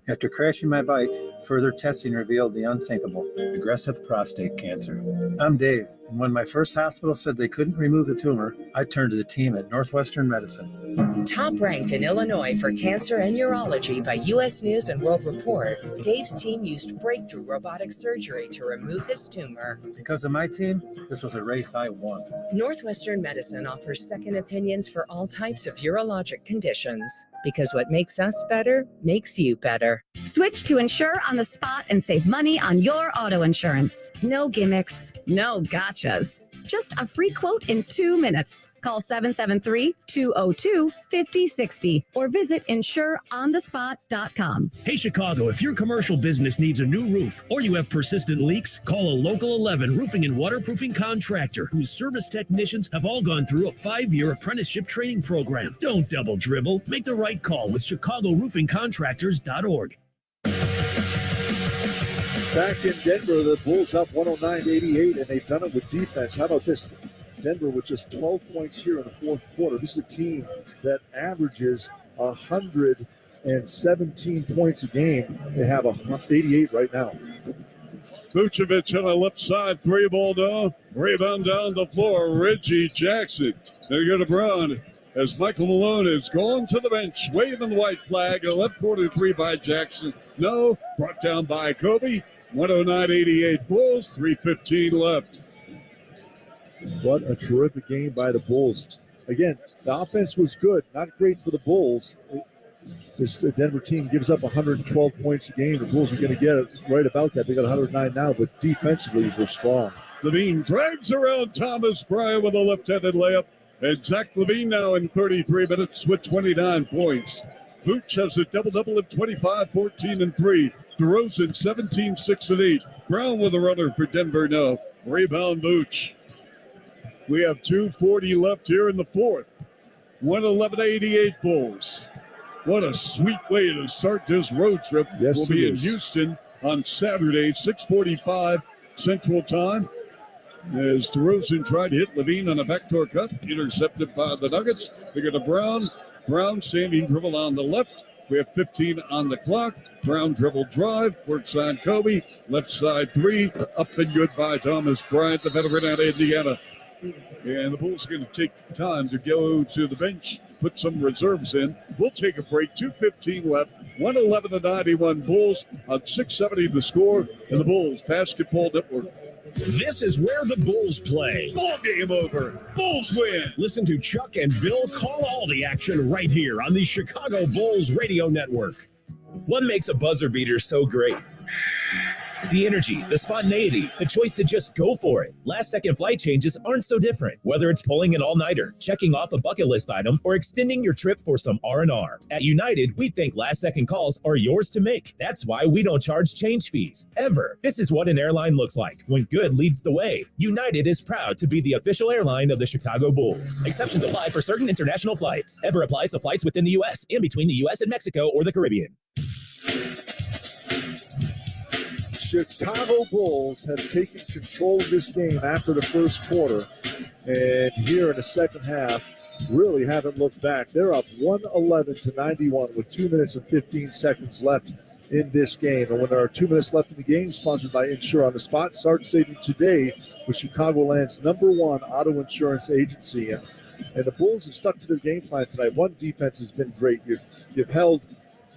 After crashing my bike, further testing revealed the unthinkable, aggressive prostate cancer. I'm Dave, and when my first hospital said they couldn't remove the tumor, I turned to the team at Northwestern Medicine. Top ranked in Illinois for cancer and urology by U.S. News and World Report, Dave's team used breakthrough robotic surgery to remove his tumor. Because of my team, this was a race I won. Northwestern Medicine offers second opinions for all types of urologic conditions. Because what makes us better makes you better. Switch to Insure on the Spot and save money on your auto insurance. No gimmicks, no gotchas. Just a free quote in 2 minutes. Call 773-202-5060 or visit insureonthespot.com. Hey, Chicago, if your commercial business needs a new roof or you have persistent leaks, call a Local 11 roofing and waterproofing contractor whose service technicians have all gone through a 5-year apprenticeship training program. Don't double dribble. Make the right call with ChicagoRoofingContractors.org. Back in Denver, the Bulls up 109-88, and they've done it with defense. How about this? Denver with just 12 points here in the fourth quarter. This is a team that averages 117 points a game. They have 88 right now. Vucevic on the left side, 3-ball down. Rebound down the floor, Reggie Jackson. They go to Brown as Michael Malone is going to the bench, waving the white flag. A left corner 3 by Jackson. No, brought down by Kobe. 109-88 Bulls, 3:15 left. What a terrific game by the Bulls. Again, the offense was good, not great for the Bulls. This Denver team gives up 112 points a game. The Bulls are going to get it right about that. They got 109 now, but defensively they're strong. Levine drags around Thomas Bryant with a left-handed layup. And Zach Levine now in 33 minutes with 29 points. Vooch has a double-double of 25, 14, and 3. DeRozan 17, 6, and 8. Brown with a runner for Denver now. Rebound Vooch. We have 2:40 left here in the fourth. 111-88 Bulls. What a sweet way to start this road trip. Yes, we'll be in is. Houston on Saturday, 6:45 Central Time. As DeRozan tried to hit Levine on a backdoor cut, intercepted by the Nuggets. They go to Brown. Brown standing dribble on the left. We have 15 on the clock. Brown dribble drive, works on Kobe. Left side 3, up and good by Thomas Bryant, the veteran out of Indiana. And the Bulls are going to take time to go to the bench, put some reserves in. We'll take a break. 2:15 left. 111-91 Bulls on 670 the score. And the Bulls Basketball Network. This is where the Bulls play. Ball game over. Bulls win. Listen to Chuck and Bill call all the action right here on the Chicago Bulls Radio Network. What makes a buzzer beater so great? The energy, the spontaneity, the choice to just go for it. Last-second flight changes aren't so different. Whether it's pulling an all-nighter, checking off a bucket list item, or extending your trip for some R&R. At United, we think last-second calls are yours to make. That's why we don't charge change fees, ever. This is what an airline looks like when good leads the way. United is proud to be the official airline of the Chicago Bulls. Exceptions apply for certain international flights. Ever applies to flights within the U.S. and between the U.S. and Mexico or the Caribbean. Chicago Bulls have taken control of this game after the first quarter. And here in the second half, really haven't looked back. They're up 111-91 with 2 minutes and 15 seconds left in this game. And when there are 2 minutes left in the game, sponsored by Insure on the Spot, start saving today with Chicagoland's #1 auto insurance agency. And the Bulls have stuck to their game plan tonight. One, defense has been great. You've held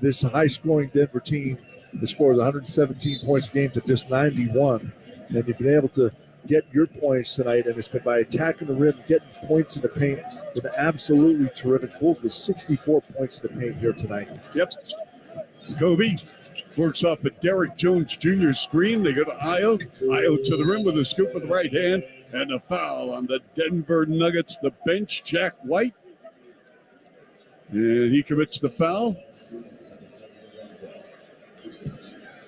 this high-scoring Denver team. The score is 117 points a game to just 91. And you've been able to get your points tonight, and it's been by attacking the rim, getting points in the paint. Been absolutely terrific. Bulls with 64 points in the paint here tonight. Yep. Kobe works off a Derek Jones Jr. screen. They go to Io. Io to the rim with a scoop with the right hand. And a foul on the Denver Nuggets. The bench, Jack White. And he commits the foul.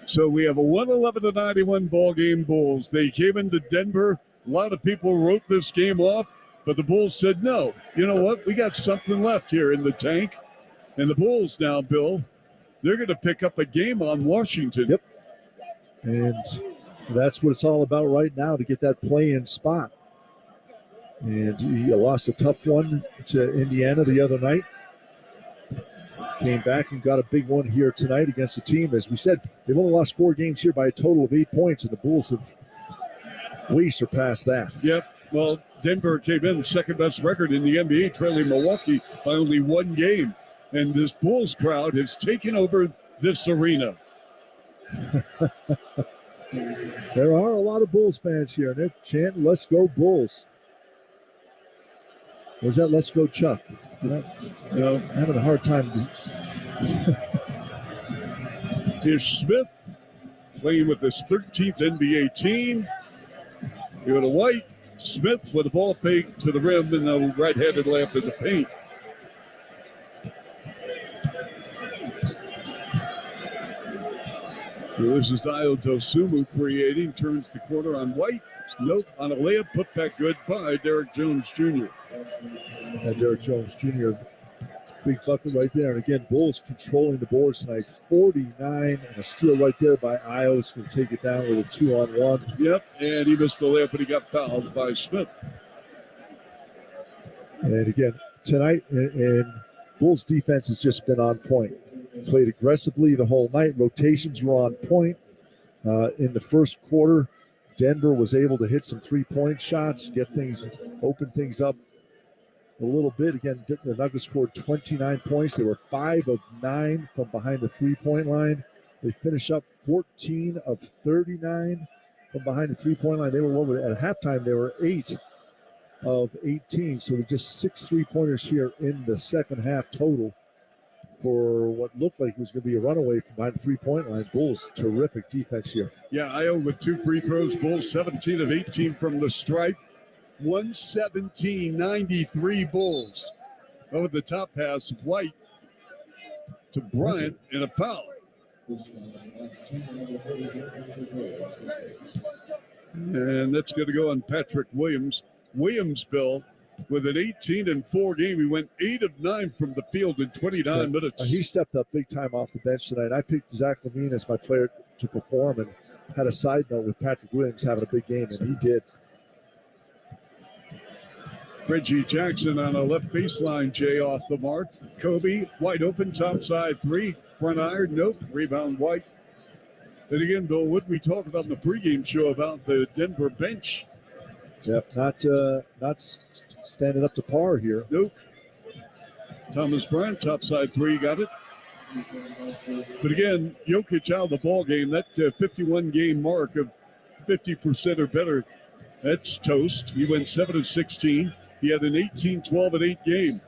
So we have a 111-91 ball game Bulls. They came into Denver. A lot of people wrote this game off, but the Bulls said, no, you know what? We got something left here in the tank. And the Bulls now, Bill, they're going to pick up a game on Washington. Yep. And that's what it's all about right now, to get that play-in spot. And he lost a tough one to Indiana the other night. Came back and got a big one here tonight against the team. As we said, they've only lost 4 games here by a total of 8 points, and the Bulls have way surpassed that. Yep. Well, Denver came in second best record in the NBA, trailing Milwaukee by only 1 game. And this Bulls crowd has taken over this arena. There are a lot of Bulls fans here, and they're chanting, "Let's go Bulls." Was that "Let's go Chuck"? No, having a hard time. Here's Smith playing with his 13th NBA team. You go to White. Smith with a ball fake to the rim and a right-handed layup in the paint. This is Io Dosumu creating, turns the corner on White. Nope, on a layup, put back good by Derek Jones Jr. Derek Jones Jr., big bucket right there. And again, Bulls controlling the boards tonight. 49 and a steal right there by Io. It's going to take it down with a 2-on-1. Yep, and he missed the layup, but he got fouled by Smith. And again, tonight, and Bulls defense has just been on point. Played aggressively the whole night. Rotations were on point. In the first quarter, Denver was able to hit some three-point shots, open things up a little bit. Again, the Nuggets scored 29 points. They were 5 of 9 from behind the three-point line. They finished up 14 of 39 from behind the three-point line. They were at halftime. They were 8 of 18. So just 6 3-pointers here in the second half total for what looked like it was going to be a runaway from behind the three-point line. Bulls, terrific defense here. Yeah, Io with 2 free throws. Bulls 17 of 18 from the stripe. 117-93 Bulls. Over the top pass, White to Bryant and a foul. And that's going to go on Patrick Williams. Williams, Bill, with an 18-4 game. He went 8 of 9 from the field in 29 minutes. He stepped up big time off the bench tonight. I picked Zach LaVine as my player to perform and had a side note with Patrick Williams having a big game, and he did. Reggie Jackson on a left baseline, Jay off the mark. Kobe, wide open, top side 3. Front iron, nope. Rebound, White. And again, Bill, what we talked about in the pregame show about the Denver bench. Yep, not standing up to par here. Nope. Thomas Bryant, top side 3, got it. But again, Jokic out of the ball game. That 51-game mark of 50% or better, that's toast. He went 7 of 16. He had an 18-12-8 game.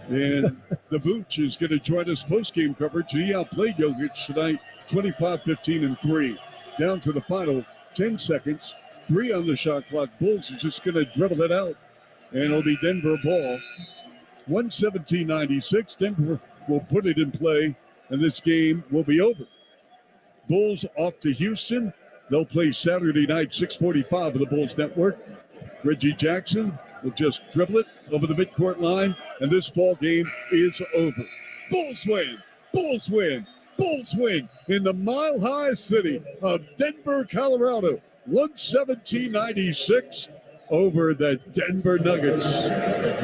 And the Booch is going to join us post-game coverage. He outplayed Jokic tonight, 25-15-3. Down to the final 10 seconds. 3 on the shot clock. Bulls is just going to dribble it out. And it'll be Denver ball. 117-96. Denver will put it in play, and this game will be over. Bulls off to Houston. They'll play Saturday night, 6:45 of the Bulls Network. Reggie Jackson will just dribble it over the midcourt line, and this ball game is over. Bulls win! Bulls win! Bulls win in the mile-high city of Denver, Colorado. 117-96 over the Denver Nuggets.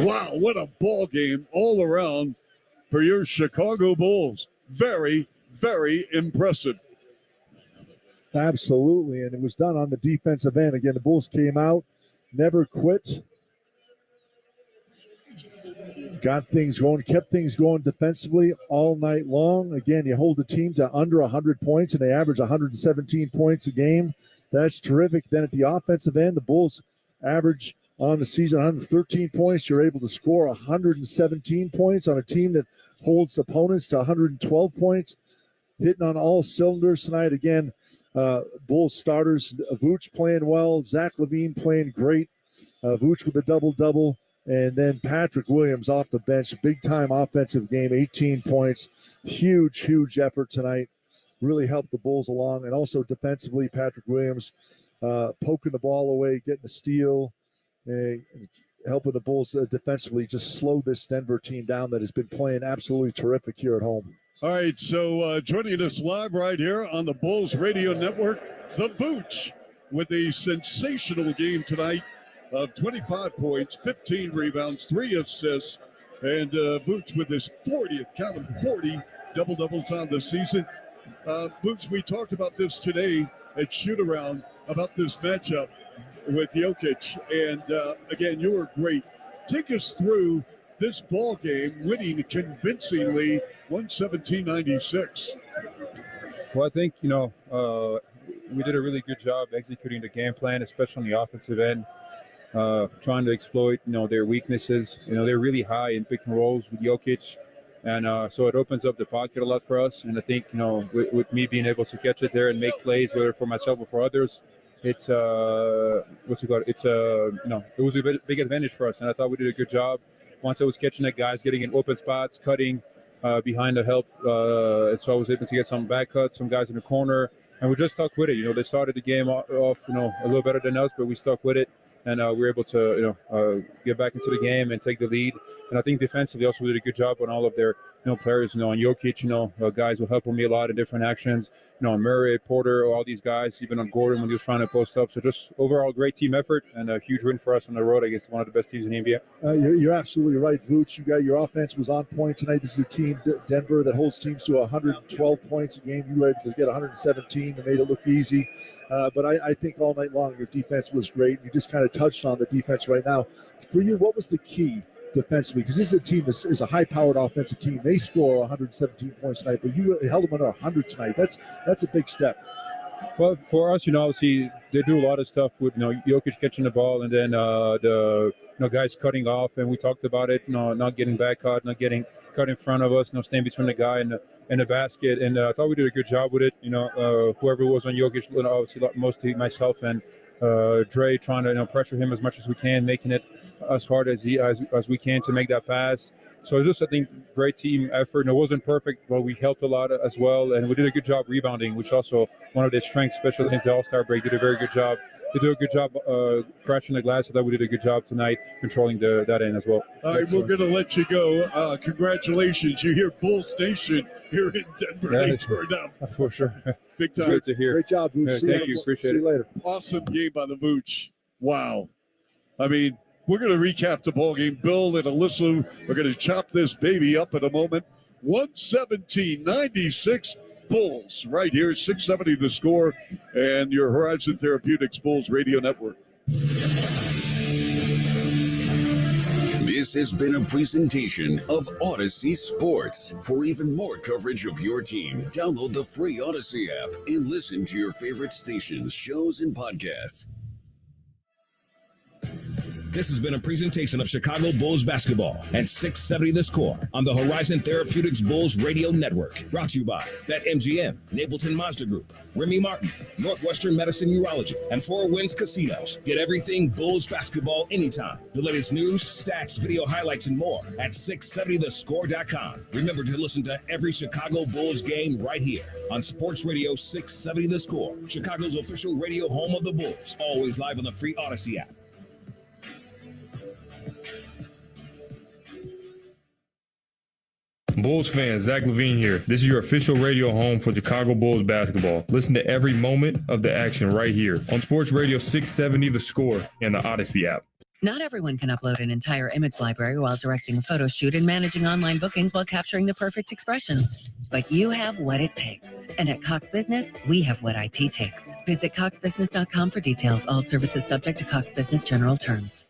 Wow, what a ball game all around for your Chicago Bulls. Very, very impressive. Absolutely, and it was done on the defensive end. Again, the Bulls came out, never quit. Got things going, kept things going defensively all night long. Again, you hold the team to under 100 points, and they average 117 points a game. That's terrific. Then at the offensive end, the Bulls average on the season 113 points. You're able to score 117 points on a team that holds opponents to 112 points. Hitting on all cylinders tonight. Again, Bulls starters, Vooch playing well, Zach LaVine playing great, Vooch with a double-double, and then Patrick Williams off the bench. Big-time offensive game, 18 points. Huge effort tonight. Really helped the Bulls along. And also defensively, Patrick Williams poking the ball away, getting a steal, helping the Bulls defensively just slow this Denver team down that has been playing absolutely terrific here at home. All right, so joining us live right here on the Bulls Radio Network, the Vooch with a sensational game tonight of 25 points, 15 rebounds, 3 assists, and Vooch with his 40 double-doubles on the season. Vooch, we talked about this today at shoot-around about this matchup with Jokic, and again, you were great. Take us through this ball game, winning convincingly 117-96. Well, I think, we did a really good job executing the game plan, especially on the offensive end, trying to exploit, their weaknesses. They're really high in pick and rolls with Jokic. And so it opens up the pocket a lot for us. And I think, with me being able to catch it there and make plays, whether for myself or for others, it's it was a big advantage for us. And I thought we did a good job. Once I was catching it, guys getting in open spots, cutting behind the help. And so I was able to get some back cuts, some guys in the corner. And we just stuck with it. They started the game off, a little better than us, but we stuck with it. And we were able to, get back into the game and take the lead. And I think defensively also did a good job on all of their, players. On Jokic, guys will help me a lot in different actions. Murray, Porter, all these guys, even on Gordon when he was trying to post up. So just overall great team effort and a huge win for us on the road against one of the best teams in the NBA. You're absolutely right, Vooch. Your offense was on point tonight. This is a team, Denver, that holds teams to 112 points a game. You were able to get 117 and made it look easy. But I think all night long your defense was great. You just kind of touched on the defense right now. For you, what was the key defensively? Because this is a team that is a high-powered offensive team. They score 117 points tonight, but you held them under 100 tonight. That's a big step. Well, for us, obviously they do a lot of stuff with Jokic catching the ball and then the guys cutting off, and we talked about it. Not getting back cut, not getting cut in front of us, staying between the guy and the basket. And I thought we did a good job with it. Whoever was on Jokic, obviously mostly myself and Dre, trying to pressure him as much as we can, making it as hard as we can to make that pass. So just, I think, great team effort. And it wasn't perfect, but we helped a lot as well. And we did a good job rebounding, which also one of their strengths, especially since the All-Star break. Did a very good job. They did a good job crashing the glass. I thought we did a good job tonight controlling that end as well. All right, we're going to let you go. Congratulations. You hear Bulls Nation here in Denver. Yeah, they turned up. For sure. Big time. Good to hear. Great job, Vooch. Thank you. Appreciate it. See you later. Awesome game by the Vooch. Wow. I mean, we're going to recap the ball game. Bill and Alyssa are going to chop this baby up in a moment. 117-96 Bulls right here. 670 the score, and your Horizon Therapeutics Bulls Radio Network. This has been a presentation of Odyssey Sports. For even more coverage of your team, download the free Odyssey app and listen to your favorite stations, shows, and podcasts. This has been a presentation of Chicago Bulls basketball at 670 The Score on the Horizon Therapeutics Bulls Radio Network. Brought to you by BetMGM, Napleton Mazda Group, Remy Martin, Northwestern Medicine Urology, and Four Winds Casinos. Get everything Bulls basketball anytime. The latest news, stats, video highlights, and more at 670thescore.com. Remember to listen to every Chicago Bulls game right here on Sports Radio 670 The Score, Chicago's official radio home of the Bulls. Always live on the free Odyssey app. Bulls fans, Zach LaVine here. This is your official radio home for Chicago Bulls basketball. Listen to every moment of the action right here on Sports Radio 670 The Score and the Odyssey app. Not everyone can upload an entire image library while directing a photo shoot and managing online bookings while capturing the perfect expression. But you have what it takes. And at Cox Business, we have what IT takes. Visit coxbusiness.com for details. All services subject to Cox Business general terms.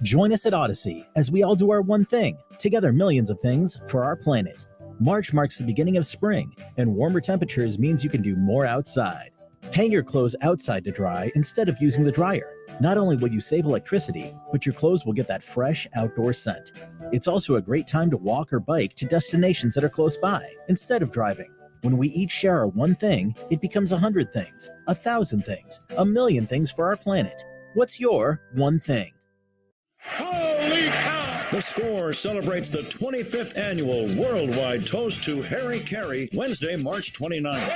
Join us at Odyssey as we all do our one thing, together millions of things for our planet. March marks the beginning of spring, and warmer temperatures means you can do more outside. Hang your clothes outside to dry instead of using the dryer. Not only will you save electricity, but your clothes will get that fresh outdoor scent. It's also a great time to walk or bike to destinations that are close by instead of driving. When we each share our one thing, it becomes 100 things, 1,000 things, 1,000,000 things for our planet. What's your one thing? Holy cow! The Score celebrates the 25th annual Worldwide Toast to Harry Carey, Wednesday, March 29th.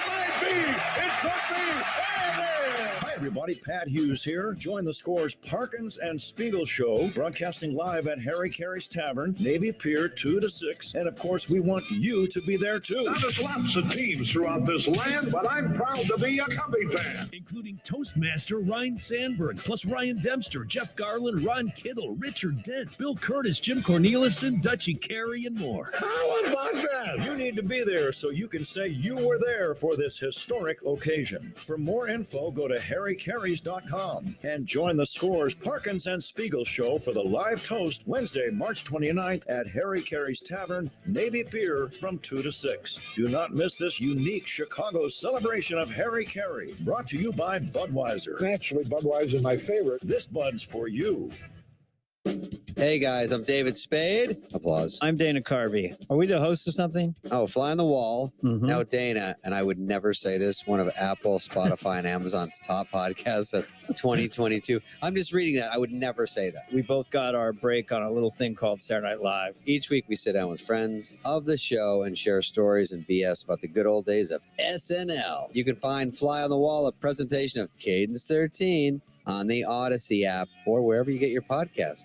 Hi, everybody. Pat Hughes here. Join the Score's Parkins and Spiegel Show, broadcasting live at Harry Carey's Tavern, Navy Pier, 2 to 6. And, of course, we want you to be there, too. Now, there's lots of teams throughout this land, but I'm proud to be a Cubby fan. Including Toastmaster Ryan Sandberg, plus Ryan Dempster, Jeff Garland, Ron Kittle, Richard Dent, Bill Curtis, Jim Cornelison, Dutchie Carey, and more. How about that? You need to be there so you can say you were there for this historic occasion. For more info, go to harrycarys.com and join the Score's Parkins and Spiegel Show for the live toast Wednesday, March 29th at Harry Carey's Tavern, Navy Pier from 2 to 6. Do not miss this unique Chicago celebration of Harry Carey, brought to you by Budweiser. Naturally, Budweiser my favorite. This Bud's for you. Hey guys, I'm David Spade. Applause. I'm Dana Carvey. Are we the host of something? Oh, Fly on the Wall. Mm-hmm. Now, Dana, and I would never say this, one of Apple, Spotify, and Amazon's top podcasts of 2022. I'm just reading that. I would never say that. We both got our break on a little thing called Saturday Night Live. Each week we sit down with friends of the show and share stories and BS about the good old days of SNL. You can find Fly on the Wall, a presentation of Cadence 13 on the Odyssey app or wherever you get your podcast.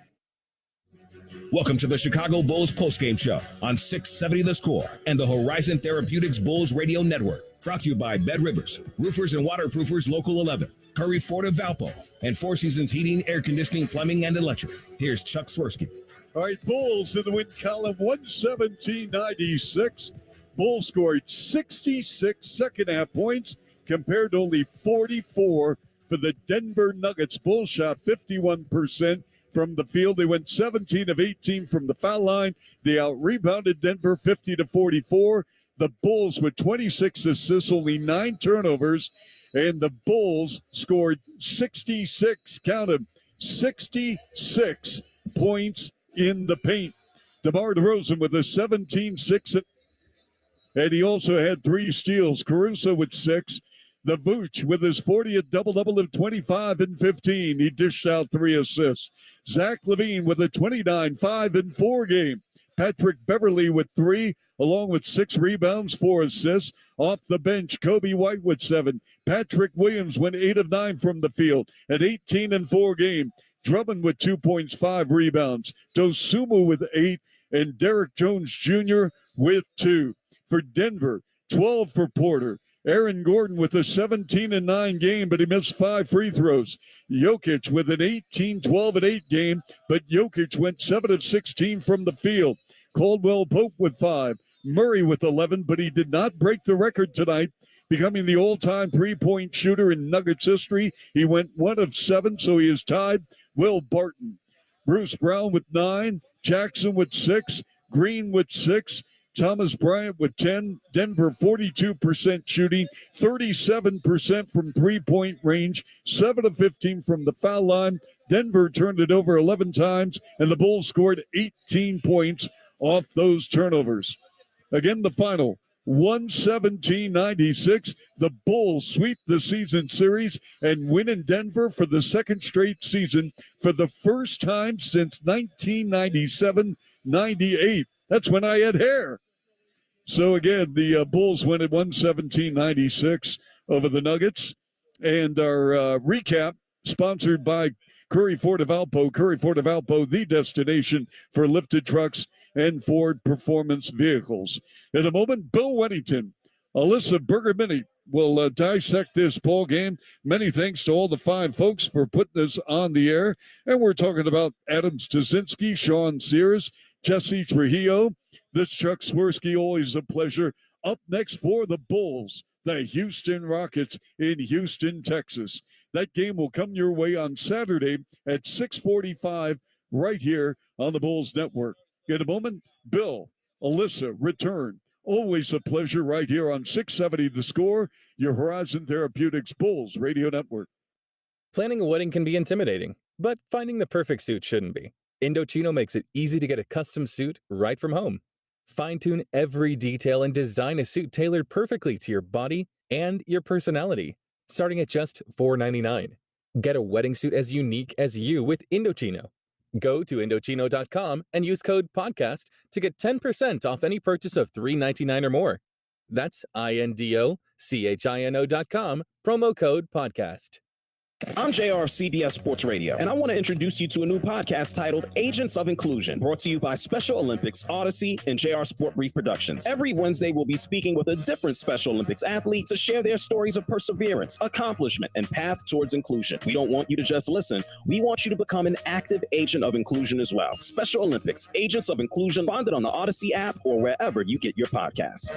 Welcome to the Chicago Bulls postgame show on 670 The Score and the Horizon Therapeutics Bulls Radio Network. Brought to you by Bed Rivers, Roofers and Waterproofers Local 11, Curry Ford of Valpo, and Four Seasons Heating, Air Conditioning, Plumbing, and Electric. Here's Chuck Swirsky. All right, Bulls in the win column, 117-96. Bulls scored 66 second-half points compared to only 44 for the Denver Nuggets. Bulls shot 51% from the field. They went 17 of 18 from the foul line. They out-rebounded Denver 50-44. The Bulls with 26 assists, only 9 turnovers, and the Bulls scored 66, count them, 66 points in the paint. DeMar DeRozan with a 17-6, and he also had 3 steals. Caruso with 6. The Vooch with his 40th double-double of 25 and 15. He dished out 3 assists. Zach LaVine with a 29-5-4 game. Patrick Beverly with 3, along with 6 rebounds, 4 assists. Off the bench, Kobe White with 7. Patrick Williams went 8 of 9 from the field, an 18-4 game. Drummond with 2 points, 5 rebounds. Dosunmu with 8, and Derek Jones Jr. with 2. For Denver, 12 for Porter. Aaron Gordon with a 17-9 game, but he missed 5 free throws. Jokic with an 18-12-8 game, but Jokic went 7 of 16 from the field. Caldwell Pope with 5. Murray with 11, but he did not break the record tonight, becoming the all-time three-point shooter in Nuggets history. He went 1 of 7, so he is tied Will Barton. Bruce Brown with 9. Jackson with 6. Green with 6. Thomas Bryant with 10. Denver 42% shooting, 37% from three-point range, 7 of 15 from the foul line. Denver turned it over 11 times, and the Bulls scored 18 points off those turnovers. Again, the final, 117-96. The Bulls sweep the season series and win in Denver for the second straight season for the first time since 1997-98. That's when I had hair. So, again, the Bulls win at 117-96 over the Nuggets. And our recap, sponsored by Curry Ford of Valpo. Curry Ford of Valpo, the destination for lifted trucks and Ford performance vehicles. In a moment, Bill Wennington, Alyssa Bergamini will dissect this ball game. Many thanks to all the 5 folks for putting this on the air. And we're talking about Adam Stasinski, Sean Sears, Jesse Trujillo. This Chuck Swirsky, always a pleasure. Up next for the Bulls, the Houston Rockets in Houston, Texas. That game will come your way on Saturday at 6:45 right here on the Bulls Network. In a moment, Bill, Alyssa return Always a pleasure right here on 670 The Score, your Horizon Therapeutics Bulls Radio Network. Planning a wedding can be intimidating, but finding the perfect suit shouldn't be. Indochino makes it easy to get a custom suit right from home. Fine-tune every detail and design a suit tailored perfectly to your body and your personality, starting at just $4.99. Get a wedding suit as unique as you with Indochino. Go to Indochino.com and use code PODCAST to get 10% off any purchase of $3.99 or more. That's INDOCHINO.com, promo code PODCAST. I'm JR of CBS Sports Radio, and I want to introduce you to a new podcast titled Agents of Inclusion, brought to you by Special Olympics, Odyssey, and JR Sport Brief Productions. Every Wednesday, we'll be speaking with a different Special Olympics athlete to share their stories of perseverance, accomplishment, and path towards inclusion. We don't want you to just listen. We want you to become an active agent of inclusion as well. Special Olympics, Agents of Inclusion, find it on the Odyssey app or wherever you get your podcasts.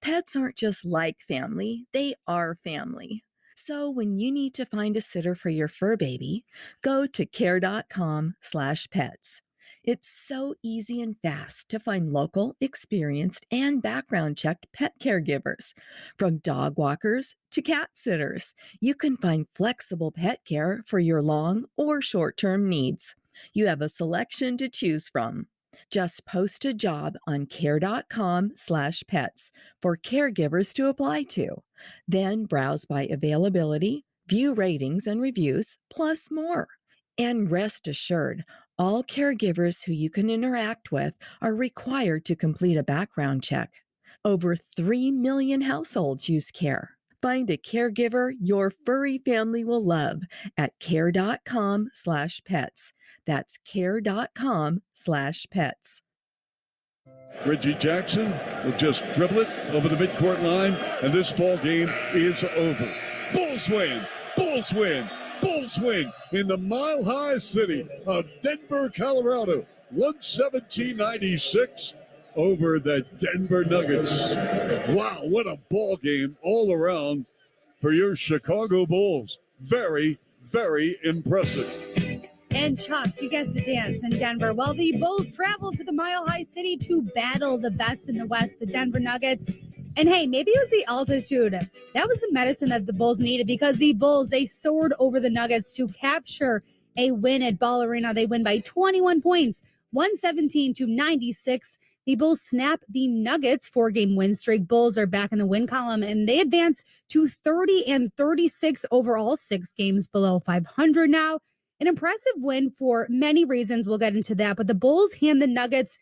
Pets aren't just like family, they are family. So when you need to find a sitter for your fur baby, go to care.com/pets. It's so easy and fast to find local, experienced, and background checked pet caregivers. From dog walkers to cat sitters, you can find flexible pet care for your long or short-term needs. You have a selection to choose from. Just post a job on care.com/pets for caregivers to apply to. Then browse by availability, view ratings and reviews, plus more. And rest assured, all caregivers who you can interact with are required to complete a background check. Over 3 million households use Care. Find a caregiver your furry family will love at care.com/pets. That's care.com/pets. Reggie Jackson will just dribble it over the midcourt line, and this ball game is over. Bulls win! Bulls win! Bulls win in the mile-high city of Denver, Colorado, 117-96 over the Denver Nuggets. Wow, what a ball game all around for your Chicago Bulls. Very, very impressive. And Chuck, you get to dance in Denver. Well, the Bulls traveled to the Mile High City to battle the best in the West, the Denver Nuggets. And hey, maybe it was the altitude. That was the medicine that the Bulls needed, because the Bulls, they soared over the Nuggets to capture a win at Ball Arena. They win by 21 points, 117-96. The Bulls snap the Nuggets' 4-game win streak. Bulls are back in the win column, and they advance to 30-36 overall, 6 games below 500 now. An impressive win for many reasons. We'll get into that. But the Bulls hand the Nuggets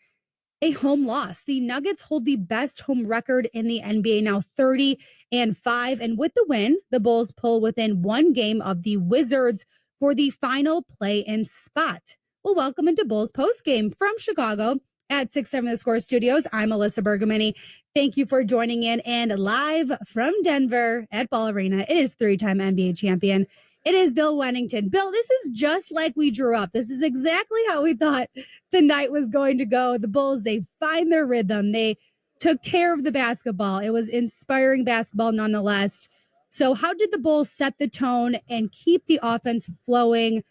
a home loss. The Nuggets hold the best home record in the NBA now, 30-5. And with the win, the Bulls pull within 1 game of the Wizards for the final play-in spot. Well, welcome into Bulls postgame from Chicago at 670 The Score Studios. I'm Alyssa Bergamini. Thank you for joining in. And live from Denver at Ball Arena, it is 3-time NBA champion. It is Bill Wennington. Bill, this is just like we drew up. This is exactly how we thought tonight was going to go. The Bulls, they find their rhythm. They took care of the basketball. It was inspiring basketball nonetheless. So how did the Bulls set the tone and keep the offense flowing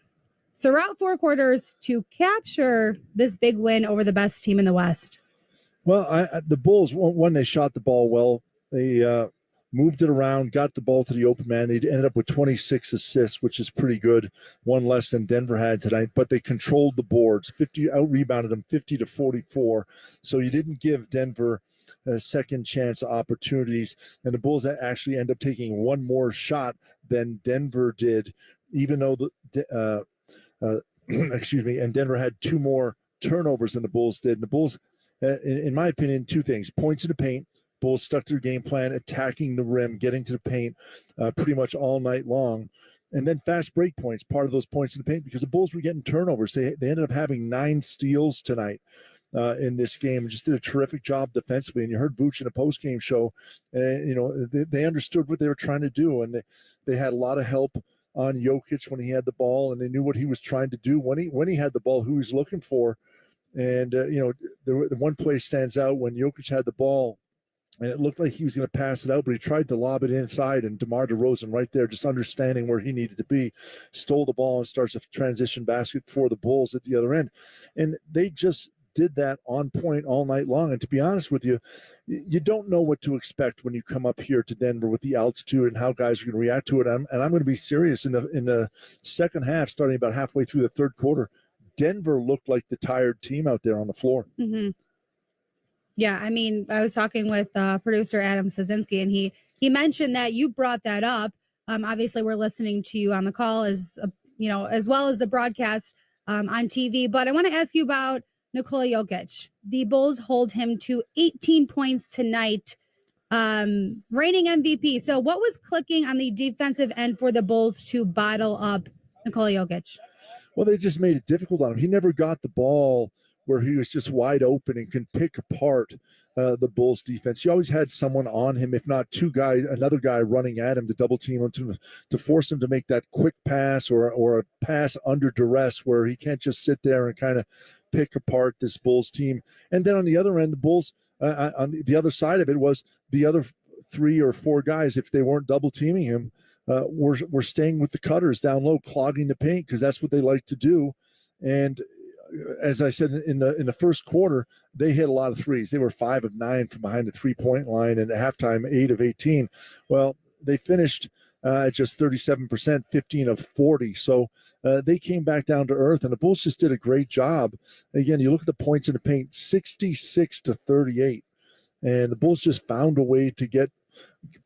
throughout 4 quarters to capture this big win over the best team in the West? Well, the Bulls, when they shot the ball well, they moved it around, got the ball to the open man. They ended up with 26 assists, which is pretty good, 1 less than Denver had tonight. But they controlled the boards, out-rebounded them 50-44. So you didn't give Denver a second chance opportunities. And the Bulls actually end up taking 1 more shot than Denver did, even though and Denver had 2 more turnovers than the Bulls did. And the Bulls, in my opinion, 2 things: points in the paint. Bulls stuck to their game plan, attacking the rim, getting to the paint pretty much all night long. And then fast break points, part of those points in the paint, because the Bulls were getting turnovers. They ended up having 9 steals tonight in this game. Just did a terrific job defensively. And you heard Vooch in a post-game show, they understood what they were trying to do. And they had a lot of help on Jokic when he had the ball, and they knew what he was trying to do when he had the ball, who he was looking for. And, the one play stands out when Jokic had the ball. and it looked like he was going to pass it out, but he tried to lob it inside, and DeMar DeRozan right there, just understanding where he needed to be, stole the ball and starts a transition basket for the Bulls at the other end. And they just did that on point all night long. And to be honest with you, you don't know what to expect when you come up here to Denver with the altitude and how guys are going to react to it. And I'm going to be serious. In the second half, starting about halfway through the third quarter, Denver looked like the tired team out there on the floor. Mm-hmm. Yeah, I mean, I was talking with producer Adam Sazinski, and he mentioned that you brought that up. Obviously, we're listening to you on the call as well as the broadcast on TV. But I want to ask you about Nikola Jokic. The Bulls hold him to 18 points tonight, reigning MVP. So, what was clicking on the defensive end for the Bulls to bottle up Nikola Jokic? Well, they just made it difficult on him. He never got the ball where he was just wide open and can pick apart the Bulls defense. He always had someone on him, if not two guys, another guy running at him to double team him to force him to make that quick pass or a pass under duress where he can't just sit there and kind of pick apart this Bulls team. And then on the other end, the Bulls, on the other side of it was the other 3 or 4 guys, if they weren't double teaming him, were staying with the cutters down low, clogging the paint, because that's what they like to do. And as I said, in the first quarter, they hit a lot of threes. They were 5 of 9 from behind the 3-point line, and at halftime, 8 of 18. Well, they finished at just 37%, 15 of 40. So they came back down to earth, and the Bulls just did a great job. Again, you look at the points in the paint, 66 to 38. And the Bulls just found a way to get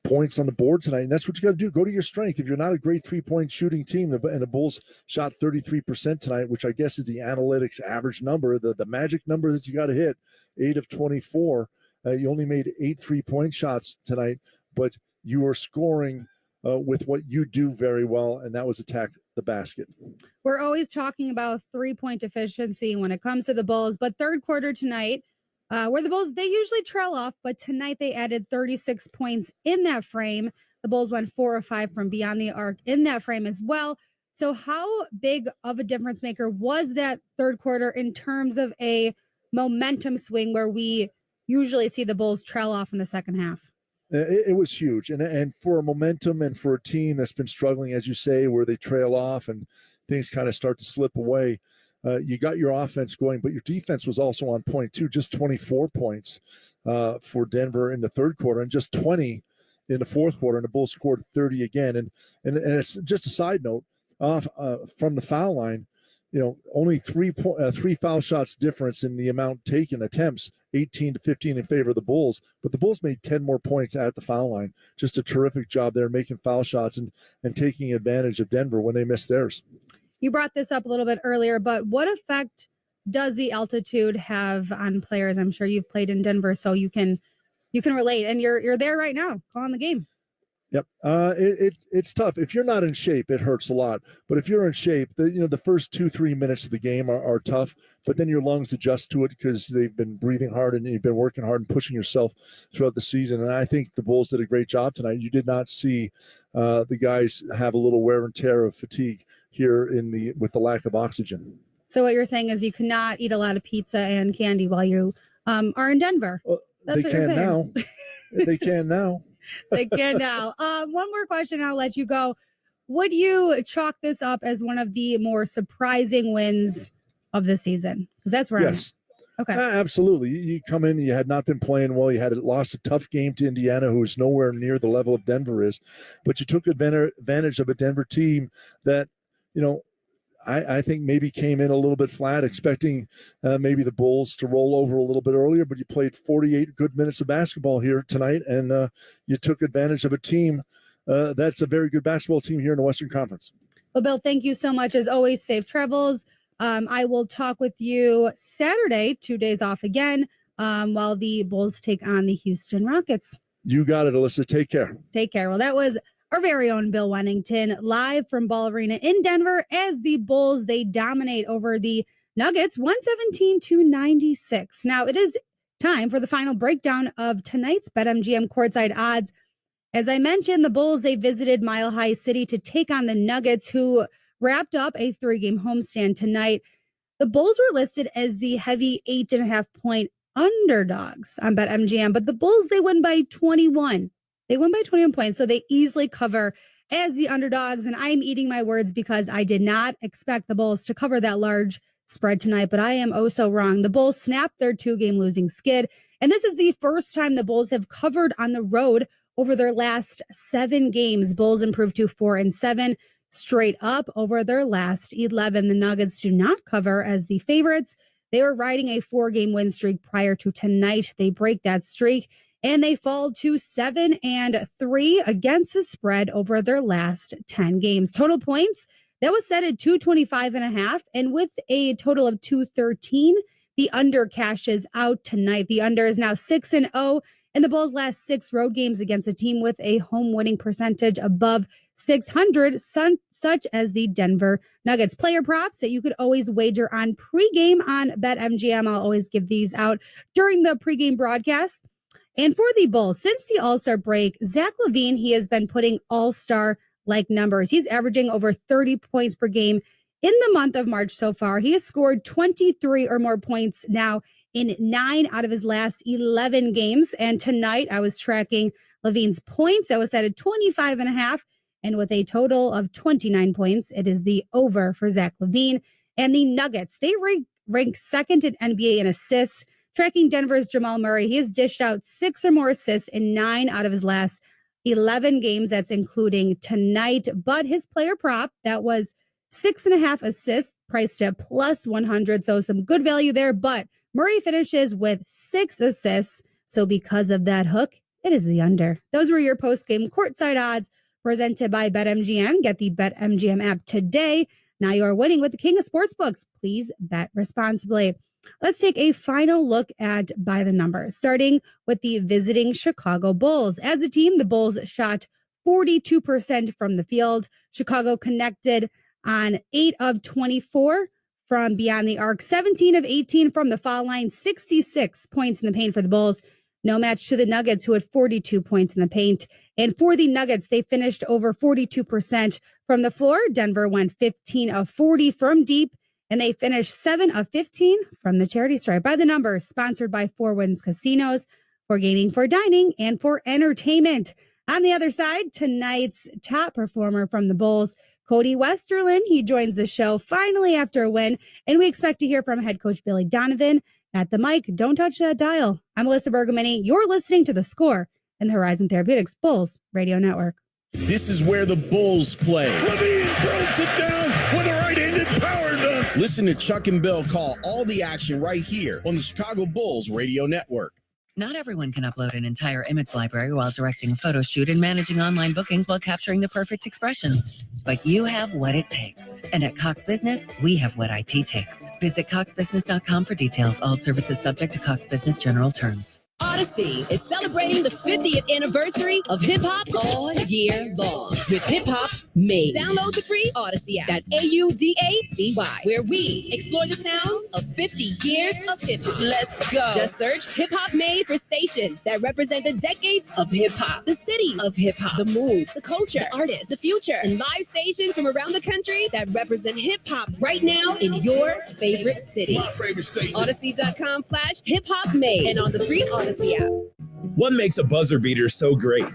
points on the board tonight, and that's what you got to do. Go to your strength. If you're not a great 3-point shooting team, and the Bulls shot 33% tonight, which I guess is the analytics average number, the magic number that you got to hit, 8 of 24. You only made 8 3-point shots tonight, but you were scoring with what you do very well, and that was attack the basket. We're always talking about 3-point efficiency when it comes to the Bulls, but third quarter tonight, where the Bulls, they usually trail off, but tonight they added 36 points in that frame. The Bulls went 4 of 5 from beyond the arc in that frame as well. So how big of a difference maker was that third quarter in terms of a momentum swing where we usually see the Bulls trail off in the second half? It was huge. And for a momentum and for a team that's been struggling, as you say, where they trail off and things kind of start to slip away, you got your offense going, but your defense was also on point too. Just 24 points for Denver in the third quarter and just 20 in the fourth quarter, and the Bulls scored 30 again. And it's just a side note, from the foul line, only three foul shots difference in the amount taken, attempts, 18 to 15 in favor of the Bulls, but the Bulls made 10 more points at the foul line. Just a terrific job there making foul shots and taking advantage of Denver when they missed theirs. You brought this up a little bit earlier, but what effect does the altitude have on players? I'm sure you've played in Denver, so you can relate, and you're there right now calling the game. Yep. It's tough. If you're not in shape, it hurts a lot. But if you're in shape, the first 2-3 minutes of the game are tough, but then your lungs adjust to it because they've been breathing hard and you've been working hard and pushing yourself throughout the season. And I think the Bulls did a great job tonight. You did not see the guys have a little wear and tear of fatigue here with the lack of oxygen. So what you're saying is you cannot eat a lot of pizza and candy while you are in Denver. Well, That's what you're saying. Now. They can now. They can now. One more question, I'll let you go. Would you chalk this up as one of the more surprising wins of the season? Because that's where yes. I'm at. Okay. Absolutely. You come in, you had not been playing well. You had lost a tough game to Indiana, who is nowhere near the level of Denver is. But you took advantage of a Denver team that, I think maybe came in a little bit flat, expecting maybe the Bulls to roll over a little bit earlier, but you played 48 good minutes of basketball here tonight, and you took advantage of a team that's a very good basketball team here in the Western Conference. Well, Bill, thank you so much. As always, safe travels. I will talk with you Saturday, 2 days off again, while the Bulls take on the Houston Rockets. You got it, Alyssa. Take care. Take care. Well, that was our very own Bill Wennington live from Ball Arena in Denver as the Bulls, they dominate over the Nuggets 117-96. Now it is time for the final breakdown of tonight's BetMGM courtside odds. As I mentioned, the Bulls, they visited Mile High City to take on the Nuggets, who wrapped up a 3-game homestand tonight. The Bulls were listed as the heavy 8.5-point underdogs on BetMGM, but the Bulls, they win by 21. They win by 21 points, so they easily cover as the underdogs, and I'm eating my words because I did not expect the Bulls to cover that large spread tonight, but I am oh so wrong. The Bulls snapped their 2-game losing skid, and this is the first time the Bulls have covered on the road over their last 7 games. Bulls improved to 4-7 straight up over their last 11. The Nuggets do not cover as the favorites. They were riding a 4-game win streak prior to tonight. They break that streak, and they fall to 7-3 against the spread over their last 10 games. Total points, that was set at 225.5, and with a total of 213, the under cashes out tonight. The under is now 6-0 in the Bulls' last 6 road games against a team with a home winning percentage above 600, such as the Denver Nuggets. Player props that you could always wager on pregame on BetMGM. I'll always give these out during the pregame broadcast. And for the Bulls, since the All-Star break, Zach LaVine, he has been putting All-Star-like numbers. He's averaging over 30 points per game in the month of March so far. He has scored 23 or more points now in 9 out of his last 11 games. And tonight I was tracking LaVine's points. That was set at 25.5. And with a total of 29 points, it is the over for Zach LaVine. And the Nuggets, they rank second in NBA in assists. Tracking Denver's Jamal Murray, he has dished out 6 or more assists in 9 out of his last 11 games. That's including tonight. But his player prop, that was 6.5 assists, priced at plus 100. So some good value there. But Murray finishes with 6 assists. So because of that hook, it is the under. Those were your post-game courtside odds presented by BetMGM. Get the BetMGM app today. Now you are winning with the king of sportsbooks. Please bet responsibly. Let's take a final look at by the numbers, starting with the visiting Chicago Bulls. As a team, the Bulls shot 42% from the field. Chicago connected on 8 of 24 from beyond the arc, 17 of 18 from the foul line, 66 points in the paint for the Bulls. No match to the Nuggets, who had 42 points in the paint. And for the Nuggets, they finished over 42% from the floor. Denver went 15 of 40 from deep, and they finished 7 of 15 from the charity stripe. By the numbers, sponsored by Four Winds Casinos, for gaming, for dining, and for entertainment. On the other side, tonight's top performer from the Bulls, Cody Westerlin. He joins the show finally after a win, and we expect to hear from head coach Billy Donovan at the mic. Don't touch that dial. I'm Alyssa Bergamini. You're listening to The Score and the Horizon Therapeutics Bulls Radio Network. This is where the Bulls play. LaVine throws it down with a right-handed power dunk. Listen to Chuck and Bill call all the action right here on the Chicago Bulls Radio Network. Not everyone can upload an entire image library while directing a photo shoot and managing online bookings while capturing the perfect expression. But you have what it takes. And at Cox Business, we have what IT takes. Visit coxbusiness.com for details. All services subject to Cox Business general terms. Odyssey is celebrating the 50th anniversary of hip-hop all year long with Hip-Hop Made. Download the free Odyssey app. That's AUDACY, where we explore the sounds of 50 years of hip-hop. Let's go. Just search Hip-Hop Made for stations that represent the decades of hip-hop, the city of hip-hop, the moves, the culture, the artists, the future, and live stations from around the country that represent hip-hop right now in your favorite city. My favorite station. Odyssey.com/Hip-Hop Made and on the free Odyssey app. What makes a buzzer beater so great?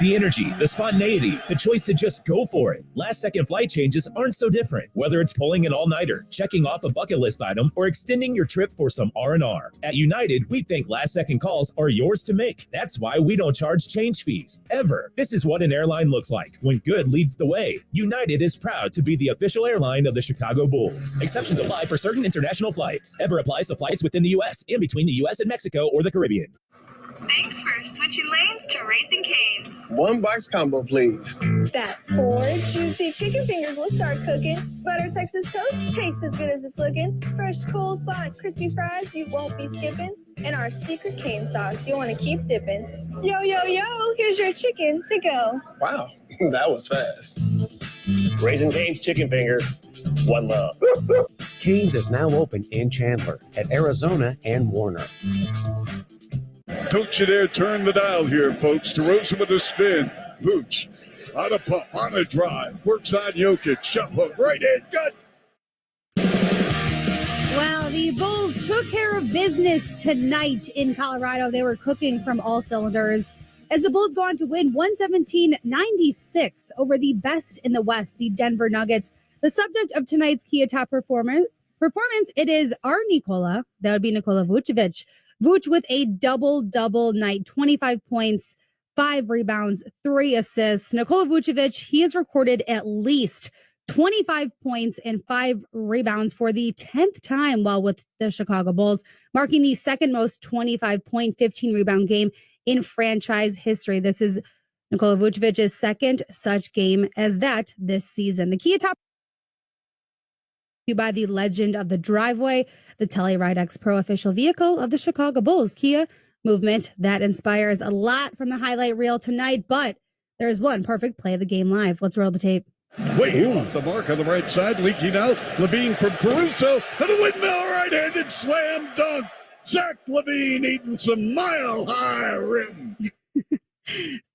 The energy, the spontaneity, the choice to just go for it. Last-second flight changes aren't so different. Whether it's pulling an all-nighter, checking off a bucket list item, or extending your trip for some R&R. At United, we think last-second calls are yours to make. That's why we don't charge change fees, ever. This is what an airline looks like when good leads the way. United is proud to be the official airline of the Chicago Bulls. Exceptions apply for certain international flights. Ever applies to flights within the U.S., in between the U.S. and Mexico or the Caribbean. Thanks for switching lanes to Raising Cane's. 1 box combo, please. That's 4 juicy chicken fingers will start cooking. Butter Texas toast tastes as good as it's looking. Fresh coleslaw and crispy fries you won't be skipping. And our secret cane sauce you'll want to keep dipping. Yo, yo, yo, here's your chicken to go. Wow, that was fast. Raising Cane's chicken fingers. One love. Cane's is now open in Chandler at Arizona and Warner. Coach Adair turned the dial here, folks. DeRozan with a spin. Vooch on a pump, on a drive. Works on Jokic. Shot hook. Right hand. Gut. Well, the Bulls took care of business tonight in Colorado. They were cooking from all cylinders as the Bulls go on to win 117-96 over the best in the West, the Denver Nuggets. The subject of tonight's Kia Top performance, it is our Nikola. That would be Nikola Vucevic. Vuce with a double-double night, 25 points, 5 rebounds, 3 assists. Nikola Vucevic, he has recorded at least 25 points and 5 rebounds for the 10th time while with the Chicago Bulls, marking the second most 25-point, 15-rebound game in franchise history. This is Nikola Vucevic's second such game as that this season. The Kia Top by the legend of the driveway, the Telluride X Pro official vehicle of the Chicago Bulls. Kia, movement that inspires a lot from the highlight reel tonight, but there's one perfect play of the game live. Let's roll the tape. Way off the mark on the right side, leaking out. Levine from Caruso, and the windmill right-handed slam dunk. Zach Levine eating some mile-high rim.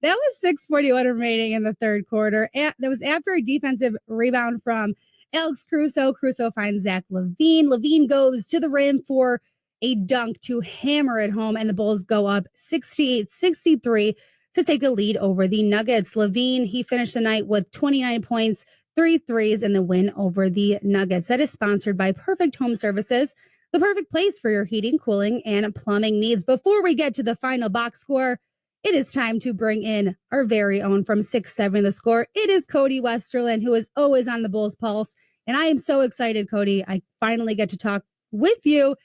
That was 6:41 remaining in the third quarter. That was after a defensive rebound from Alex Caruso. Caruso finds Zach Levine. Levine goes to the rim for a dunk to hammer it home, and the Bulls go up 68-63 to take the lead over the Nuggets. Levine, he finished the night with 29 points, 3 threes in the win over the Nuggets. That is sponsored by Perfect Home Services, the perfect place for your heating, cooling, and plumbing needs. Before we get to the final box score, it is time to bring in our very own from 6-7 The Score. It is Cody Westerland, who is always on the Bulls Pulse. And I am so excited, Cody. I finally get to talk with you.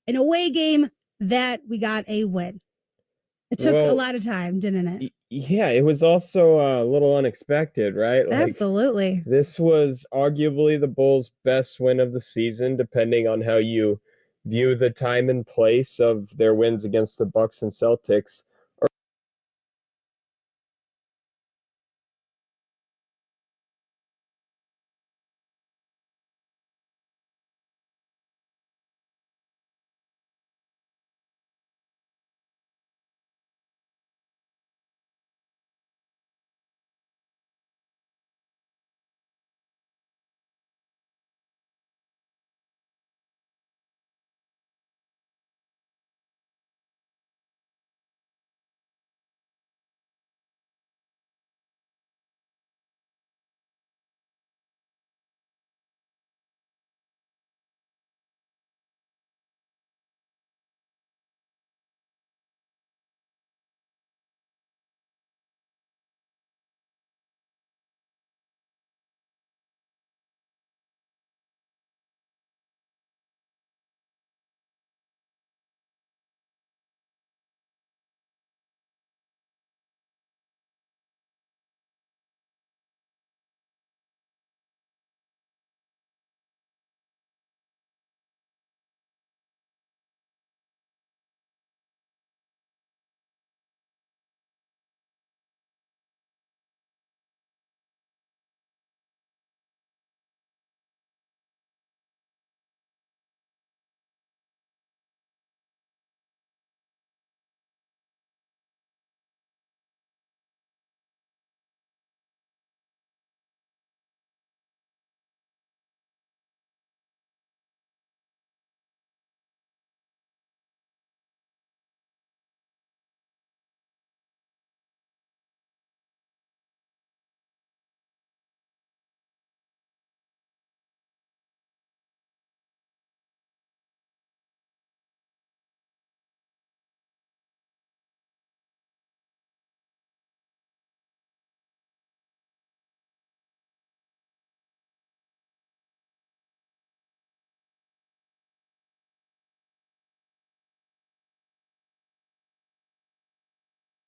An away game that we got a win. It took a lot of time, didn't it? Yeah, it was also a little unexpected, right? Absolutely. This was arguably the Bulls' best win of the season, depending on how you view the time and place of their wins against the Bucks and Celtics.